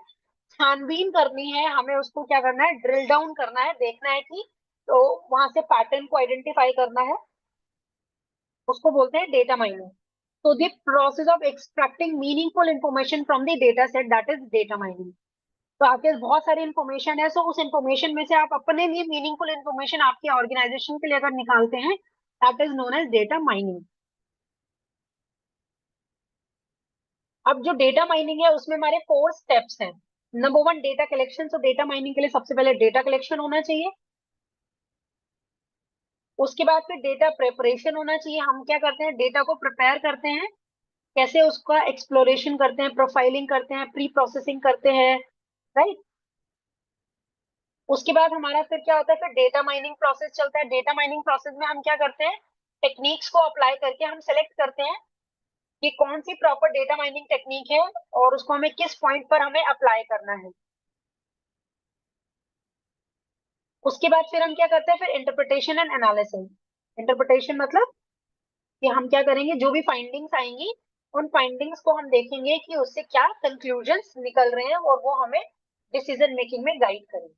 छानबीन करनी है, हमें उसको क्या करना है, ड्रिल डाउन करना है, देखना है कि तो वहां से पैटर्न को आइडेंटिफाई करना है, उसको बोलते हैं डेटा माइनिंग। तो the process of extracting meaningful information from the data set, that is data mining. तो आपके पास बहुत सारी इंफॉर्मेशन है, सो उस इंफॉर्मेशन में से आप अपने लिए मीनिंगफुल इंफॉर्मेशन आपके ऑर्गेनाइजेशन के लिए अगर निकालते हैं, that is known as data mining. अब जो डेटा माइनिंग है उसमें हमारे 4 स्टेप्स हैं। Number 1 data collection. तो डेटा माइनिंग के लिए सबसे पहले डेटा कलेक्शन होना चाहिए। उसके बाद फिर डेटा प्रिपरेशन होना चाहिए। हम क्या करते हैं, डेटा को प्रिपेयर करते हैं, कैसे उसका एक्सप्लोरेशन करते हैं, प्रोफाइलिंग करते हैं, प्री प्रोसेसिंग करते हैं, राइट। उसके बाद हमारा फिर क्या होता है, फिर डेटा माइनिंग प्रोसेस चलता है। डेटा माइनिंग प्रोसेस में हम क्या करते हैं, टेक्निक्स को अप्लाई करके हम सेलेक्ट करते हैं कि कौन सी प्रॉपर डेटा माइनिंग टेक्निक है और उसको हमें किस पॉइंट पर हमें अप्लाई करना है। उसके बाद फिर हम क्या करते हैं, फिर इंटरप्रिटेशन एंड एनालिसिस। इंटरप्रिटेशन मतलब कि हम क्या करेंगे, जो भी फाइंडिंग्स आएंगी उन फाइंडिंग्स को हम देखेंगे कि उससे क्या कंक्लूजन्स निकल रहे हैं और वो हमें डिसीजन मेकिंग में गाइड करेंगे।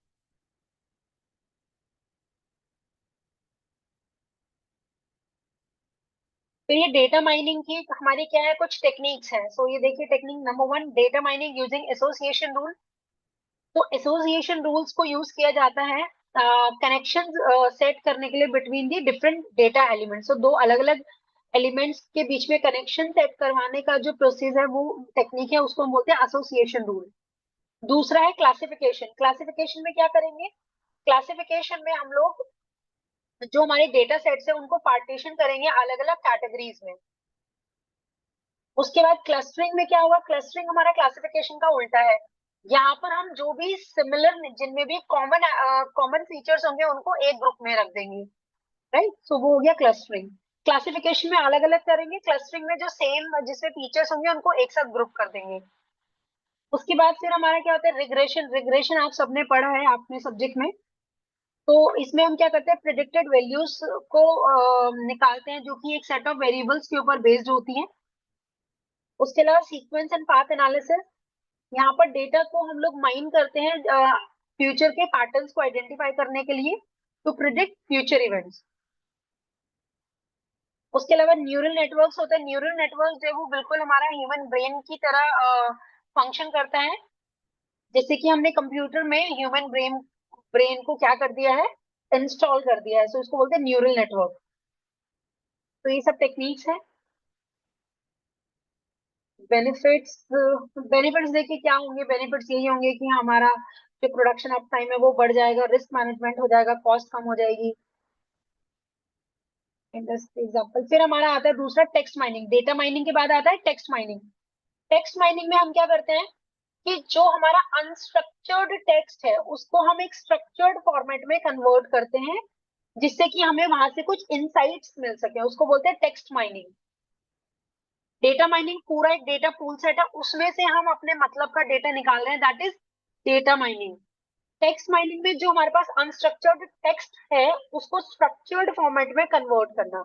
तो ये डेटा माइनिंग की हमारी क्या है, कुछ टेक्निक्स हैं। सो ये देखिए, technique number 1 data mining using association rule. तो एसोसिएशन रूल्स को यूज किया जाता है कनेक्शन सेट करने के लिए between the different data elements. तो दो अलग अलग एलिमेंट्स के बीच में कनेक्शन सेट करवाने का जो प्रोसेस है, वो टेक्निक है, उसको हम बोलते हैं एसोसिएशन रूल। दूसरा है क्लासिफिकेशन। क्लासिफिकेशन में क्या करेंगे, क्लासिफिकेशन में हम लोग जो हमारे डेटा सेट्स है उनको पार्टीशन करेंगे अलग अलग कैटेगरीज में। उसके बाद क्लस्टरिंग में क्या होगा, क्लस्टरिंग हमारा क्लासिफिकेशन का उल्टा है। यहाँ पर हम जो भी सिमिलर, जिनमें भी कॉमन कॉमन फीचर्स होंगे उनको एक ग्रुप में रख देंगे, राइट। सो वो हो गया क्लस्टरिंग। क्लासिफिकेशन में अलग अलग करेंगे, क्लस्टरिंग में जो सेम जिसमें फीचर्स होंगे उनको एक साथ ग्रुप कर देंगे। उसके बाद फिर हमारा क्या होता है, रिग्रेशन। रिग्रेशन आप सबने पढ़ा है अपने सब्जेक्ट में। तो इसमें हम क्या करते हैं, प्रिडिक्टेड वैल्यूज को निकालते हैं जो कि एक सेट ऑफ वेरिएबल्स के ऊपर बेस्ड होती हैं। उसके अलावा सीक्वेंस एंड पाथ एनालिसिस। यहाँ पर डेटा को हम लोग माइन करते हैं फ्यूचर के पैटर्न्स को आइडेंटिफाई करने के लिए, टू प्रिडिक्ट फ्यूचर इवेंट्स। उसके अलावा न्यूरल नेटवर्क्स होते हैं। न्यूरल नेटवर्क जो है वो बिल्कुल हमारा ह्यूमन ब्रेन की तरह फंक्शन करता है। जैसे कि हमने कंप्यूटर में ह्यूमन ब्रेन ब्रेन को क्या कर दिया है, इंस्टॉल कर दिया है। सो इसको बोलते हैं न्यूरल नेटवर्क। तो ये सब टेक्निक्स है। बेनिफिट्स, बेनिफिट्स देखिए क्या होंगे, बेनिफिट्स यही होंगे कि हमारा जो प्रोडक्शन ऑफ टाइम है वो बढ़ जाएगा, रिस्क मैनेजमेंट हो जाएगा, कॉस्ट कम हो जाएगी। Industry example. फिर हमारा आता है दूसरा टेक्स्ट माइनिंग। डेटा माइनिंग के बाद आता है टेक्स्ट माइनिंग। टेक्स्ट माइनिंग में हम क्या करते हैं कि जो हमारा अनस्ट्रक्चर्ड टेक्स्ट है उसको हम एक स्ट्रक्चर्ड फॉर्मेट में कन्वर्ट करते हैं, जिससे कि हमें वहां से कुछ इनसाइट्स मिल सके, उसको बोलते हैं टेक्स्ट माइनिंग। डेटा माइनिंग पूरा एक डेटा पूल सेट है, उसमें से हम अपने मतलब का डेटा निकाल रहे हैं, that is data mining. Text mining में जो हमारे पास अनस्ट्रक्चर्ड टेक्स्ट है उसको स्ट्रक्चर्ड फॉर्मेट में कन्वर्ट करना।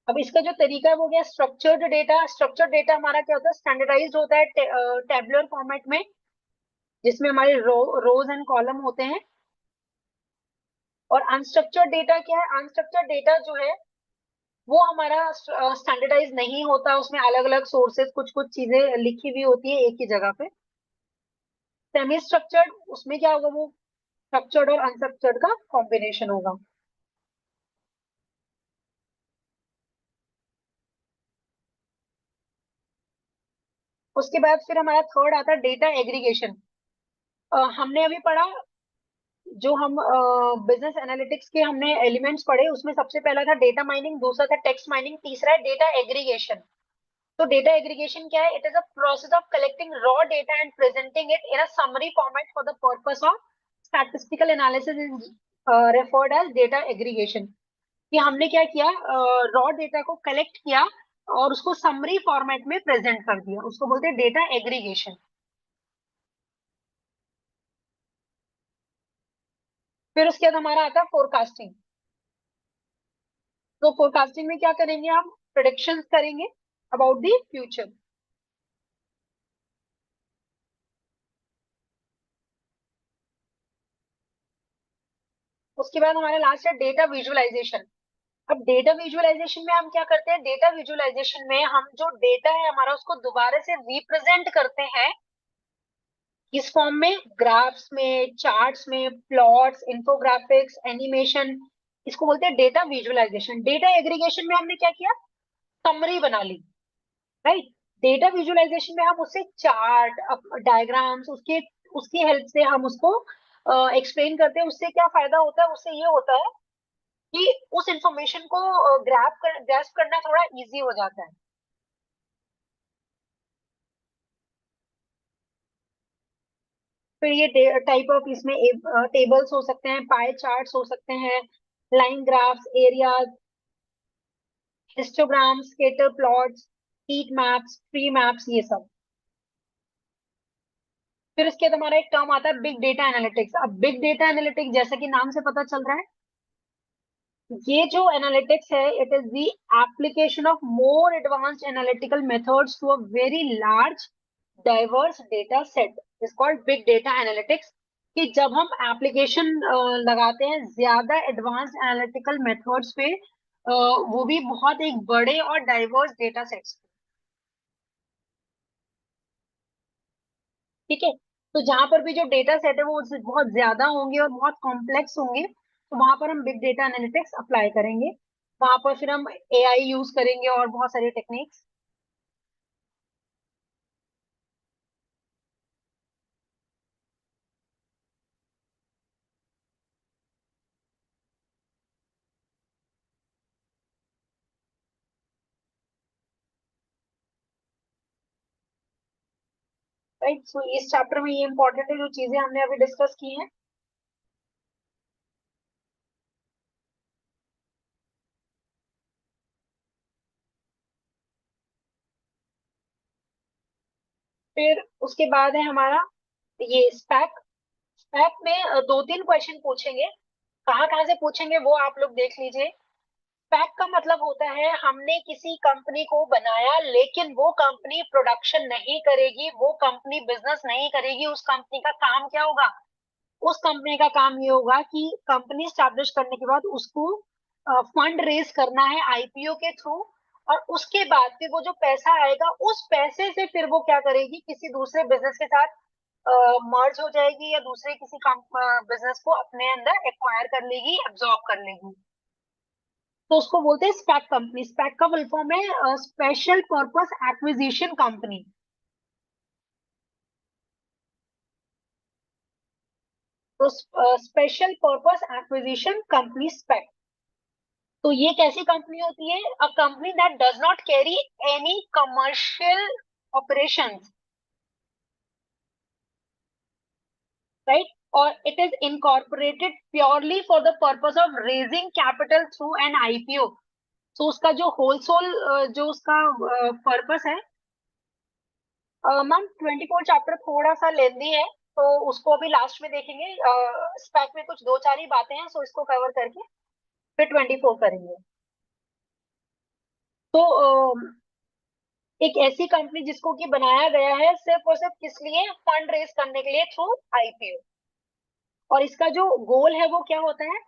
अब इसका जो तरीका है वो गया स्ट्रक्चर्ड डेटा। स्ट्रक्चर्ड डेटा हमारा क्या होता है, स्टैंडर्डाइज्ड होता है टेबुलर फॉर्मेट में, जिसमें हमारे रोज एंड कॉलम होते हैं। और अनस्ट्रक्चर्ड डेटा क्या है, अनस्ट्रक्चर्ड डेटा जो है वो हमारा स्टैंडर्डाइज नहीं होता, उसमें अलग अलग सोर्सेस कुछ कुछ चीजें लिखी हुई होती है एक ही जगह पे। सेमी स्ट्रक्चर्ड, उसमें क्या होगा, वो स्ट्रक्चर्ड और अनस्ट्रक्चर्ड का कॉम्बिनेशन होगा। उसके बाद फिर हमारा थर्ड आता है डेटा एग्रीगेशन। हमने अभी पढ़ा, जो हम बिजनेस एनालिटिक्स के हमने एलिमेंट्स पढ़े, उसमें सबसे पहला था डेटा माइनिंग, दूसरा था टेक्स्ट माइनिंग, तीसरा है डेटा एग्रीगेशन। तो डेटा एग्रीगेशन क्या है? It is a process of collecting raw data and presenting it in a summary format for the purpose of statistical analysis, is referred as data aggregation. कि हमने क्या किया, रॉ डेटा को कलेक्ट किया और उसको समरी फॉर्मेट में प्रेजेंट कर दिया, उसको बोलते हैं डेटा एग्रीगेशन। फिर उसके बाद हमारा आता है फोरकास्टिंग। तो फोरकास्टिंग में क्या करेंगे हम? प्रेडिक्शंस करेंगे अबाउट द फ्यूचर। उसके बाद हमारा लास्ट है डेटा विजुअलाइजेशन। अब डेटा विजुअलाइजेशन में हम क्या करते हैं? डेटा विजुअलाइजेशन में हम जो डेटा है हमारा उसको दोबारा से रिप्रेजेंट करते हैं किस फॉर्म में? ग्राफ्स में, चार्ट्स में, प्लॉट्स, इंफोग्राफिक्स, एनिमेशन। इसको बोलते हैं डेटा विजुअलाइजेशन। डेटा एग्रीगेशन में हमने क्या किया? समरी बना ली, राइट। डेटा विजुअलाइजेशन में हम उससे चार्ट, डायग्राम्स, उसके उसकी हेल्प से हम उसको एक्सप्लेन करते हैं। उससे क्या फायदा होता है? उससे ये होता है कि उस इंफॉर्मेशन को ग्रैस्प करना थोड़ा इजी हो जाता है। फिर ये टाइप ऑफ इसमें टेबल्स हो सकते हैं, पाई चार्ट्स हो सकते हैं, line graphs, areas, histograms, scatter plots, heat maps, tree maps, ये सब। फिर उसके बाद हमारा एक टर्म आता है बिग डेटा एनालिटिक्स। अब बिग डेटा एनालिटिक्स जैसे कि नाम से पता चल रहा है, ये जो एनालिटिक्स है, it is the application of more advanced analytical methods to a very large diverse data set, is called big data analytics. कि जब हम एप्लीकेशन लगाते हैं ज्यादा एडवांस्ड एनालिटिकल मेथड्स पे, वो भी बहुत एक बड़े और डाइवर्स डेटा सेट्स। ठीक है। तो जहां पर भी जो डेटा सेट है वो उससे बहुत ज्यादा होंगे और बहुत कॉम्प्लेक्स होंगे, तो वहां पर हम बिग डेटा एनालिटिक्स अप्लाई करेंगे। वहां पर फिर हम एआई यूज करेंगे और बहुत सारी टेक्निक्स। राइट। सो इस चैप्टर में ये इंपॉर्टेंट है जो चीजें हमने अभी डिस्कस की हैं। फिर उसके बाद है हमारा ये स्पैक। स्पैक में दो तीन क्वेश्चन पूछेंगे। कहाँ कहाँ से पूछेंगे वो आप लोग देख लीजिए। स्पैक का मतलब होता है हमने किसी कंपनी को बनाया लेकिन वो कंपनी प्रोडक्शन नहीं करेगी, वो कंपनी बिजनेस नहीं करेगी। उस कंपनी का काम क्या होगा? उस कंपनी का काम ये होगा कि कंपनी स्टैब्लिश करने के बाद उसको फंड रेज करना है आईपीओ के थ्रू। और उसके बाद फिर वो जो पैसा आएगा उस पैसे से फिर वो क्या करेगी? किसी दूसरे बिजनेस के साथ मर्ज हो जाएगी या दूसरे किसी बिजनेस को अपने अंदर एक्वायर कर लेगी, एब्जॉर्ब कर लेगी। तो उसको बोलते हैं स्पैक कंपनी। स्पैक का फुल फॉर्म है स्पेशल पर्पस एक्विजिशन कंपनी। तो special purpose acquisition company SPAC. तो ये कैसी कंपनी होती है? A company that does not carry any commercial operations, right. और it is incorporated purely for the purpose of raising capital through an IPO. तो उसका जो होलसेल जो उसका पर्पस है, मैम 24 चैप्टर थोड़ा सा लेंदी है, तो उसको अभी लास्ट में देखेंगे। स्पैक में कुछ दो चार ही बातें हैं, सो इसको कवर करके फिर 24 करेंगे। तो एक ऐसी कंपनी जिसको कि बनाया गया है सिर्फ और सिर्फ किस लिए? फंड रेज करने के लिए थ्रू आईपीओ। और इसका जो गोल है वो क्या होता है?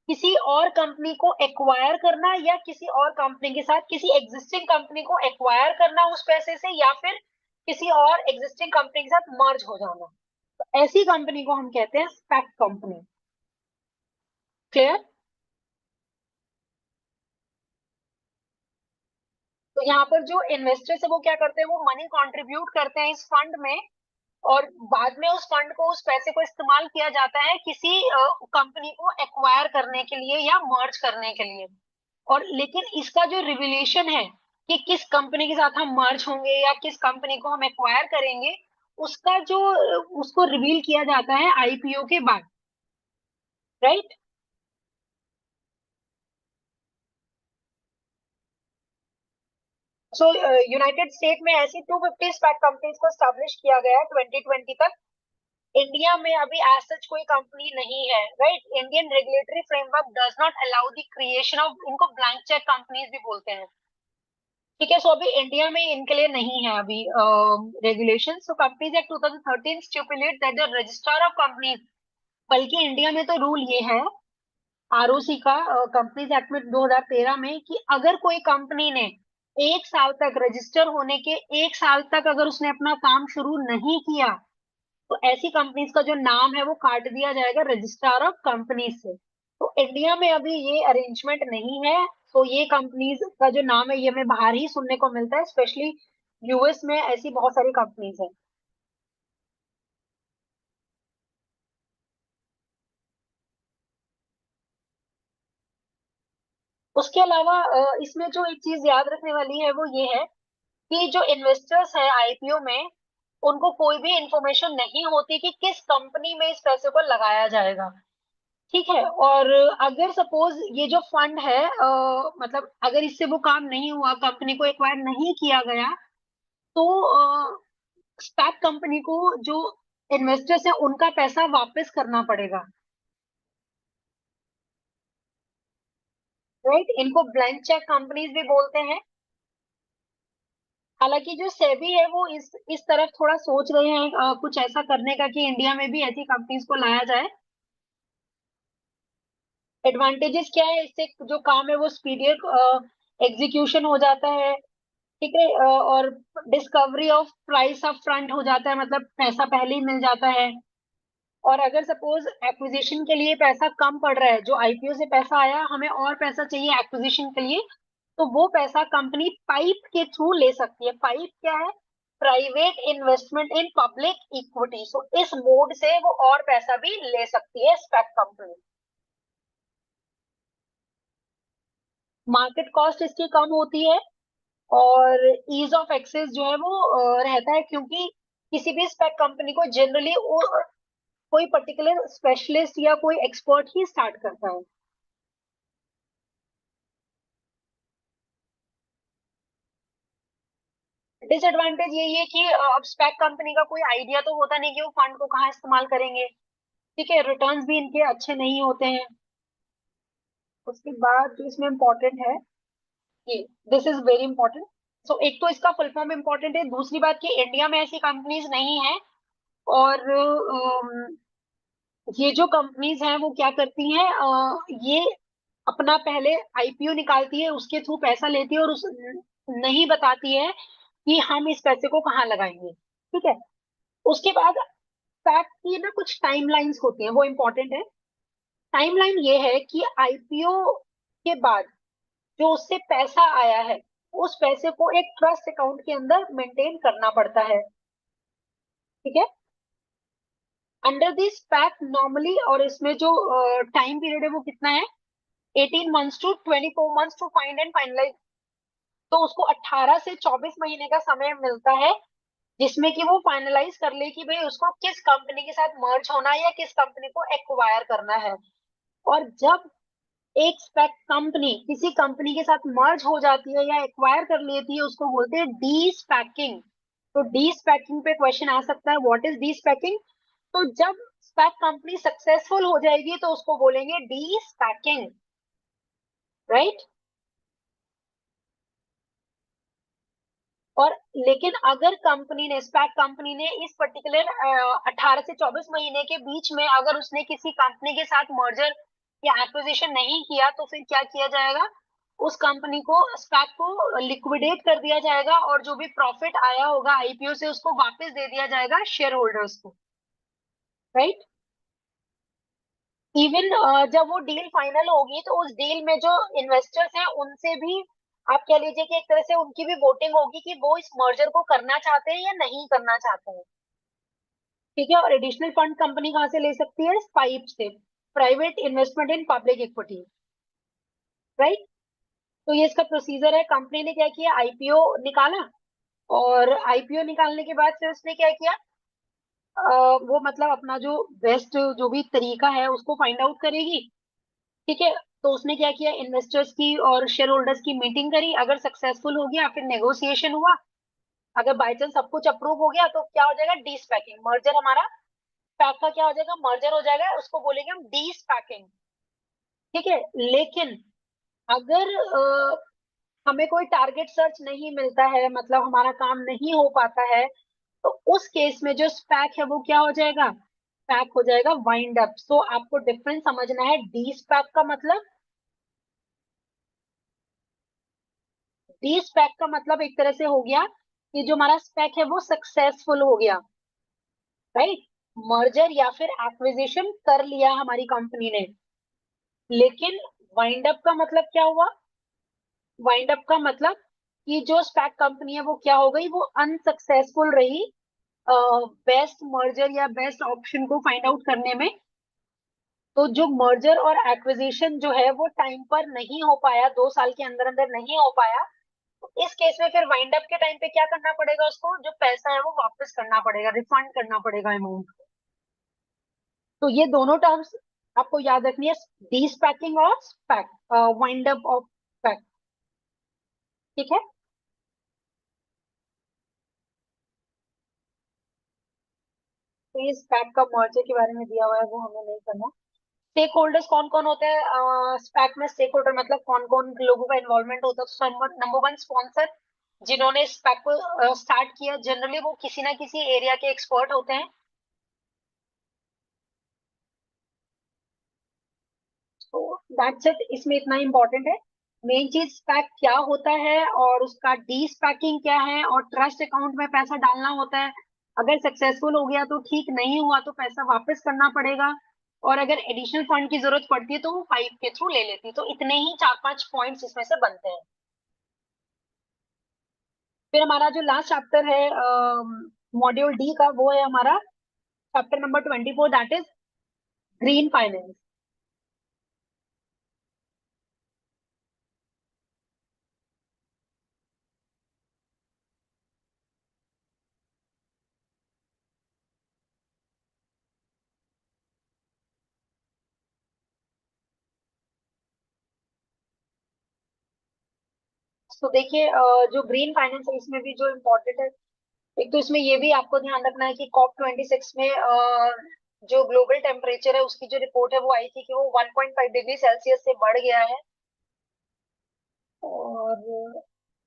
किसी और कंपनी को एक्वायर करना, या किसी और कंपनी के साथ किसी एग्जिस्टिंग कंपनी को एक्वायर करना उस पैसे से, या फिर किसी और एग्जिस्टिंग कंपनी के साथ मर्ज हो जाना। तो ऐसी कंपनी को हम कहते हैं स्पैक कंपनी। क्लियर? तो यहाँ पर जो इन्वेस्टर्स है वो क्या करते हैं, वो मनी कंट्रीब्यूट करते हैं इस फंड में, और बाद में उस फंड को, उस पैसे को इस्तेमाल किया जाता है किसी कंपनी को एक्वायर करने के लिए या मर्ज करने के लिए। और लेकिन इसका जो रिविलेशन है कि किस कंपनी के साथ हम मर्ज होंगे या किस कंपनी को हम एक्वायर करेंगे, उसका जो उसको रिवील किया जाता है आईपीओ के बाद, राइट। सो यूनाइटेड स्टेट में ऐसी 250 स्पैक कंपनीज को स्टैब्लिश किया गया है 2020 तक। इंडिया में अभी एज सच कोई कंपनी नहीं है, right. Indian regulatory framework does not allow the creation of, इनको ब्लैंक चेक कंपनीज भी बोलते हैं, ठीक है। सो अभी इंडिया में इनके लिए नहीं है अभी regulation. So companies act 2013 stipulate that the registrar of companies, बल्कि इंडिया में तो रूल ये है आरओसी का, कंपनीज एक्ट में 2013 में, कि अगर कोई कंपनी ने 1 साल तक, रजिस्टर होने के 1 साल तक अगर उसने अपना काम शुरू नहीं किया, तो ऐसी कंपनीज का जो नाम है वो काट दिया जाएगा रजिस्ट्रार ऑफ कंपनीज से। तो इंडिया में अभी ये अरेंजमेंट नहीं है। तो ये कंपनीज का जो नाम है ये हमें बाहर ही सुनने को मिलता है, स्पेशली यूएस में ऐसी बहुत सारी कंपनीज है। उसके अलावा इसमें जो एक चीज याद रखने वाली है वो ये है कि जो इन्वेस्टर्स है आईपीओ में, उनको कोई भी इंफॉर्मेशन नहीं होती कि किस कंपनी में इस पैसे को लगाया जाएगा, ठीक है। और अगर सपोज ये जो फंड है, मतलब अगर इससे वो काम नहीं हुआ, कंपनी को एक्वायर नहीं किया गया, तो स्पैक कंपनी को जो इन्वेस्टर्स है उनका पैसा वापस करना पड़ेगा, राइट। इनको ब्लैंक चेक कंपनीज भी बोलते हैं। हालांकि जो सेबी है वो इस तरफ थोड़ा सोच रहे हैं कुछ ऐसा करने का कि इंडिया में भी ऐसी कंपनीज को लाया जाए। एडवांटेजेस क्या है इससे, जो काम है वो स्पीडियर एग्जीक्यूशन हो जाता है, ठीक है। और discovery of price up front हो जाता है, मतलब पैसा पहले ही मिल जाता है। और अगर सपोज एक्विजिशन के लिए पैसा कम पड़ रहा है, जो आईपीओ से पैसा आया, हमें और पैसा चाहिए एक्विजिशन के लिए, तो वो पैसा कंपनी पाइप के थ्रू ले सकती है। पाइप क्या है? Private investment in public equity. So इस मोड से वो और पैसा भी ले सकती है स्पेक कंपनी। मार्केट कॉस्ट इसकी कम होती है, और ईज ऑफ एक्सेस जो है वो रहता है, क्योंकि किसी भी स्पेक कंपनी को जनरली कोई पर्टिकुलर स्पेशलिस्ट या कोई एक्सपर्ट ही स्टार्ट करता है। डिसएडवांटेज यही है कि अब स्पेक कंपनी का कोई आइडिया तो होता नहीं कि वो फंड को कहाँ इस्तेमाल करेंगे, ठीक है। रिटर्न्स भी इनके अच्छे नहीं होते हैं। उसके बाद जो इसमें इम्पोर्टेंट है, ये दिस इज वेरी इंपॉर्टेंट। सो एक तो इसका फुल फॉर्म इम्पोर्टेंट है, दूसरी बात कि इंडिया में ऐसी कंपनीज नहीं है। और ये जो कंपनीज हैं वो क्या करती हैं, ये अपना पहले आईपीओ निकालती है, उसके थ्रू पैसा लेती है, और उस नहीं बताती है कि हम इस पैसे को कहाँ लगाएंगे, ठीक है। उसके बाद फैक्ट की ना कुछ टाइमलाइंस होती हैं, वो इम्पोर्टेंट है। टाइमलाइन ये है कि आईपीओ के बाद जो उससे पैसा आया है, उस पैसे को एक ट्रस्ट अकाउंट के अंदर मेंटेन करना पड़ता है, ठीक है। अंडर दिस पैक नॉर्मली, और इसमें जो टाइम पीरियड है वो कितना है, 18 months to 24 months to find and finalize. तो उसको 18 से 24 महीने का समय मिलता है, जिसमें कि वो फाइनलाइज कर ले कि भाई उसको किस कंपनी के साथ मर्ज होना है या किस कंपनी को एक्वायर करना है। और जब एक स्पेक कंपनी किसी कंपनी के साथ मर्ज हो जाती है या एक्वायर कर लेती है, उसको बोलते हैं डी स्पैकिंग। तो डी स्पैकिंग पे क्वेश्चन आ सकता है, व्हाट इज डी स्पैकिंग। तो जब स्पैक कंपनी सक्सेसफुल हो जाएगी तो उसको बोलेंगे डी स्पैकिंग, राइट। और लेकिन अगर कंपनी ने, स्पैक कंपनी ने इस पर्टिकुलर 18 से 24 महीने के बीच में अगर उसने किसी कंपनी के साथ मर्जर या एक्विजिशन नहीं किया, तो फिर क्या किया जाएगा, उस कंपनी को, स्पैक को लिक्विडेट कर दिया जाएगा, और जो भी प्रॉफिट आया होगा आईपीओ से उसको वापस दे दिया जाएगा शेयर होल्डर्स को, राइट। इवन जब वो डील फाइनल होगी तो उस डील में जो इन्वेस्टर्स हैं उनसे भी आप कह लीजिए कि एक तरह से उनकी भी वोटिंग होगी कि वो इस मर्जर को करना चाहते हैं या नहीं करना चाहते हैं। ठीक है। और एडिशनल फंड कंपनी कहाँ से ले सकती है? पाइप से, private investment in public equity, right. तो ये इसका प्रोसीजर है। कंपनी ने क्या किया? आईपीओ निकाला, और आईपीओ निकालने के बाद फिर उसने क्या किया? वो मतलब अपना जो बेस्ट जो भी तरीका है उसको फाइंड आउट करेगी। ठीक है। तो उसने क्या किया? इन्वेस्टर्स की और शेयर होल्डर्स की मीटिंग करी, अगर सक्सेसफुल हो गया फिर नेगोशिएशन हुआ। अगर बाई चांस सब कुछ अप्रूव हो गया तो क्या हो जाएगा? डी स्पैकिंग। मर्जर हमारा पैक का क्या हो जाएगा? मर्जर हो जाएगा, उसको बोलेंगे हम डी स्पैकिंग। ठीक है। लेकिन अगर हमें कोई टारगेट सर्च नहीं मिलता है, मतलब हमारा काम नहीं हो पाता है, तो उस केस में जो स्पैक है वो क्या हो जाएगा? स्पैक हो जाएगा वाइंड अप। सो आपको डिफरेंस समझना है। डी स्पैक का मतलब, डी स्पैक का मतलब एक तरह से हो गया कि जो हमारा स्पैक है वो सक्सेसफुल हो गया, राइट। मर्जर या फिर एक्विजिशन कर लिया हमारी कंपनी ने। लेकिन वाइंड अप का मतलब क्या हुआ? वाइंड अप का मतलब कि जो स्पैक कंपनी है वो क्या हो गई? वो अनसक्सेसफुल रही बेस्ट मर्जर या बेस्ट ऑप्शन को फाइंड आउट करने में। तो जो मर्जर और एक्विजिशन जो है वो टाइम पर नहीं हो पाया, 2 साल के अंदर अंदर नहीं हो पाया, तो इस केस में फिर वाइंड अप के टाइम पे क्या करना पड़ेगा? उसको जो पैसा है वो वापस करना पड़ेगा, रिफंड करना पड़ेगा अमाउंट। तो ये दोनों टर्म्स आपको याद रखनी है, डी स्पैकिंग और SPAC, wind up of SPAC. ठीक है। तो ये स्पैक का मर्जर के बारे में दिया हुआ है, वो हमें नहीं करना। स्टेक होल्डर्स कौन कौन होते हैं स्पैक में? स्टेक होल्डर मतलब कौन कौन लोगों का इन्वॉल्वमेंट होता है? नंबर वन, स्पॉन्सर, जिन्होंने स्पैक को स्टार्ट किया। जनरली वो किसी ना किसी एरिया के एक्सपर्ट होते हैं। तो दैट्स इट, इसमें इतना इंपॉर्टेंट है। मेन चीज स्पैक क्या होता है और उसका डी स्पैकिंग क्या है, और ट्रस्ट अकाउंट में पैसा डालना होता है। अगर सक्सेसफुल हो गया तो ठीक, नहीं हुआ तो पैसा वापस करना पड़ेगा। और अगर एडिशनल फंड की जरूरत पड़ती है तो वो पाइप के थ्रू ले लेती है। तो इतने ही 4-5 पॉइंट्स इसमें से बनते हैं। फिर हमारा जो लास्ट चैप्टर है मॉड्यूल डी का, वो है हमारा chapter number 24, that is green finance. तो देखिए जो ग्रीन फाइनेंस है इसमें भी जो इम्पोर्टेंट है, एक तो इसमें ये भी आपको ध्यान रखना है कि COP26 में जो ग्लोबल टेम्परेचर है उसकी जो रिपोर्ट है वो आई थी कि वो 1.5 डिग्री सेल्सियस से बढ़ गया है। और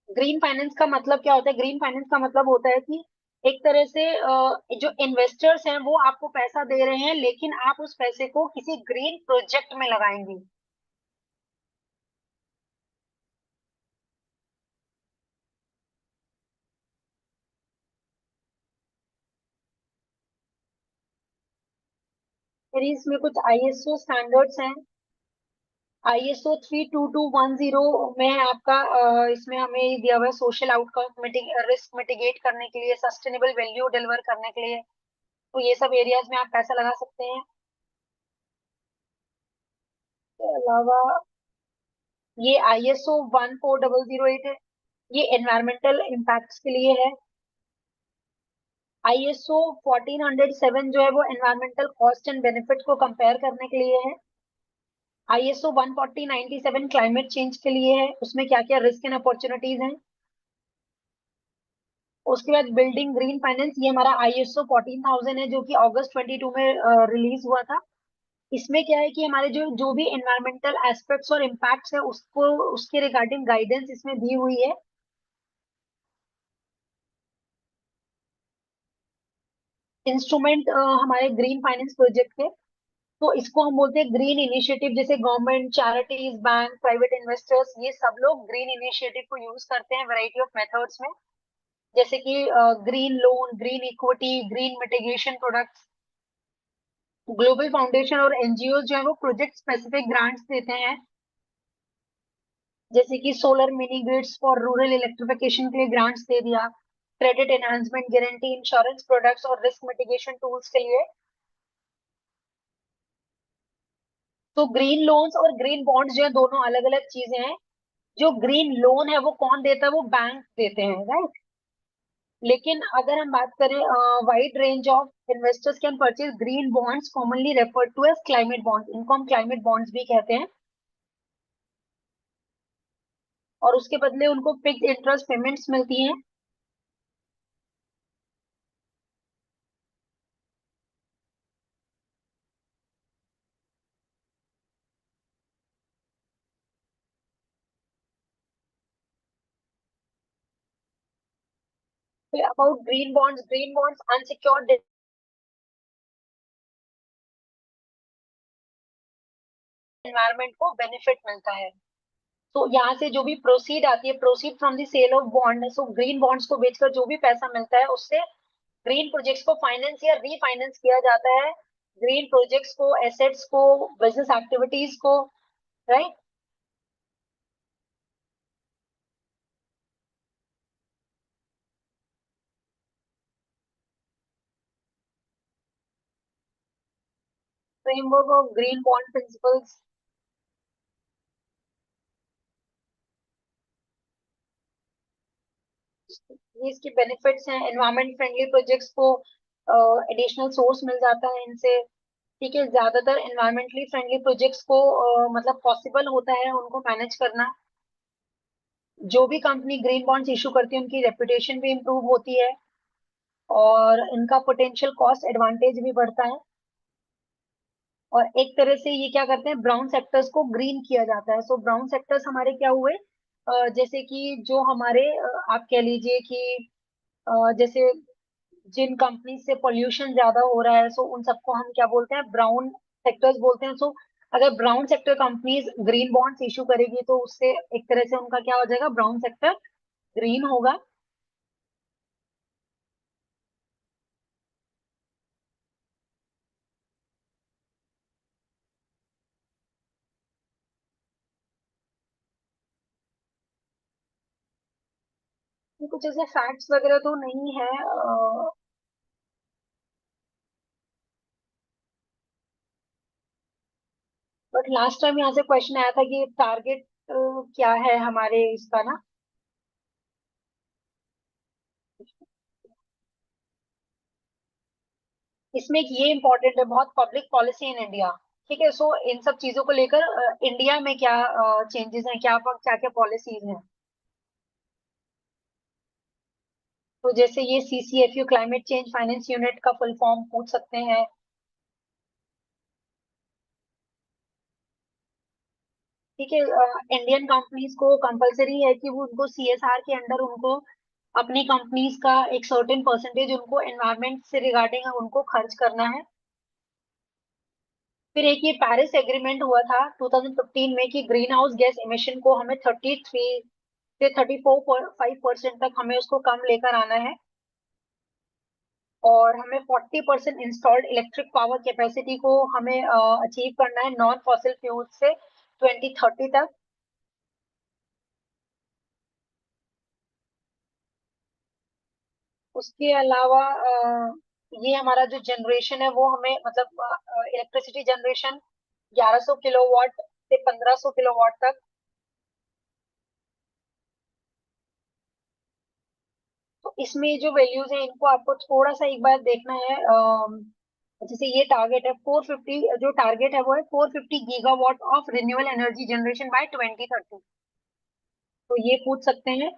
ग्रीन फाइनेंस का मतलब क्या होता है? ग्रीन फाइनेंस का मतलब होता है कि एक तरह से जो इन्वेस्टर्स हैं वो आपको पैसा दे रहे हैं, लेकिन आप उस पैसे को किसी ग्रीन प्रोजेक्ट में लगाएंगे। फिर इसमें कुछ आईएसओ स्टैंडर्ड्स हैं। आईएसओ 32210 में आपका इसमें हमें ये दिया हुआ है सोशल आउटकम रिस्क मिटिगेट करने के लिए, सस्टेनेबल वैल्यू डिलीवर करने के लिए। तो ये सब एरियाज में आप पैसा लगा सकते हैं। इसके अलावा ये आईएसओ 14008 है, ये एनवायरमेंटल इम्पैक्ट्स के लिए है। आईएसओ 1407 जो है वो एनवायरमेंटल कॉस्ट एंड बेनिफिट को कंपेयर करने के लिए है। आईएसओ 14097 क्लाइमेट चेंज के लिए है, उसमें क्या क्या रिस्क एंड अपॉर्चुनिटीज हैं। उसके बाद बिल्डिंग ग्रीन फाइनेंस, ये हमारा आईएसओ 14000 है जो कि अगस्त 22 में रिलीज हुआ था। इसमें क्या है कि हमारे जो जो भी एनवायरमेंटल एस्पेक्ट्स और इम्पैक्ट्स है उसको, उसके रिगार्डिंग गाइडेंस इसमें दी हुई है। इंस्ट्रूमेंट हमारे ग्रीन फाइनेंस प्रोजेक्ट के, तो इसको हम बोलते हैं ग्रीन इनिशिएटिव। जैसे government, charities, bank, private investors, ये सब लोग ग्रीन इनिशिएटिव को यूज करते हैं वैरायटी ऑफ मेथड्स में। जैसे कि green loan, green equity, green mitigation products. Global foundation और एनजीओ जो है वो प्रोजेक्ट स्पेसिफिक ग्रांट्स देते हैं। जैसे कि solar mini grids for rural electrification के लिए ग्रांट्स दे दिया, credit enhancement guarantee, insurance products और रिस्क मिटिगेशन टूल्स के लिए। तो ग्रीन लोन्स और ग्रीन बॉन्ड्स जो है दोनों अलग अलग चीजें हैं। जो ग्रीन लोन है वो कौन देता है, वो बैंक देते हैं, राइट। लेकिन अगर हम बात करें, wide range of investors can purchase green bonds commonly referred to as climate bonds, इनको हम क्लाइमेट बॉन्ड्स भी कहते हैं। और उसके बदले उनको फिक्स इंटरेस्ट पेमेंट्स मिलती हैं। फिर about green bonds unsecured environment को बेनिफिट मिलता है। तो यहाँ से जो भी प्रोसीड आती है, proceed from the sale of bond, so green bonds को बेचकर जो भी पैसा मिलता है उससे ग्रीन प्रोजेक्ट्स को फाइनेंस या रीफाइनेंस किया जाता है, ग्रीन प्रोजेक्ट्स को, एसेट्स को, बिजनेस एक्टिविटीज को, right. Framework of green bond principles, ये इसके बेनिफिट्स हैं। एनवायरमेंट फ्रेंडली प्रोजेक्ट्स को एडिशनल सोर्स मिल जाता है इनसे। ठीक है, ज्यादातर एनवायरमेंटली फ्रेंडली प्रोजेक्ट्स को मतलब पॉसिबल होता है उनको मैनेज करना। जो भी कंपनी ग्रीन बॉन्ड्स इशू करती है उनकी रेपुटेशन भी इम्प्रूव होती है, और इनका पोटेंशियल कॉस्ट एडवांटेज भी बढ़ता है। और एक तरह से ये क्या करते हैं, ब्राउन सेक्टर्स को ग्रीन किया जाता है। सो ब्राउन सेक्टर्स हमारे क्या हुए, जैसे कि जो हमारे आप कह लीजिए कि जैसे जिन कंपनी से पोल्यूशन ज्यादा हो रहा है, सो उन सबको हम क्या बोलते हैं, ब्राउन सेक्टर्स बोलते हैं। सो अगर brown sector companies green bonds issue करेगी तो उससे एक तरह से उनका क्या हो जाएगा, ब्राउन सेक्टर ग्रीन होगा। ये कुछ ऐसे फैक्ट्स वगैरह तो नहीं है, बट लास्ट टाइम यहाँ से क्वेश्चन आया था कि टारगेट क्या है हमारे इसका ना। इसमें एक ये इंपॉर्टेंट है बहुत, पब्लिक पॉलिसी इन इंडिया। ठीक है, सो इन सब चीजों को लेकर इंडिया में क्या चेंजेस हैं, क्या क्या क्या पॉलिसीज हैं। तो जैसे ये CCFU climate change finance unit का फुल फॉर्म पूछ सकते हैं। ठीक है, इंडियन कंपनीज को कंपलसरी है कि वो उनको CSR के अंडर उनको अपनी कंपनीज का एक सर्टेन परसेंटेज उनको एनवायरमेंट से रिगार्डिंग उनको खर्च करना है। फिर एक ये पेरिस एग्रीमेंट हुआ था 2015 में कि ग्रीन हाउस गैस इमिशन को हमें 33 से 34.5% तक हमें उसको कम लेकर आना है। और हमें 40% इंस्टॉल्ड इलेक्ट्रिक पावर कैपेसिटी को हमें अचीव करना है नॉन फॉसिल फ्यूल से 2030 तक। उसके अलावा ये हमारा जो जनरेशन है वो हमें मतलब इलेक्ट्रिसिटी जनरेशन 1100 किलोवाट से 1500 किलोवाट तक। तो इसमें जो वैल्यूज है इनको आपको थोड़ा सा एक बार देखना है। जैसे ये टारगेट है 450, जो टारगेट है वो है 450 gigawatt of renewable energy generation by 2030। तो ये पूछ सकते हैं।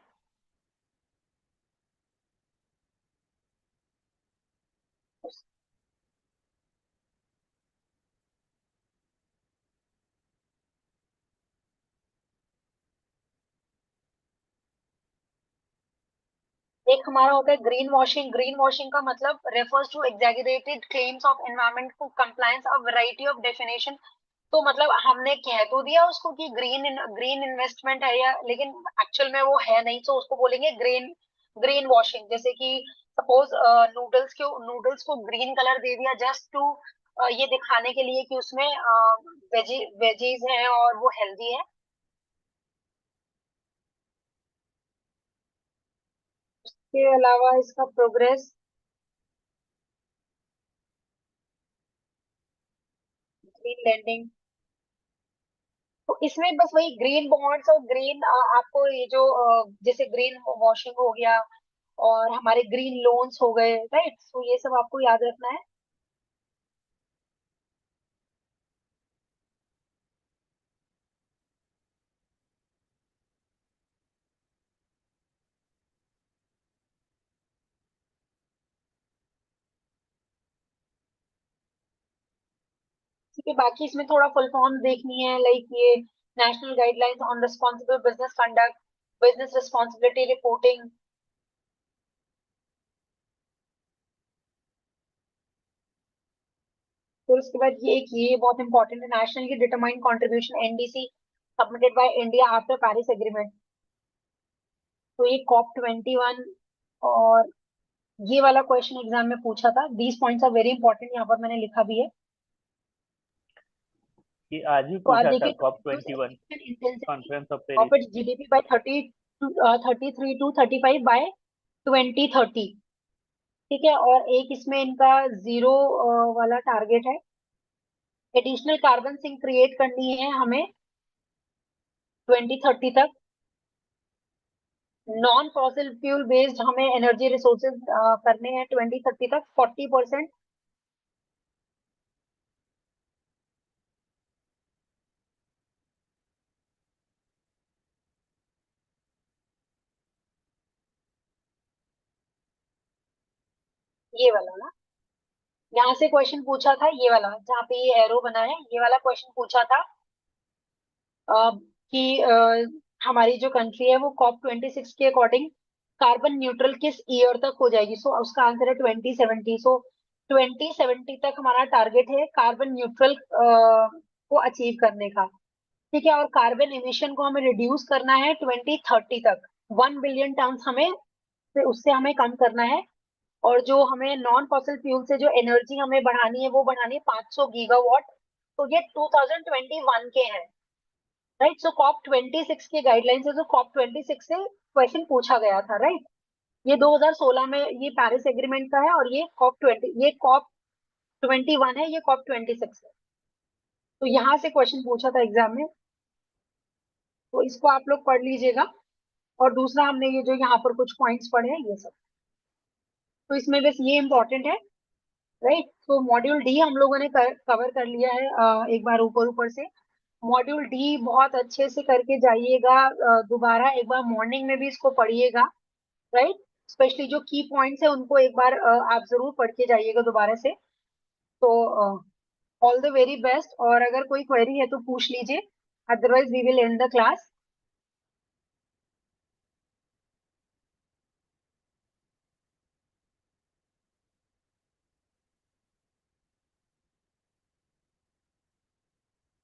एक हमारा होता है ग्रीन वॉशिंग। ग्रीन वॉशिंग का मतलब refers to exaggerated claims of environment को compliance of variety of definition. तो मतलब हमने कह तो दिया उसको कि ग्रीन इन्वेस्टमेंट है या, लेकिन एक्चुअल में वो है नहीं, तो उसको बोलेंगे ग्रीन ग्रीन वॉशिंग। जैसे कि सपोज नूडल्स को ग्रीन कलर दे दिया जस्ट टू ये दिखाने के लिए कि उसमें वेजीज हैं और वो हेल्दी है। इसके अलावा इसका प्रोग्रेस, ग्रीन लैंडिंग, तो इसमें बस वही ग्रीन बॉन्ड्स और ग्रीन, आपको ये जो जैसे ग्रीन वॉशिंग हो गया और हमारे ग्रीन लोन्स हो गए, राइट, तो ये सब आपको याद रखना है। ठीक है, बाकी इसमें थोड़ा फुल फॉर्म देखनी है, लाइक ये national guidelines on responsible business conduct, business responsibility reporting. फिर उसके बाद ये बहुत इंपॉर्टेंट है, nationally determined contribution NDC submitted by India after Paris agreement. तो ये COP 21, और ये वाला क्वेश्चन एग्जाम में पूछा था। These points are very important, यहाँ पर मैंने लिखा भी है। कि आज ही तो आज पूछा था देखिए, COP 21 conference of of Paris. It's GDP by 33 to 35 by 2030। ठीक है, और एक इसमें इनका जीरो वाला टारगेट है। एडिशनल कार्बन सिंक क्रिएट करनी है हमें 2030 तक। नॉन फॉसिल फ्यूल बेस्ड हमें एनर्जी रिसोर्सेज करने हैं 2030 तक 40%। ये वाला ना, यहाँ से क्वेश्चन पूछा था, ये वाला जहाँ पे ये एरो बना है, ये वाला क्वेश्चन पूछा था कि हमारी जो कंट्री है वो COP 26 के अकॉर्डिंग कार्बन न्यूट्रल किस ईयर तक हो जाएगी। सो उसका आंसर है 2070। सो 2070 तक हमारा टारगेट है कार्बन न्यूट्रल को अचीव करने का। ठीक है, और कार्बन एमिशन को हमें रिड्यूस करना है 2030 तक 1 बिलियन टन हमें, उससे हमें कम करना है। और जो हमें नॉन फॉसिल फ्यूल से जो एनर्जी हमें बढ़ानी है वो बढ़ानी है 500 गीगावाट। तो ये 2021 के हैं, राइट। सो COP 26 के गाइडलाइंस है, जो COP 26 से क्वेश्चन पूछा गया था, राइट। ये 2016 में ये पेरिस एग्रीमेंट का है, और ये COP 21 है, ये COP 26 है। तो यहाँ से क्वेश्चन पूछा था एग्जाम में, तो इसको आप लोग पढ़ लीजिएगा। और दूसरा हमने ये जो यहाँ पर कुछ पॉइंट्स पढ़े हैं ये सब, तो इसमें बस ये इंपॉर्टेंट है, राइट। तो मॉड्यूल डी हम लोगों ने कवर कर लिया है एक बार ऊपर ऊपर से। मॉड्यूल डी बहुत अच्छे से करके जाइएगा, दोबारा एक बार मॉर्निंग में भी इसको पढ़िएगा, राइट। स्पेशली जो की पॉइंट्स है उनको एक बार आप जरूर पढ़ के जाइएगा दोबारा से। तो ऑल द वेरी बेस्ट, और अगर कोई क्वेरी है तो पूछ लीजिए, otherwise we will end the class.